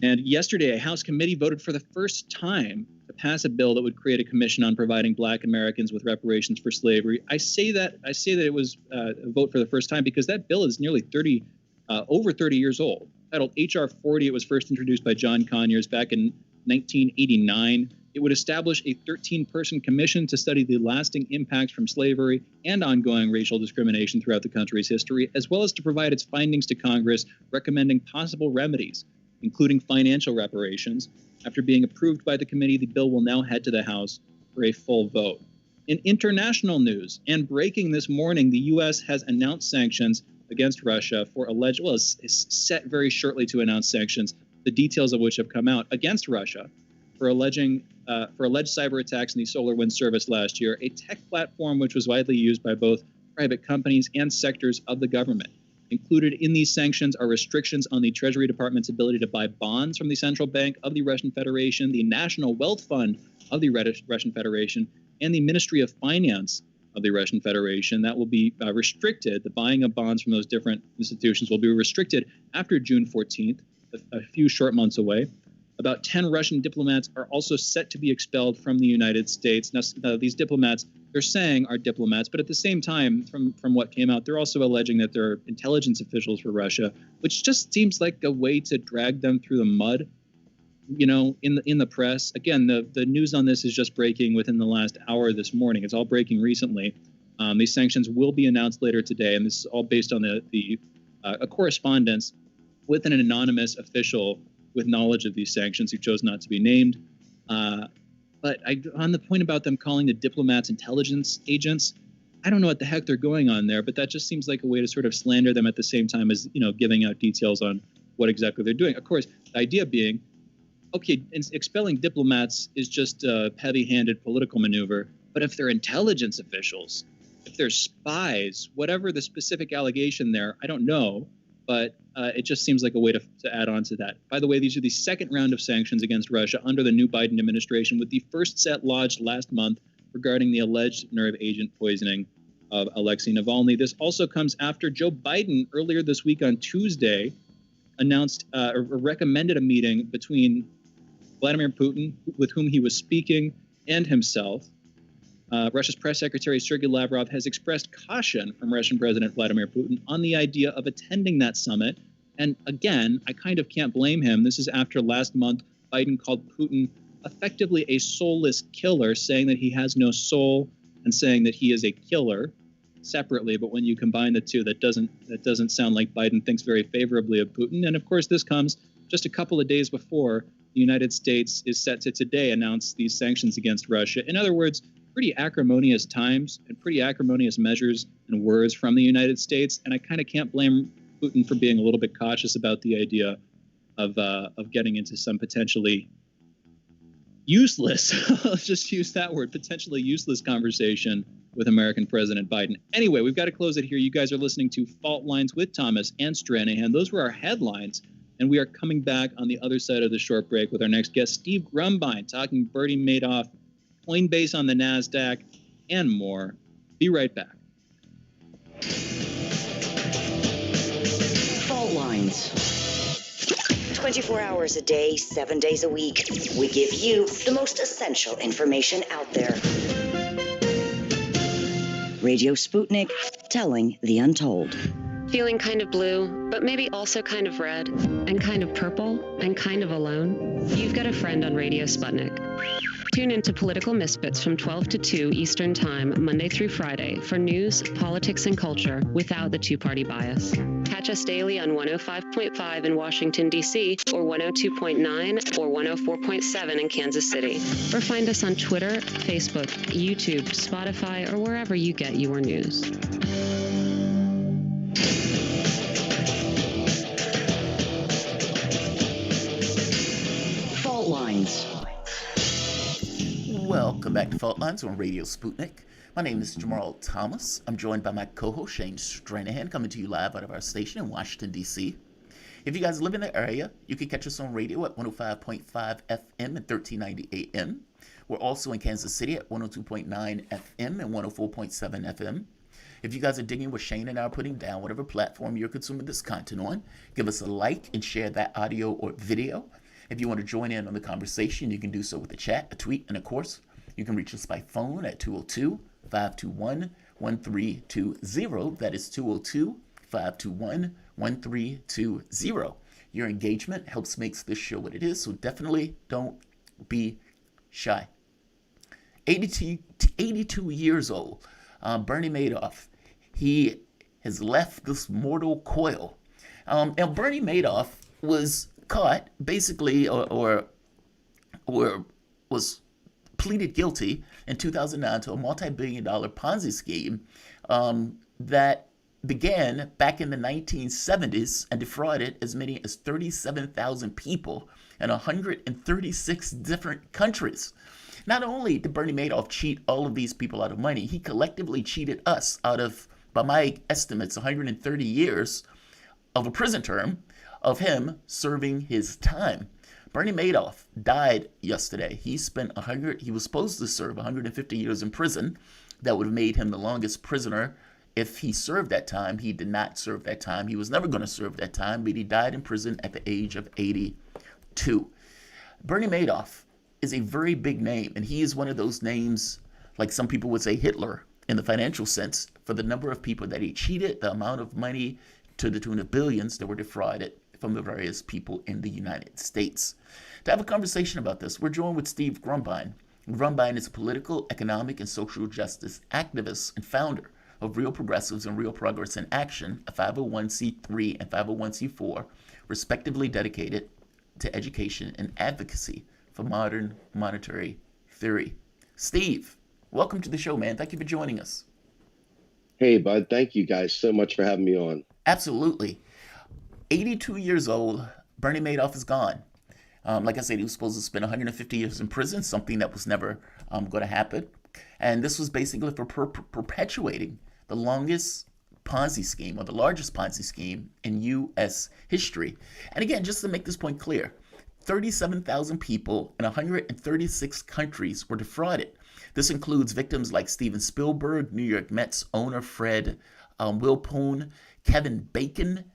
And yesterday, a House committee voted for the first time to pass a bill that would create a commission on providing Black Americans with reparations for slavery. I say that it was a vote for the first time because that bill is nearly over 30 years old. Titled H.R. 40, it was first introduced by John Conyers back in 1989. It would establish a 13-person commission to study the lasting impacts from slavery and ongoing racial discrimination throughout the country's history, as well as to provide its findings to Congress, recommending possible remedies, including financial reparations. After being approved by the committee, the bill will now head to the House for a full vote. In international news, and breaking this morning, the U.S. has announced sanctions against Russia for is set very shortly to announce sanctions, the details of which have come out against Russia for alleged cyber attacks in the SolarWinds service last year, a tech platform which was widely used by both private companies and sectors of the government. Included in these sanctions are restrictions on the Treasury Department's ability to buy bonds from the Central Bank of the Russian Federation, the National Wealth Fund of the Russian Federation, and the Ministry of Finance of the Russian Federation. That will be restricted. The buying of bonds from those different institutions will be restricted after June 14th, a few short months away. About 10 Russian diplomats are also set to be expelled from the United States. Now, these diplomats, they're saying are diplomats, but at the same time, from what came out, they're also alleging that they're intelligence officials for Russia, which just seems like a way to drag them through the mud, in the press. Again, the news on this is just breaking within the last hour this morning. It's all breaking recently. These sanctions will be announced later today, and this is all based on a correspondence with an anonymous official with knowledge of these sanctions who chose not to be named. But on the point about them calling the diplomats intelligence agents, I don't know what the heck they're going on there, but that just seems like a way to sort of slander them at the same time as, giving out details on what exactly they're doing. Of course, the idea being, okay, expelling diplomats is just a heavy-handed political maneuver, but if they're intelligence officials, if they're spies, whatever the specific allegation there, I don't know, but it just seems like a way to add on to that. By the way, these are the second round of sanctions against Russia under the new Biden administration, with the first set lodged last month regarding the alleged nerve agent poisoning of Alexei Navalny. This also comes after Joe Biden earlier this week on Tuesday announced or recommended a meeting between Vladimir Putin, with whom he was speaking, and himself. Russia's press secretary Sergei Lavrov has expressed caution from Russian President Vladimir Putin on the idea of attending that summit. And again, I kind of can't blame him. This is after last month Biden called Putin effectively a soulless killer, saying that he has no soul and saying that he is a killer separately. But when you combine the two, that doesn't sound like Biden thinks very favorably of Putin. And of course, this comes just a couple of days before the United States is set to today announce these sanctions against Russia. In other words, pretty acrimonious times and pretty acrimonious measures and words from the United States. And I kind of can't blame Putin for being a little bit cautious about the idea of getting into some potentially useless, let's just use that word, potentially useless conversation with American President Biden. Anyway, we've got to close it here. You guys are listening to Fault Lines with Thomas and Stranahan. Those were our headlines. And we are coming back on the other side of the short break with our next guest, Steve Grumbine, talking Bernie Madoff, Coinbase on the NASDAQ, and more. Be right back. Fault Lines. 24 hours a day, 7 days a week. We give you the most essential information out there. Radio Sputnik, telling the untold. Feeling kind of blue, but maybe also kind of red, and kind of purple, and kind of alone? You've got a friend on Radio Sputnik. Tune into Political Misfits from 12 to 2 Eastern Time, Monday through Friday, for news, politics, and culture without the two-party bias. Catch us daily on 105.5 in Washington, D.C., or 102.9 or 104.7 in Kansas City. Or find us on Twitter, Facebook, YouTube, Spotify, or wherever you get your news. Fault Lines. Welcome back to Fault Lines on Radio Sputnik. My name is Jamarl Thomas. I'm joined by my co-host Shane Stranahan, coming to you live out of our station in Washington, D.C. If you guys live in the area, you can catch us on radio at 105.5 FM and 1390 AM. We're also in Kansas City at 102.9 FM and 104.7 FM. If you guys are digging what Shane and I are putting down, whatever platform you're consuming this content on, give us a like and share that audio or video. If you want to join in on the conversation, you can do so with a chat, a tweet, and of course, you can reach us by phone at 202-521-1320. That is 202-521-1320. Your engagement helps makes this show what it is, so definitely don't be shy. 82 years old, Bernie Madoff. He has left this mortal coil. Now, Bernie Madoff was caught basically or was pleaded guilty in 2009 to a multi-billion-dollar Ponzi scheme that began back in the 1970s and defrauded as many as 37,000 people in 136 different countries. Not only did Bernie Madoff cheat all of these people out of money, he collectively cheated us out of, by my estimates, 130 years of a prison term of him serving his time. Bernie Madoff died yesterday. He was supposed to serve 150 years in prison. That would have made him the longest prisoner if he served that time. He did not serve that time. He was never going to serve that time, but he died in prison at the age of 82. Bernie Madoff is a very big name, and he is one of those names, like some people would say Hitler in the financial sense, for the number of people that he cheated, the amount of money to the tune of billions that were defrauded from the various people in the United States. To have a conversation about this, we're joined with Steve Grumbine. Grumbine is a political, economic, and social justice activist and founder of Real Progressives and Real Progress in Action, a 501c3 and 501c4, respectively dedicated to education and advocacy for modern monetary theory. Steve, welcome to the show, man. Thank you for joining us. Hey, bud. Thank you guys so much for having me on. Absolutely. 82 years old, Bernie Madoff is gone. Like I said, he was supposed to spend 150 years in prison, something that was never going to happen. And this was basically for perpetuating the longest Ponzi scheme, or the largest Ponzi scheme in U.S. history. And again, just to make this point clear, 37,000 people in 136 countries were defrauded. This includes victims like Steven Spielberg, New York Mets owner Fred Wilpon, Kevin Bacon.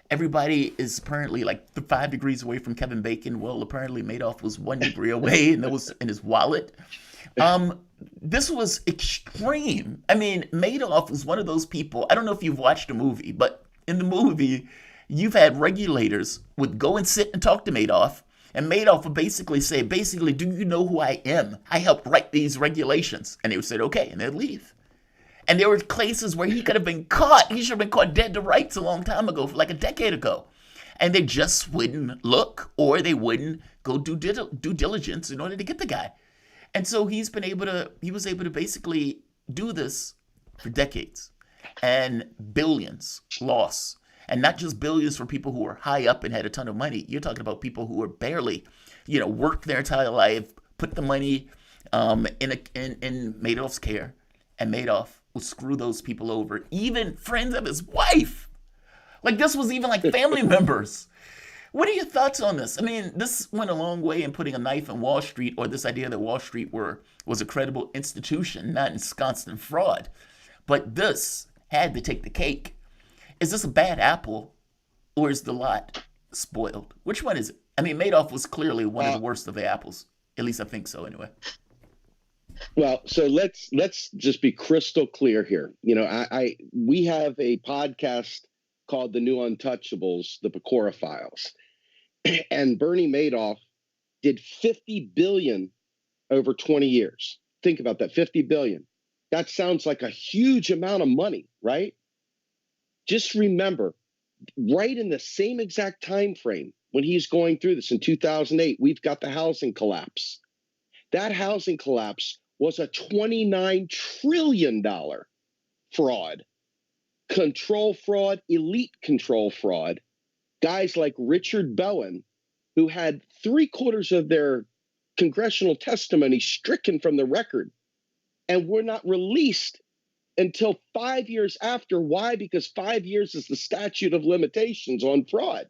Everybody is apparently like 5 degrees away from Kevin Bacon. Well, apparently Madoff was 1 degree away, and that was in his wallet. This was extreme. I mean, Madoff was one of those people. I don't know if you've watched the movie, but in the movie, you've had regulators would go and sit and talk to Madoff, and Madoff would basically say, do you know who I am? I helped write these regulations. And they would say, okay, and they'd leave. And there were cases where he could have been caught. He should have been caught dead to rights a long time ago, like a decade ago. And they just wouldn't look, or they wouldn't go do due diligence in order to get the guy. And so he was able to basically do this for decades. And billions lost. And not just billions for people who were high up and had a ton of money. You're talking about people who were barely, worked their entire life, put the money in Madoff's care, and Madoff would screw those people over, even friends of his wife. Like, this was even like family members. What are your thoughts on this? I mean, this went a long way in putting a knife in Wall Street, or this idea that Wall Street was a credible institution, not ensconced in fraud. But this had to take the cake. Is this a bad apple, or is the lot spoiled? Which one is it? I mean, Madoff was clearly one of the worst of the apples. At least I think so, anyway. Well, so let's just be crystal clear here. You know, we have a podcast called The New Untouchables, the Pecora Files, and Bernie Madoff did $50 billion over 20 years. Think about that, $50 billion. That sounds like a huge amount of money, right? Just remember, right in the same exact time frame when he's going through this in 2008, we've got the housing collapse. That housing collapse was a $29 trillion fraud. Control fraud, elite control fraud. Guys like Richard Bowen, who had 3/4 of their congressional testimony stricken from the record and were not released until 5 years after. Why? Because 5 years is the statute of limitations on fraud.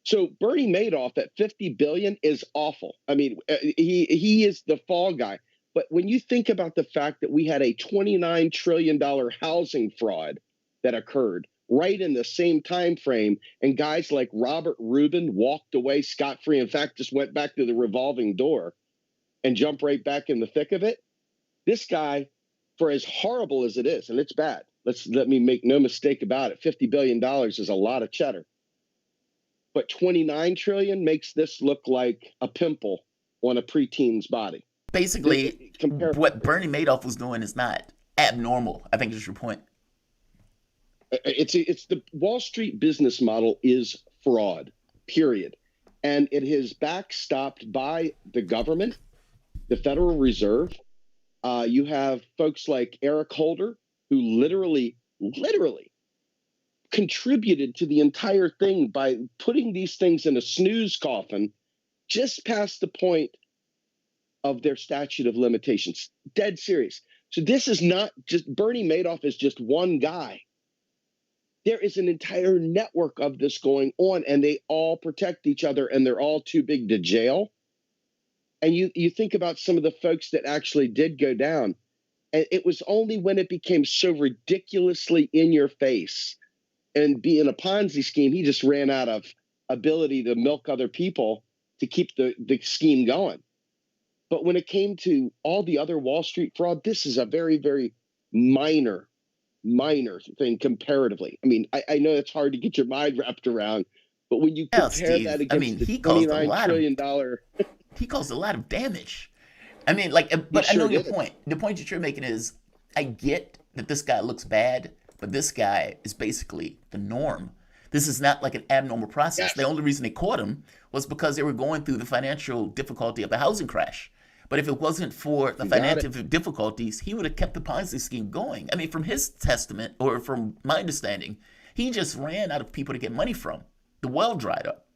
So Bernie Madoff at $50 billion is awful. I mean, he is the fall guy. But when you think about the fact that we had a $29 trillion housing fraud that occurred right in the same time frame, and guys like Robert Rubin walked away scot-free, in fact, just went back to the revolving door and jumped right back in the thick of it. This guy, for as horrible as it is, and it's bad, let me make no mistake about it, $50 billion is a lot of cheddar. But 29 trillion makes this look like a pimple on a preteen's body. Basically, what Bernie Madoff was doing is not abnormal. I think is your point. It's the Wall Street business model is fraud, period. And it is backstopped by the government, the Federal Reserve. You have folks like Eric Holder, who literally contributed to the entire thing by putting these things in a snooze coffin just past the point of their statute of limitations. Dead serious. So this is not just Bernie Madoff is just one guy. There is an entire network of this going on, and they all protect each other, and they're all too big to jail. And you think about some of the folks that actually did go down, and it was only when it became so ridiculously in your face and being a Ponzi scheme, he just ran out of ability to milk other people to keep the scheme going. But when it came to all the other Wall Street fraud, this is a very, very minor thing comparatively. I mean, I know it's hard to get your mind wrapped around, but when you compare that against the $29 trillion he caused a lot of damage. I mean, but I know your point. The point that you're making is, I get that this guy looks bad, but this guy is basically the norm. This is not like an abnormal process. Yes. The only reason they caught him was because they were going through the financial difficulty of a housing crash. But if it wasn't for the financial difficulties, he would have kept the Ponzi scheme going. I mean, from his testament, or from my understanding, he just ran out of people to get money from. The well dried up.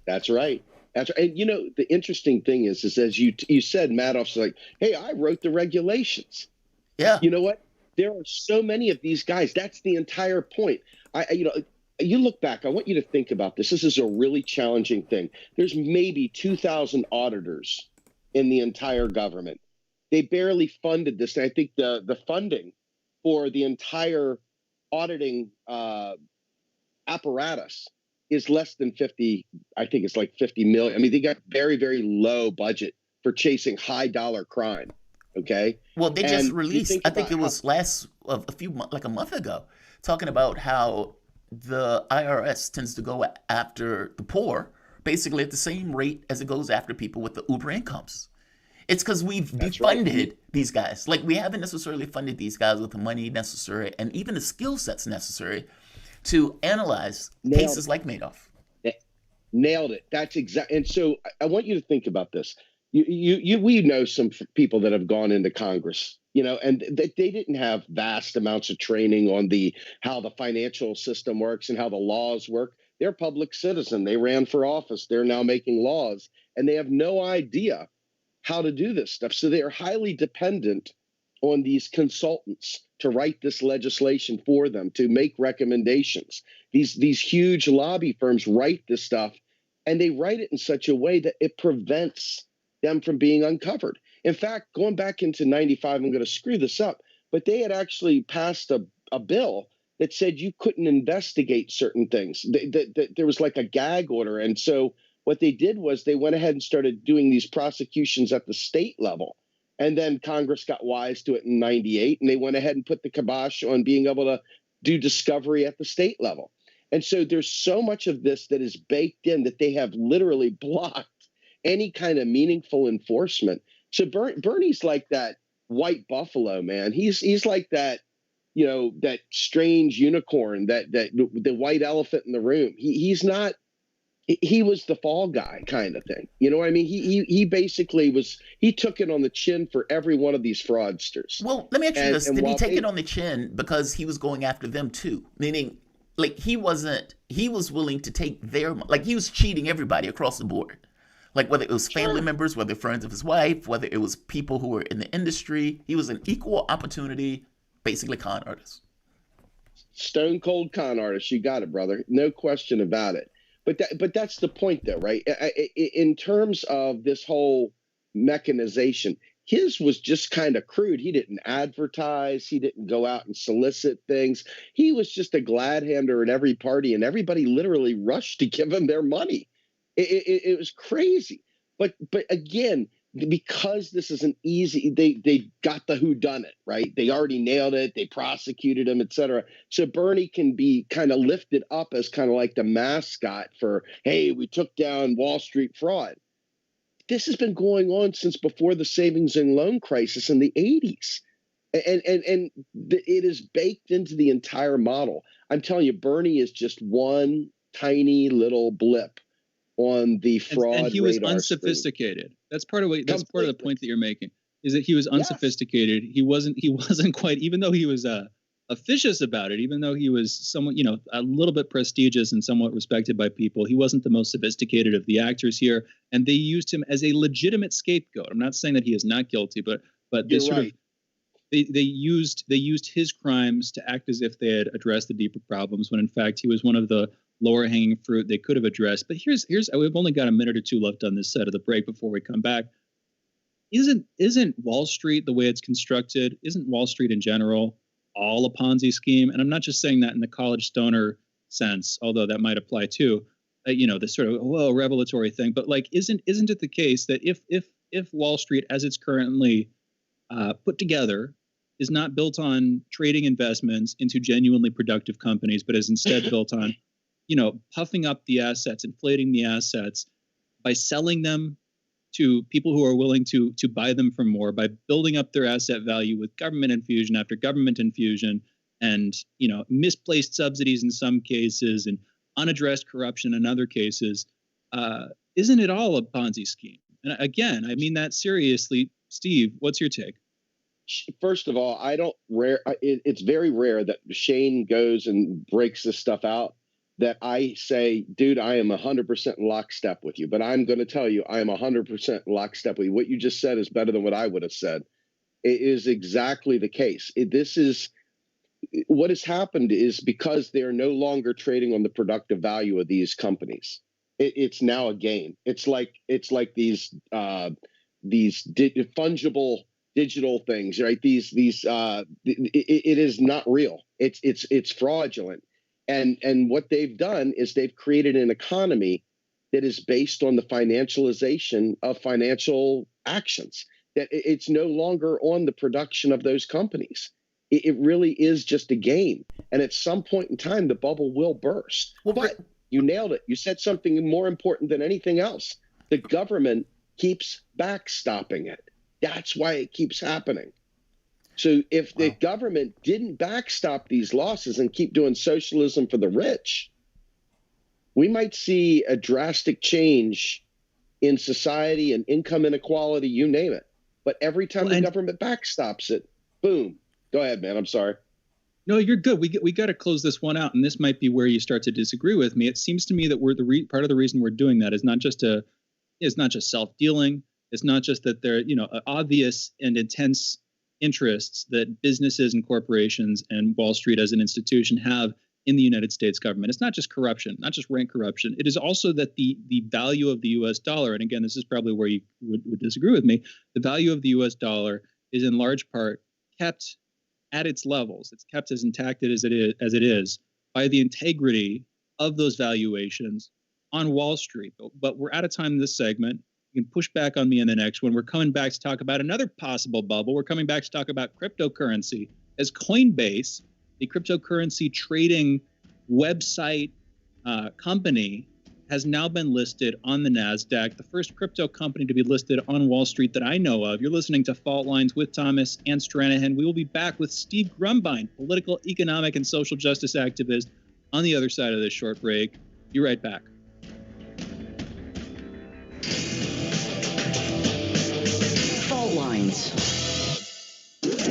That's right. That's right. And you know, the interesting thing is as you said, Madoff's like, hey, I wrote the regulations. Yeah. You know what? There are so many of these guys. That's the entire point. You look back, I want you to think about this. This is a really challenging thing. There's maybe 2,000 auditors in the entire government. They barely funded this. And I think the funding for the entire auditing apparatus is less than 50. I think it's like 50 million. I mean, they got very, very low budget for chasing high dollar crime. Okay. Well, they just released, I think it was a month ago, talking about how the IRS tends to go after the poor basically at the same rate as it goes after people with the uber incomes. It's because we've defunded these guys. Like, we haven't necessarily funded these guys with the money necessary and even the skill sets necessary to analyze cases like Madoff. Nailed it. That's exactly. And so I want you to think about this. We know some people that have gone into Congress, you know, and they didn't have vast amounts of training on how the financial system works and how the laws work. They're public citizen. They ran for office. They're now making laws, and they have no idea how to do this stuff. So they are highly dependent on these consultants to write this legislation for them, to make recommendations. These huge lobby firms write this stuff, and they write it in such a way that it prevents them from being uncovered. In fact, going back into 95, I'm going to screw this up, but they had actually passed a bill that said you couldn't investigate certain things. There was like a gag order. And so what they did was they went ahead and started doing these prosecutions at the state level. And then Congress got wise to it in 98, and they went ahead and put the kibosh on being able to do discovery at the state level. And so there's so much of this that is baked in that they have literally blocked any kind of meaningful enforcement. So Bernie's like that white buffalo, man. He's like that, you know, that strange unicorn, that the white elephant in the room. He's not. He was the fall guy kind of thing. You know what I mean? He basically was. He took it on the chin for every one of these fraudsters. Well, let me ask you this: did he take it on the chin because he was going after them too? Meaning, like he was willing to take their, like he was cheating everybody across the board. Like whether it was family members, whether friends of his wife, whether it was people who were in the industry, he was an equal opportunity, basically con artist. Stone cold con artist. You got it, brother. No question about it. But that's the point, though, right? In terms of this whole mechanization, his was just kind of crude. He didn't advertise. He didn't go out and solicit things. He was just a glad hander in every party, and everybody literally rushed to give him their money. It was crazy. But again, because this is an easy, they got the whodunit, right? They already nailed it. They prosecuted him, et cetera. So Bernie can be kind of lifted up as kind of like the mascot for, hey, we took down Wall Street fraud. This has been going on since before the savings and loan crisis in the 80s. And it is baked into the entire model. I'm telling you, Bernie is just one tiny little blip on the fraud and he was radar unsophisticated. Screen. That's part of the point that you're making, is that he was unsophisticated. Yes. He wasn't quite, even though he was officious about it, even though he was somewhat, you know, a little bit prestigious and somewhat respected by people, he wasn't the most sophisticated of the actors here, and they used him as a legitimate scapegoat. I'm not saying that he is not guilty, but they sort of they used his crimes to act as if they had addressed the deeper problems, when in fact he was one of the lower hanging fruit they could have addressed. But here's we've only got a minute or two left on this side of the break before we come back. Isn't Wall Street, the way it's constructed, isn't Wall Street in general all a Ponzi scheme? And I'm not just saying that in the college stoner sense, although that might apply too. You know, this sort of revelatory thing. But like, isn't it the case that if Wall Street, as it's currently put together, is not built on trading investments into genuinely productive companies, but is instead built on, you know, puffing up the assets, inflating the assets by selling them to people who are willing to buy them for more, by building up their asset value with government infusion after government infusion, and, you know, misplaced subsidies in some cases and unaddressed corruption in other cases. Isn't it all a Ponzi scheme? And again, I mean that seriously. Steve, what's your take? First of all, it's very rare that Shane goes and breaks this stuff out that I say, dude, I am 100% in lockstep with you. But I'm going to tell you, I am 100% in lockstep with you. What you just said is better than what I would have said. It is exactly the case. What has happened is because they are no longer trading on the productive value of these companies. It's now a game. It's like these fungible digital things, right? It is not real. It's fraudulent. And what they've done is they've created an economy that is based on the financialization of financial actions, that it's no longer on the production of those companies. It really is just a game. And at some point in time, the bubble will burst. Well, but you nailed it. You said something more important than anything else. The government keeps backstopping it. That's why it keeps happening. So if the government didn't backstop these losses and keep doing socialism for the rich, we might see a drastic change in society and income inequality, you name it. But every time the government backstops it, boom. Go ahead, man. I'm sorry. No, you're good. We got to close this one out, and this might be where you start to disagree with me. It seems to me that we're part of the reason we're doing that is not just self-dealing. It's not just that there are obvious and intense interests that businesses and corporations and Wall Street as an institution have in the United States government. It's not just corruption, not just rank corruption. It is also that the value of the U.S. dollar, and again, this is probably where you would disagree with me, the value of the U.S. dollar is in large part kept at its levels. It's kept as intact as it is by the integrity of those valuations on Wall Street. But we're out of time in this segment. You can push back on me in the next one. We're coming back to talk about another possible bubble. We're coming back to talk about cryptocurrency as Coinbase, the cryptocurrency trading website company, has now been listed on the NASDAQ, the first crypto company to be listed on Wall Street that I know of. You're listening to Fault Lines with Thomas and Stranahan. We will be back with Steve Grumbine, political, economic, and social justice activist, on the other side of this short break. Be right back. Fault Lines.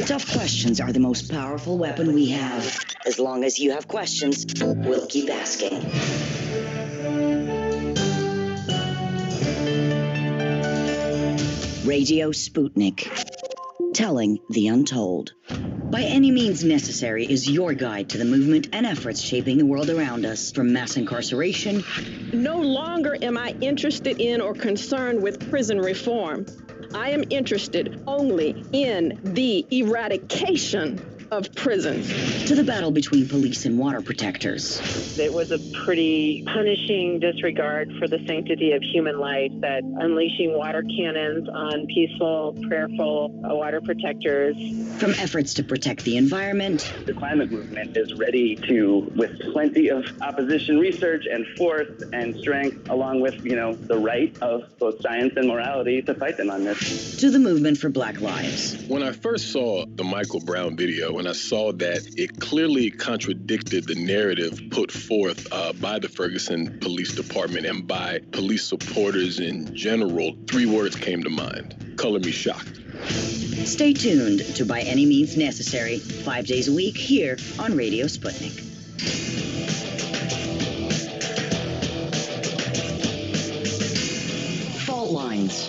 Tough questions are the most powerful weapon we have. As long as you have questions, we'll keep asking. Radio Sputnik. Telling the untold. By Any Means Necessary is your guide to the movement and efforts shaping the world around us, from mass incarceration. No longer am I interested in or concerned with prison reform. I am interested only in the eradication of prisons. To the battle between police and water protectors. It was a pretty punishing disregard for the sanctity of human life, that unleashing water cannons on peaceful, prayerful water protectors. From efforts to protect the environment. The climate movement is ready to, with plenty of opposition research and force and strength, along with, the right of both science and morality, to fight them on this. To the movement for Black Lives. When I first saw the Michael Brown video, when I saw that it clearly contradicted the narrative put forth by the Ferguson Police Department and by police supporters in general, 3 words came to mind: color me shocked. Stay tuned to By Any Means Necessary, 5 days a week here on Radio Sputnik. Fault Lines.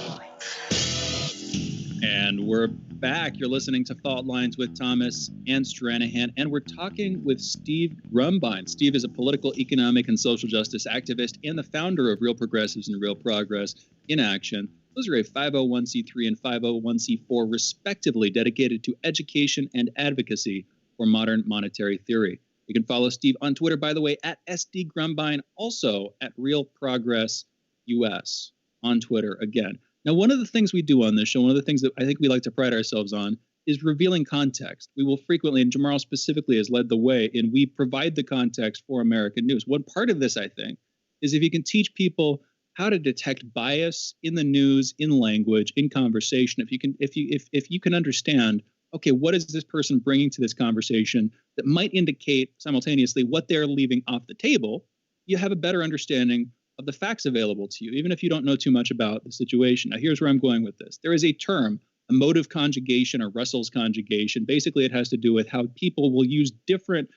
And we're back. You're listening to Fault Lines with Thomas and Stranahan, and we're talking with Steve Grumbine. Steve is a political, economic, and social justice activist and the founder of Real Progressives and Real Progress in Action. Those are a 501c3 and 501c4, respectively, dedicated to education and advocacy for modern monetary theory. You can follow Steve on Twitter, by the way, at SD Grumbine, also at Real Progress US on Twitter again. Now, one of the things we do on this show, one of the things that I think we like to pride ourselves on, is revealing context. We will frequently, and Jamarl specifically has led the way, and we provide the context for American news. One part of this, I think, is if you can teach people how to detect bias in the news, in language, in conversation, if you can understand, okay, what is this person bringing to this conversation that might indicate simultaneously what they're leaving off the table, you have a better understanding of the facts available to you, even if you don't know too much about the situation. Now, here's where I'm going with this. There is a term, a motive conjugation or Russell's conjugation. Basically, it has to do with how people will use different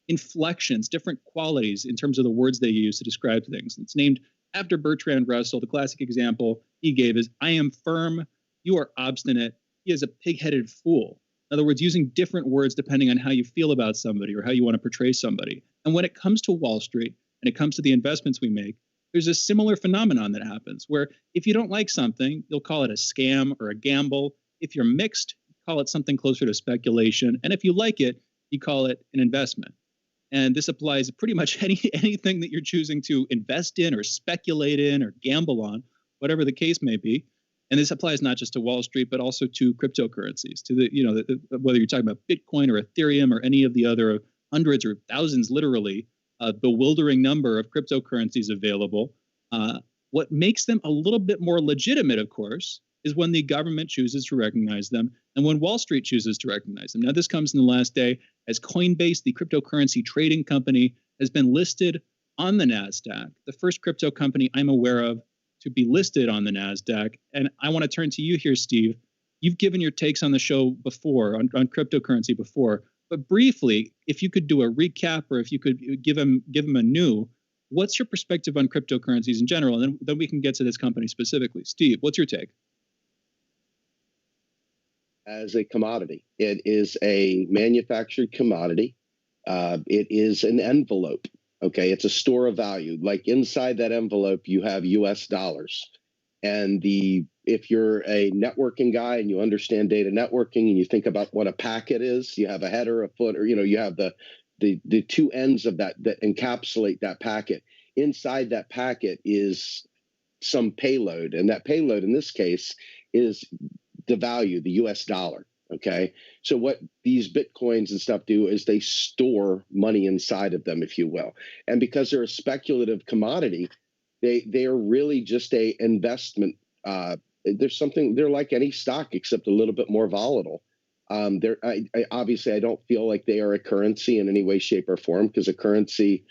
inflections, different qualities in terms of the words they use to describe things. It's named after Bertrand Russell. The classic example he gave is, I am firm, you are obstinate, he is a pig-headed fool. In other words, using different words depending on how you feel about somebody or how you want to portray somebody. And when it comes to Wall Street and it comes to the investments we make, there's a similar phenomenon that happens where if you don't like something, you'll call it a scam or a gamble. If you're mixed, call it something closer to speculation. And if you like it, you call it an investment. And this applies to pretty much anything that you're choosing to invest in or speculate in or gamble on, whatever the case may be. And this applies not just to Wall Street, but also to cryptocurrencies, to whether you're talking about Bitcoin or Ethereum or any of the other hundreds or thousands, literally, a bewildering number of cryptocurrencies available. What makes them a little bit more legitimate, of course, is when the government chooses to recognize them and when Wall Street chooses to recognize them. Now, this comes in the last day as Coinbase, the cryptocurrency trading company, has been listed on the NASDAQ, the first crypto company I'm aware of to be listed on the NASDAQ. And I want to turn to you here, Steve. You've given your takes on the show before, on cryptocurrency before. But briefly, if you could do a recap, or if you could give him a new, what's your perspective on cryptocurrencies in general? And then we can get to this company specifically. Steve, what's your take? As a commodity, it is a manufactured commodity. It is an envelope. Okay, it's a store of value. Like inside that envelope, you have U.S. dollars. And if you're a networking guy and you understand data networking and you think about what a packet is, you have a header, a footer, you have the two ends of that encapsulate that packet. Inside that packet is some payload, and that payload in this case is the value, the U.S. dollar. Okay, so what these Bitcoins and stuff do is they store money inside of them, if you will. And because they're a speculative commodity, they are really just a investment. They're like any stock except a little bit more volatile. Obviously, I don't feel like they are a currency in any way, shape, or form, because a currency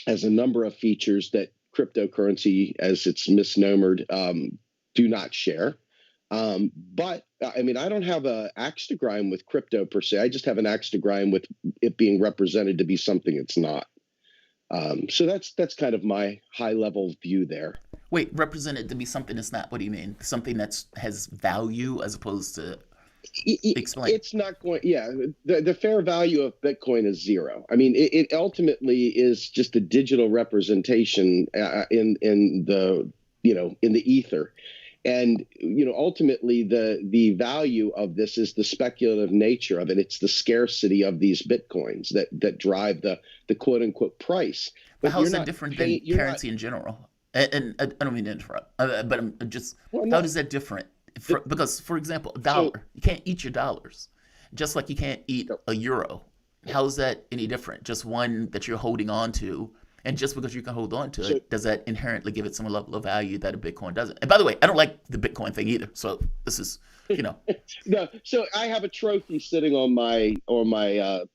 has a number of features that cryptocurrency, as it's misnomered, do not share. But I mean, I don't have an axe to grind with crypto per se. I just have an axe to grind with it being represented to be something it's not. So that's kind of my high level view there. Wait, represented to be something it's not? What do you mean? Something that has value as opposed to explain? It's not going. Yeah, the fair value of Bitcoin is zero. I mean, it ultimately is just a digital representation in the in the ether. And ultimately, the value of this is the speculative nature of it. It's the scarcity of these Bitcoins that drive the quote unquote price. But how is that different than currency in general? And I don't mean to interrupt, but I'm just how is that different? Because, for example, a dollar, you can't eat your dollars, just like you can't eat a euro. How is that any different? Just one that you're holding on to. And just because you can hold on to it, does that inherently give it some level of value that a Bitcoin doesn't? And by the way, I don't like the Bitcoin thing either. So this is, No. So I have a trophy sitting on my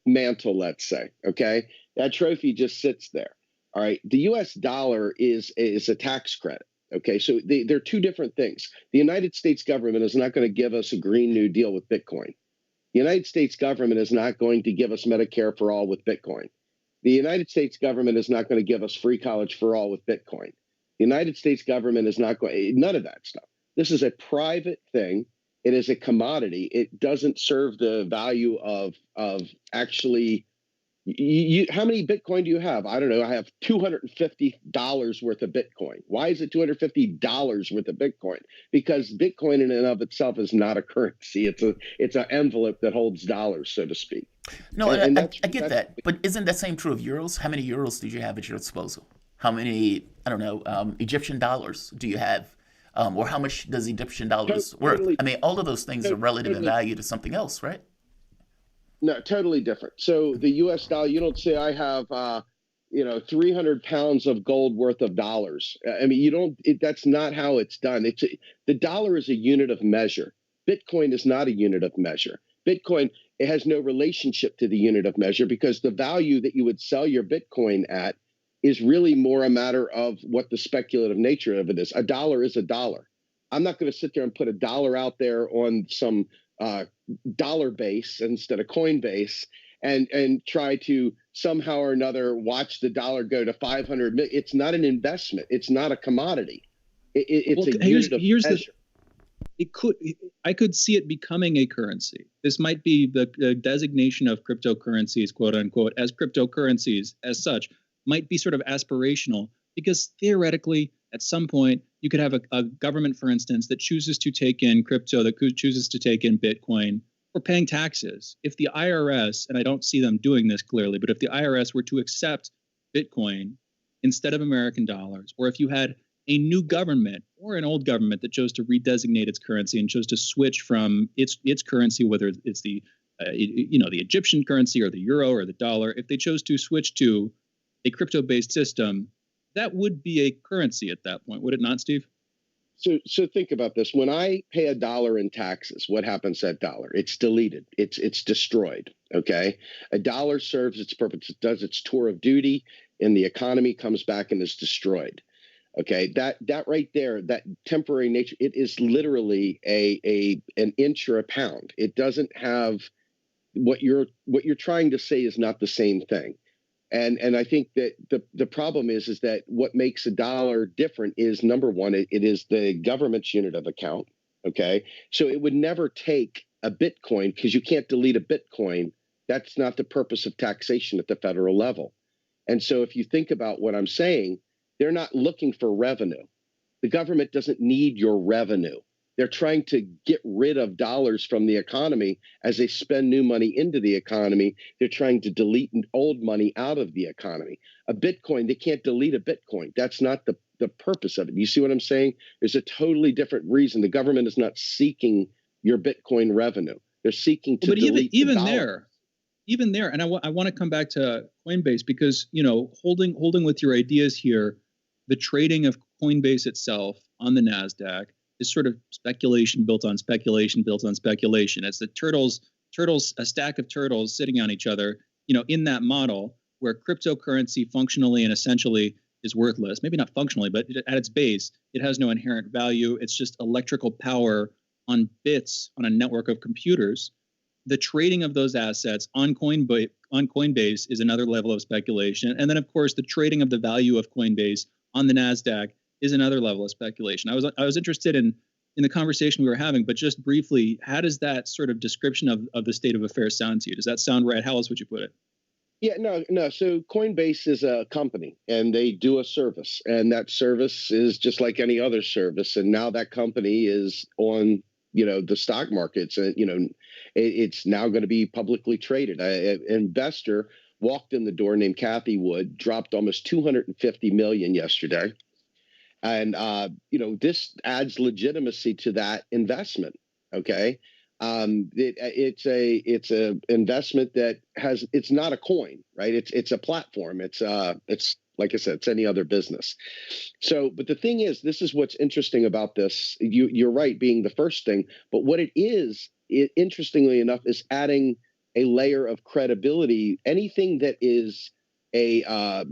mantle, let's say. Okay, that trophy just sits there. All right. The U.S. dollar is a tax credit. Okay, so they're two different things. The United States government is not going to give us a Green New Deal with Bitcoin. The United States government is not going to give us Medicare for all with Bitcoin. The United States government is not going to give us free college for all with Bitcoin. The United States government is not going, none of that stuff. This is a private thing. It is a commodity. It doesn't serve the value of actually, how many Bitcoin do you have? I don't know. I have $250 worth of Bitcoin. Why is it $250 worth of Bitcoin? Because Bitcoin in and of itself is not a currency. It's an envelope that holds dollars, so to speak. No, and I get that, but isn't that same true of euros? How many euros did you have at your disposal? How many, I don't know, Egyptian dollars do you have? Or how much does Egyptian dollars worth? I mean, all of those things are relative in value to something else, right? No, totally different. So the U.S. dollar, you don't say I have, 300 pounds of gold worth of dollars. I mean, that's not how it's done. The dollar is a unit of measure. Bitcoin is not a unit of measure. Bitcoin, it has no relationship to the unit of measure because the value that you would sell your Bitcoin at is really more a matter of what the speculative nature of it is. A dollar is a dollar. I'm not going to sit there and put a dollar out there on some dollar base instead of Coinbase and try to somehow or another watch the dollar go to 500 million. It's not an investment. It's not a commodity. It's a unit of measure. I could see it becoming a currency. This might be the designation of cryptocurrencies, quote unquote, as cryptocurrencies as such, might be sort of aspirational because theoretically, at some point, you could have a government, for instance, that chooses to take in crypto, that chooses to take in Bitcoin for paying taxes. If the IRS, and I don't see them doing this clearly, but if the IRS were to accept Bitcoin instead of American dollars, or if you had a new government or an old government that chose to redesignate its currency and chose to switch from its currency, whether it's the Egyptian currency or the euro or the dollar, if they chose to switch to a crypto-based system, that would be a currency at that point, would it not, Steve? So think about this. When I pay $1 in taxes, what happens to that dollar? It's deleted. It's destroyed. Okay, a dollar serves its purpose. It does its tour of duty, and the economy comes back and is destroyed. Okay, that right there, that temporary nature, it is literally an inch or a pound. It doesn't have what you're trying to say is not the same thing. And I think that the problem is that what makes a dollar different is, number one, it is the government's unit of account. Okay, so it would never take a Bitcoin, because you can't delete a Bitcoin. That's not the purpose of taxation at the federal level. And so if you think about what I'm saying, they're not looking for revenue. The government doesn't need your revenue. They're trying to get rid of dollars from the economy. As they spend new money into the economy, they're trying to delete old money out of the economy. A Bitcoin, they can't delete a Bitcoin. That's not the purpose of it. You see what I'm saying? There's a totally different reason. The government is not seeking your Bitcoin revenue. They're seeking to delete even there, and I want to come back to Coinbase, because, holding with your ideas here, the trading of Coinbase itself on the NASDAQ is sort of speculation built on speculation built on speculation. It's the turtles, a stack of turtles sitting on each other, in that model where cryptocurrency functionally and essentially is worthless. Maybe not functionally, but at its base, it has no inherent value. It's just electrical power on bits on a network of computers. The trading of those assets on Coinbase is another level of speculation. And then, of course, the trading of the value of Coinbase on the NASDAQ is another level of speculation. I was interested in the conversation we were having, but just briefly, how does that sort of description of the state of affairs sound to you? Does that sound right? How else would you put it? Yeah, no. So Coinbase is a company, and they do a service, and that service is just like any other service. And now that company is on, the stock markets, and it's now going to be publicly traded. An investor walked in the door named Kathy Wood, dropped almost $250 million yesterday. And, this adds legitimacy to that investment. Okay. It's a investment that it's not a coin, right? It's a platform. It's like I said, it's any other business. So, but the thing is, this is what's interesting about this. You're right, being the first thing, but what it is, interestingly enough, is adding a layer of credibility. Anything that is a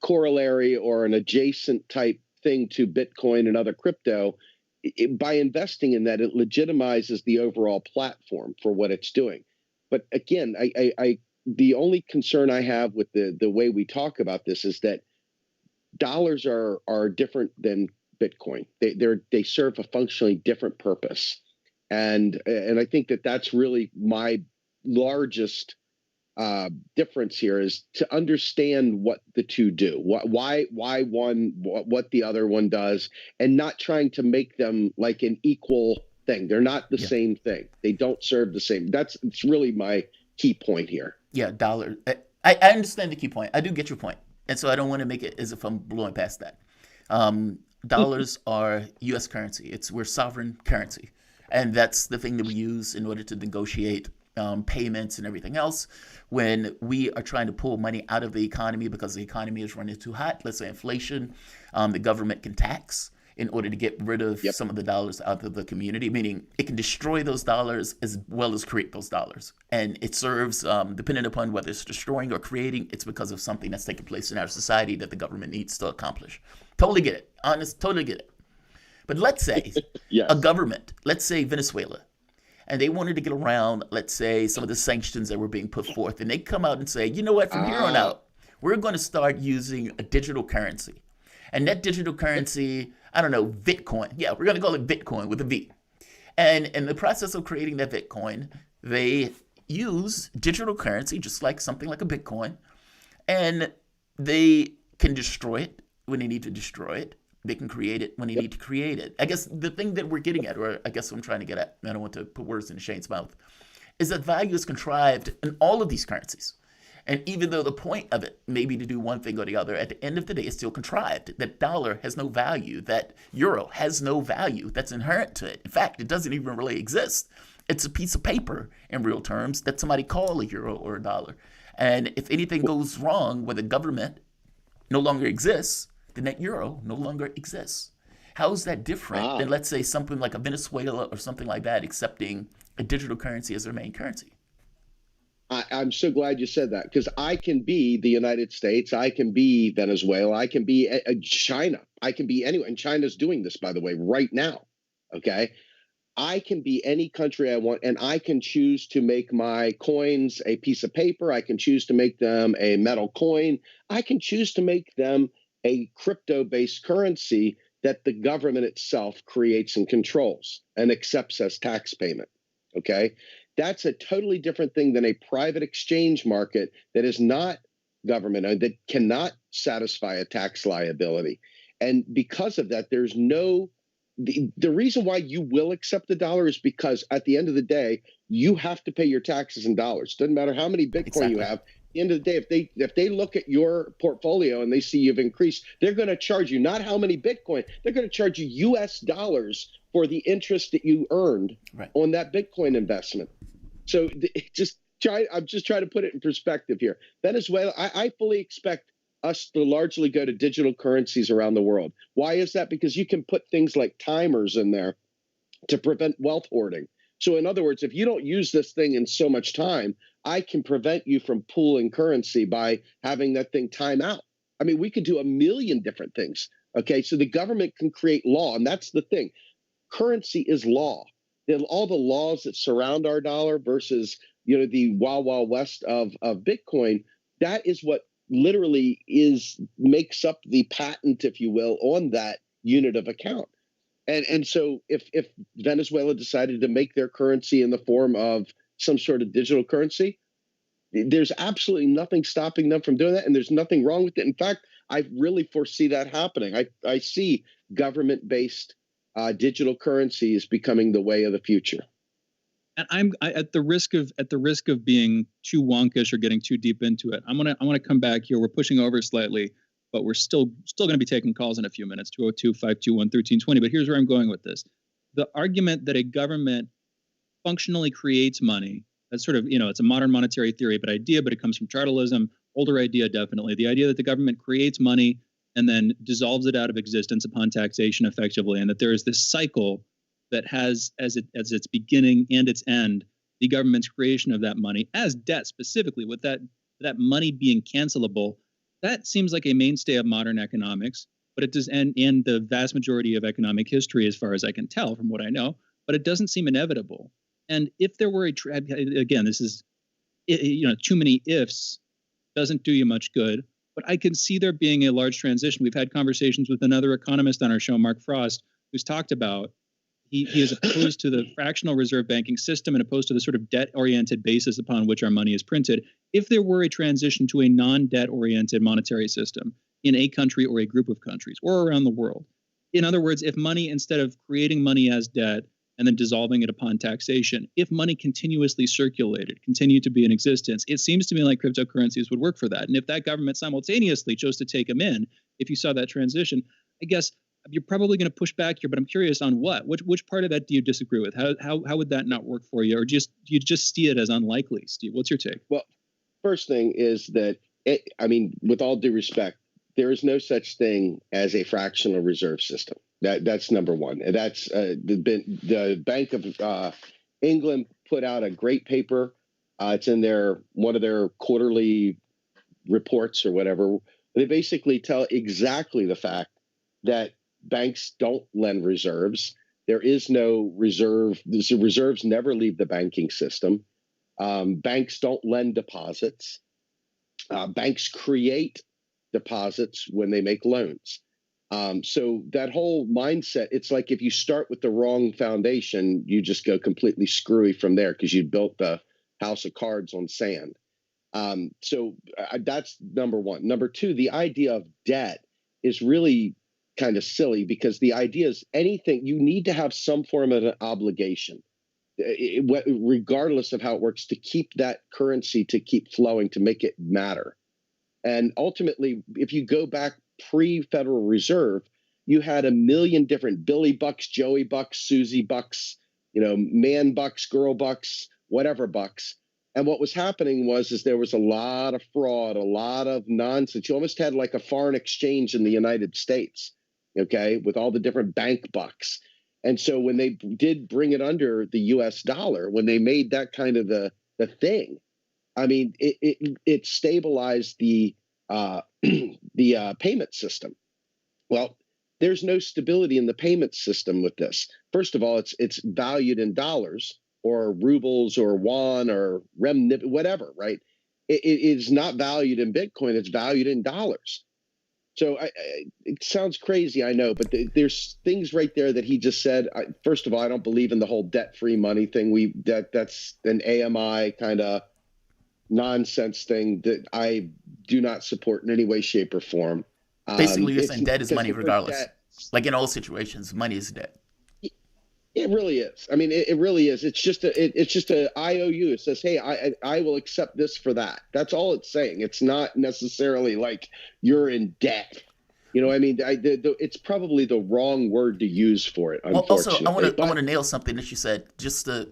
corollary or an adjacent type thing to Bitcoin and other crypto, by investing in that, it legitimizes the overall platform for what it's doing. But again, the only concern I have with the way we talk about this is that dollars are different than Bitcoin. They serve a functionally different purpose, and I think that's really my largest difference here, is to understand what the two do, why one, what the other one does, and not trying to make them like an equal thing. They're not the same thing. They don't serve the same. It's really my key point here. Yeah, dollar. I understand the key point. I do get your point, and so I don't want to make it as if I'm blowing past that. Dollars are U.S. currency. We're sovereign currency, and that's the thing that we use in order to negotiate payments and everything else. When we are trying to pull money out of the economy because the economy is running too hot, let's say inflation, the government can tax in order to get rid of some of the dollars out of the community, meaning it can destroy those dollars as well as create those dollars. And it serves, depending upon whether it's destroying or creating, it's because of something that's taking place in our society that the government needs to accomplish. Totally get it. Totally get it. But let's say a government, let's say Venezuela, and they wanted to get around, let's say, some of the sanctions that were being put forth. And they come out and say, you know what, from here on out, we're going to start using a digital currency. And that digital currency, I don't know, Bitcoin. Yeah, we're going to call it Bitcoin with a V. And in the process of creating that Bitcoin, they use digital currency, just like something like a Bitcoin. And they can destroy it when they need to destroy it. They can create it when they need to create it. I guess the thing that we're getting at, or I guess what I'm trying to get at, I don't want to put words in Shane's mouth, is that value is contrived in all of these currencies. And even though the point of it may be to do one thing or the other, at the end of the day, it's still contrived. That dollar has no value. That euro has no value that's inherent to it. In fact, it doesn't even really exist. It's a piece of paper in real terms that somebody call a euro or a dollar. And if anything goes wrong where the government no longer exists, then that euro no longer exists. How is that different than, let's say, something like a Venezuela or something like that accepting a digital currency as their main currency? I'm so glad you said that, because I can be the United States, I can be Venezuela, I can be China, I can be anywhere. And China's doing this, by the way, right now. Okay. I can be any country I want, and I can choose to make my coins a piece of paper. I can choose to make them a metal coin. I can choose to make them a crypto-based currency that the government itself creates and controls and accepts as tax payment. Okay? That's a totally different thing than a private exchange market that is not government-owned, that cannot satisfy a tax liability. And because of that, there's no the reason why you will accept the dollar is because at the end of the day, you have to pay your taxes in dollars. Doesn't matter how many Bitcoin you have. At the end of the day, if they look at your portfolio and they see you've increased, they're going to charge you not how many Bitcoin. They're going to charge you U.S. dollars for the interest that you earned on that Bitcoin investment. So I'm just trying to put it in perspective here. Venezuela, I fully expect us to largely go to digital currencies around the world. Why is that? Because you can put things like timers in there to prevent wealth hoarding. So in other words, if you don't use this thing in so much time, I can prevent you from pooling currency by having that thing time out. I mean, we could do a million different things. Okay, so the government can create law, and that's the thing. Currency is law. Then all the laws that surround our dollar versus, the wild, wild west of Bitcoin, that is what literally makes up the patent, if you will, on that unit of account. And so if Venezuela decided to make their currency in the form of some sort of digital currency, there's absolutely nothing stopping them from doing that, and there's nothing wrong with it. In fact, I really foresee that happening. I see government-based digital currencies becoming the way of the future. And I'm at the risk of being too wonkish or getting too deep into it. I want to come back here. We're pushing over slightly, but we're still going to be taking calls in a few minutes. 202-521-1320. But here's where I'm going with this: the argument that a government functionally creates money. That's sort of it's a modern monetary theory, but it comes from chartalism. Older idea, definitely. The idea that the government creates money and then dissolves it out of existence upon taxation, effectively, and that there is this cycle that has as its beginning and its end the government's creation of that money as debt, specifically with that money being cancelable. That seems like a mainstay of modern economics, but it does, and the vast majority of economic history, as far as I can tell from what I know. But it doesn't seem inevitable. And if there were again, this is too many ifs doesn't do you much good. But I can see there being a large transition. We've had conversations with another economist on our show, Mark Frost, who's talked about. He is opposed to the fractional reserve banking system and opposed to the sort of debt-oriented basis upon which our money is printed. If there were a transition to a non-debt-oriented monetary system in a country or a group of countries or around the world, in other words, if money, instead of creating money as debt and then dissolving it upon taxation, if money continuously circulated, continued to be in existence, it seems to me like cryptocurrencies would work for that. And if that government simultaneously chose to take them in, if you saw that transition, I guess you're probably going to push back here, but I'm curious on which part of that do you disagree with? How would that not work for you, or do you just see it as unlikely? Steve, what's your take? Well, first thing is that with all due respect, there is no such thing as a fractional reserve system. That's number one. And that's the Bank of England put out a great paper. It's in one of their quarterly reports or whatever. They basically tell exactly the fact that banks don't lend reserves. There is no reserve. The reserves never leave the banking system. Banks don't lend deposits. Banks create deposits when they make loans. So that whole mindset, it's like if you start with the wrong foundation, you just go completely screwy from there because you built the house of cards on sand. So that's number one. Number two, the idea of debt is really kind of silly because the idea is anything, you need to have some form of an obligation, regardless of how it works, to keep that currency, to keep flowing, to make it matter. And ultimately, if you go back pre-Federal Reserve, you had a million different Billy Bucks, Joey Bucks, Susie Bucks, man bucks, girl bucks, whatever bucks. And what was happening was there was a lot of fraud, a lot of nonsense. You almost had like a foreign exchange in the United States, okay, with all the different bank bucks. And so when they did bring it under the U.S. dollar, when they made that kind of the thing, I mean, it stabilized the payment system. Well, there's no stability in the payment system with this. First of all, it's valued in dollars or rubles or yuan or remnant, whatever, right? It is not valued in Bitcoin. It's valued in dollars. So it sounds crazy, I know, but there's things right there that he just said. First of all, I don't believe in the whole debt-free money thing. That's an AMI kind of nonsense thing that I do not support in any way, shape, or form. Basically, you're saying debt is money regardless. Like in all situations, money is debt. It really is. I mean, it really is. It's just a IOU. It says, hey, I will accept this for that. That's all it's saying. It's not necessarily like you're in debt. You know, I mean, it's probably the wrong word to use for it. Well, also, I want to nail something that you said just to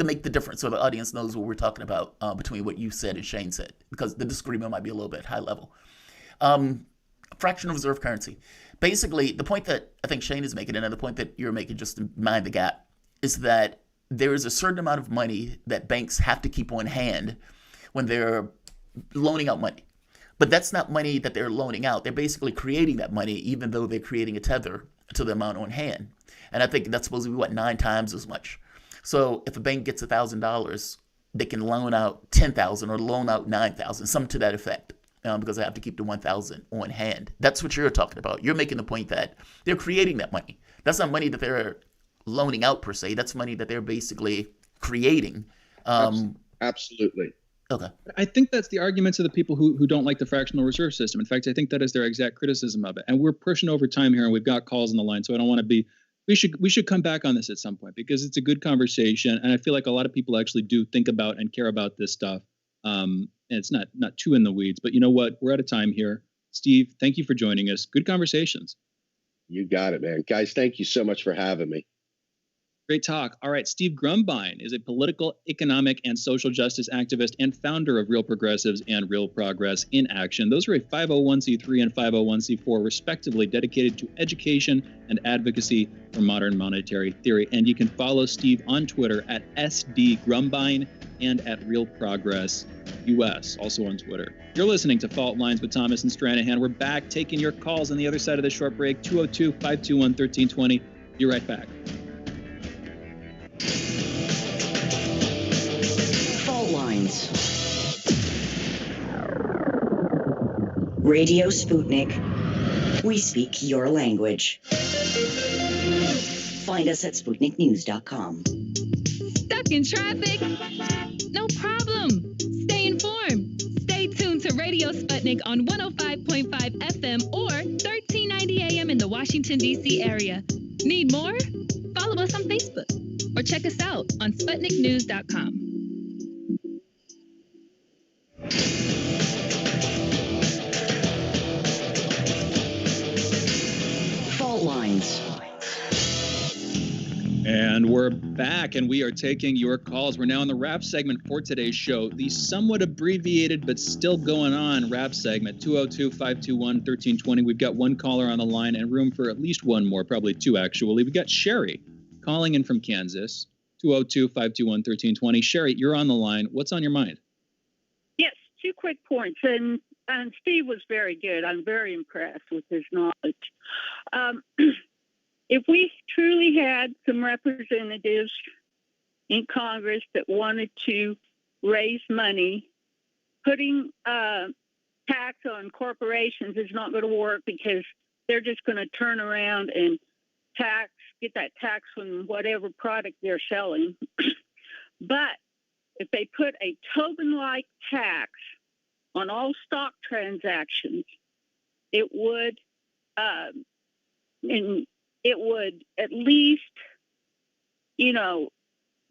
make the difference so the audience knows what we're talking about between what you said and Shane said, because the disagreement might be a little bit high level. Fractional reserve currency. Basically, the point that I think Shane is making, and the point that you're making, just to mind the gap, is that there is a certain amount of money that banks have to keep on hand when they're loaning out money. But that's not money that they're loaning out. They're basically creating that money, even though they're creating a tether to the amount on hand. And I think that's supposed to be, 9 times as much. So if a bank gets $1,000, they can loan out $10,000 or loan out $9,000, something to that effect. Because they have to keep the 1,000 on hand. That's what you're talking about. You're making the point that they're creating that money. That's not money that they're loaning out per se. That's money that they're basically creating. Absolutely. Okay. I think that's the arguments of the people who don't like the fractional reserve system. In fact, I think that is their exact criticism of it. And we're pushing over time here, and we've got calls on the line, so I don't want to be. We should come back on this at some point because it's a good conversation, and I feel like a lot of people actually do think about and care about this stuff. And it's not too in the weeds, but you know what? We're out of time here. Steve, thank you for joining us. Good conversations. You got it, man. Guys, thank you so much for having me. Great talk. All right. Steve Grumbine is a political, economic, and social justice activist and founder of Real Progressives and Real Progress in Action. Those are a 501c3 and 501c4, respectively, dedicated to education and advocacy for modern monetary theory. And you can follow Steve on Twitter at SDGrumbine and at Real Progress US, also on Twitter. You're listening to Fault Lines with Thomas and Stranahan. We're back taking your calls on the other side of the short break, 202-521-1320. Be right back. Fault Lines. Radio Sputnik. We speak your language. Find us at SputnikNews.com. Stuck in traffic? No problem. Stay informed. Stay tuned to Radio Sputnik on 105.5 FM or 1390 AM in the Washington, D.C. area. Need more? Follow us on Facebook or check us out on SputnikNews.com. Fault Lines. And we're back, and we are taking your calls. We're now in the rap segment for today's show, the somewhat abbreviated but still going on rap segment, 202-521-1320. We've got one caller on the line and room for at least one more, probably two, actually. We've got Sherry calling in from Kansas, 202-521-1320. Sherry, you're on the line. What's on your mind? Yes, 2 quick points. And Steve was very good. I'm very impressed with his knowledge. If we truly had some representatives in Congress that wanted to raise money, putting tax on corporations is not going to work because they're just going to turn around and get that tax on whatever product they're selling. But if they put a Tobin-like tax on all stock transactions, it would at least,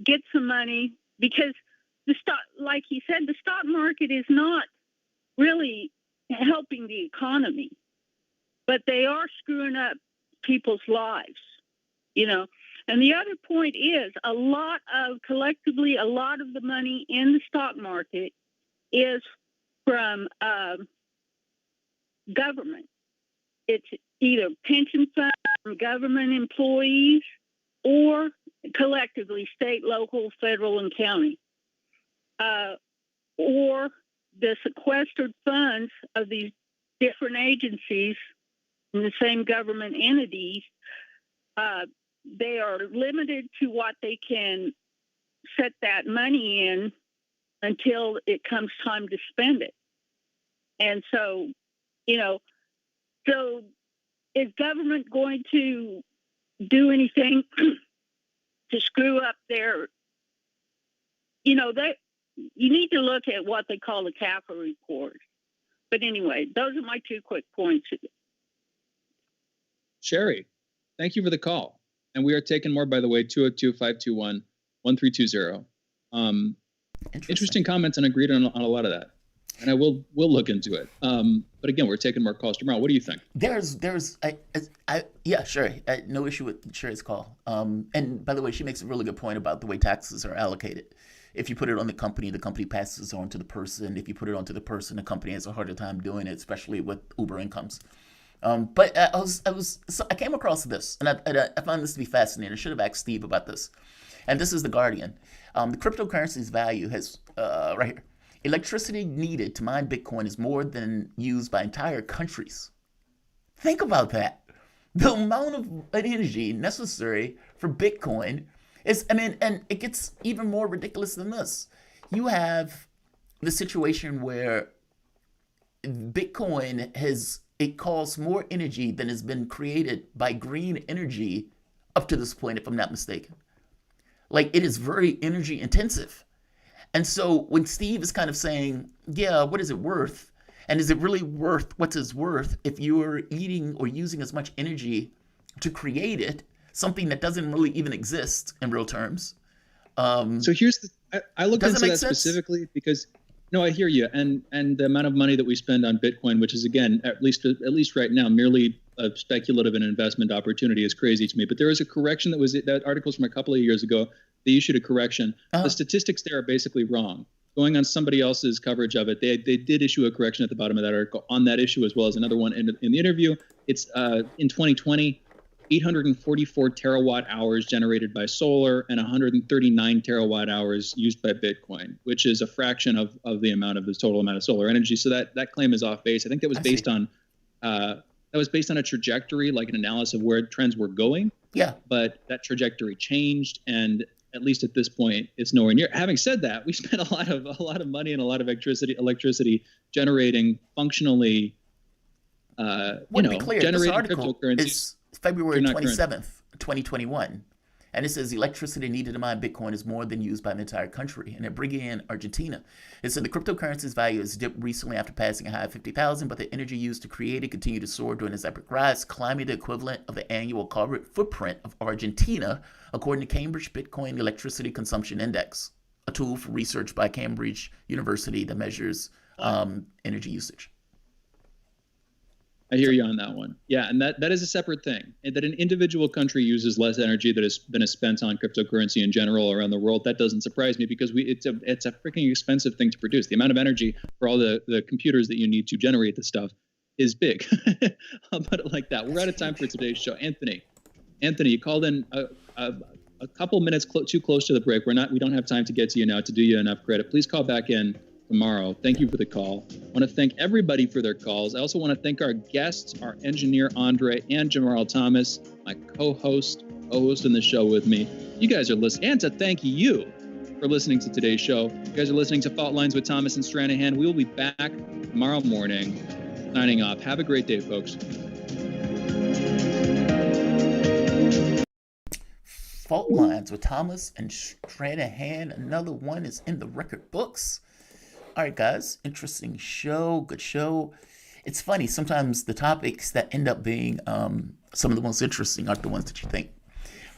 get some money, because the stock, like he said, the stock market is not really helping the economy, but they are screwing up people's lives, And the other point is a lot of the money in the stock market is from government. It's either pension funds from government employees or collectively state, local, federal, and county, or the sequestered funds of these different agencies and the same government entities, they are limited to what they can set that money in until it comes time to spend it. And so, so is government going to do anything to screw up their, you need to look at what they call the CAFA report. But anyway, those are my 2 quick points. Sherry, thank you for the call. And we are taking more, by the way, 202-521-1320. Interesting comments, and agreed on a lot of that. And we'll look into it. But again, we're taking more calls. Jamarl, what do you think? Yeah, sure. No issue with Sherry's call. And by the way, she makes a really good point about the way taxes are allocated. If you put it on the company passes on to the person. If you put it onto the person, the company has a harder time doing it, especially with Uber incomes. But I came across this, and I found this to be fascinating. I should have asked Steve about this. And this is The Guardian. The cryptocurrency's value has, right here, electricity needed to mine Bitcoin is more than used by entire countries. Think about that. The amount of energy necessary for Bitcoin is, and it gets even more ridiculous than this. You have the situation where Bitcoin it costs more energy than has been created by green energy up to this point, if I'm not mistaken. Like, it is very energy intensive. And so when Steve is kind of saying, yeah, what is it worth? And is it really worth what it's worth if you're eating or using as much energy to create it, something that doesn't really even exist in real terms? So here's I looked into that specifically because, no, I hear you. And the amount of money that we spend on Bitcoin, which is, again, at least right now, merely a speculative and investment opportunity, is crazy to me. But there was a correction that articles from a couple of years ago. They issued a correction. The statistics there are basically wrong. Going on somebody else's coverage of it, they did issue a correction at the bottom of that article on that issue, as well as another one in the interview. It's in 2020, 844 terawatt hours generated by solar and 139 terawatt hours used by Bitcoin, which is a fraction of the amount of the total amount of solar energy. So that claim is off base. I think that was based on a trajectory, like an analysis of where trends were going. Yeah. But that trajectory changed, and at least at this point, it's nowhere near. Having said that, we spent a lot of money and a lot of electricity generating functionally, generating cryptocurrencies. Is February 27th, 2021. And it says electricity needed to mine Bitcoin is more than used by the entire country. And they're bringing in Argentina. It said the cryptocurrency's value has dipped recently after passing a high of 50,000, but the energy used to create it continued to soar during its epic rise, climbing the equivalent of the annual carbon footprint of Argentina, according to Cambridge Bitcoin Electricity Consumption Index, a tool for research by Cambridge University that measures energy usage. I hear you on that one. Yeah, and that is a separate thing. And that an individual country uses less energy that has been spent on cryptocurrency in general around the world, that doesn't surprise me, because it's a freaking expensive thing to produce. The amount of energy for all the computers that you need to generate the stuff is big. I'll put it like that. We're out of time for today's show. Anthony, you called in a couple minutes too close to the break. We don't have time to get to you now to do you enough credit. Please call back in tomorrow. Thank you for the call. I want to thank everybody for their calls. I also want to thank our guests, our engineer, Andre, and Jamarl Thomas, my co-host in the show with me. You guys are listening, and to thank you for listening to today's show. You guys are listening to Fault Lines with Thomas and Stranahan. We will be back tomorrow morning. Signing off. Have a great day, folks. Fault Lines with Thomas and Stranahan. Another one is in the record books. All right, guys, interesting show, good show. It's funny, sometimes the topics that end up being some of the most interesting aren't the ones that you think.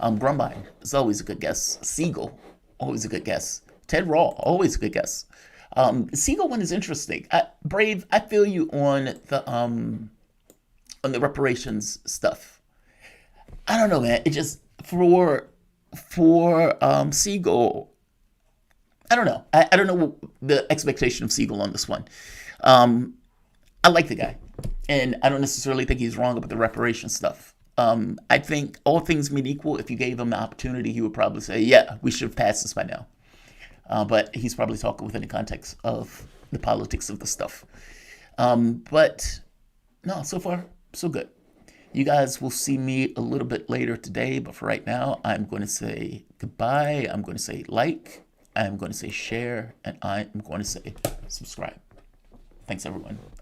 Grumbine is always a good guess. Siegel, always a good guess. Ted Raw, always a good guess. Siegel one is interesting. Brave, I feel you on the reparations stuff. I don't know, man. It just for Siegel. I don't know. I don't know the expectation of Siegel on this one. I like the guy, and I don't necessarily think he's wrong about the reparations stuff. I think all things being equal, if you gave him the opportunity, he would probably say, yeah, we should have passed this by now. But he's probably talking within the context of the politics of the stuff. But no, so far, so good. You guys will see me a little bit later today, but for right now, I'm going to say goodbye. I'm going to say like, I'm going to say share, and I'm going to say subscribe. Thanks, everyone.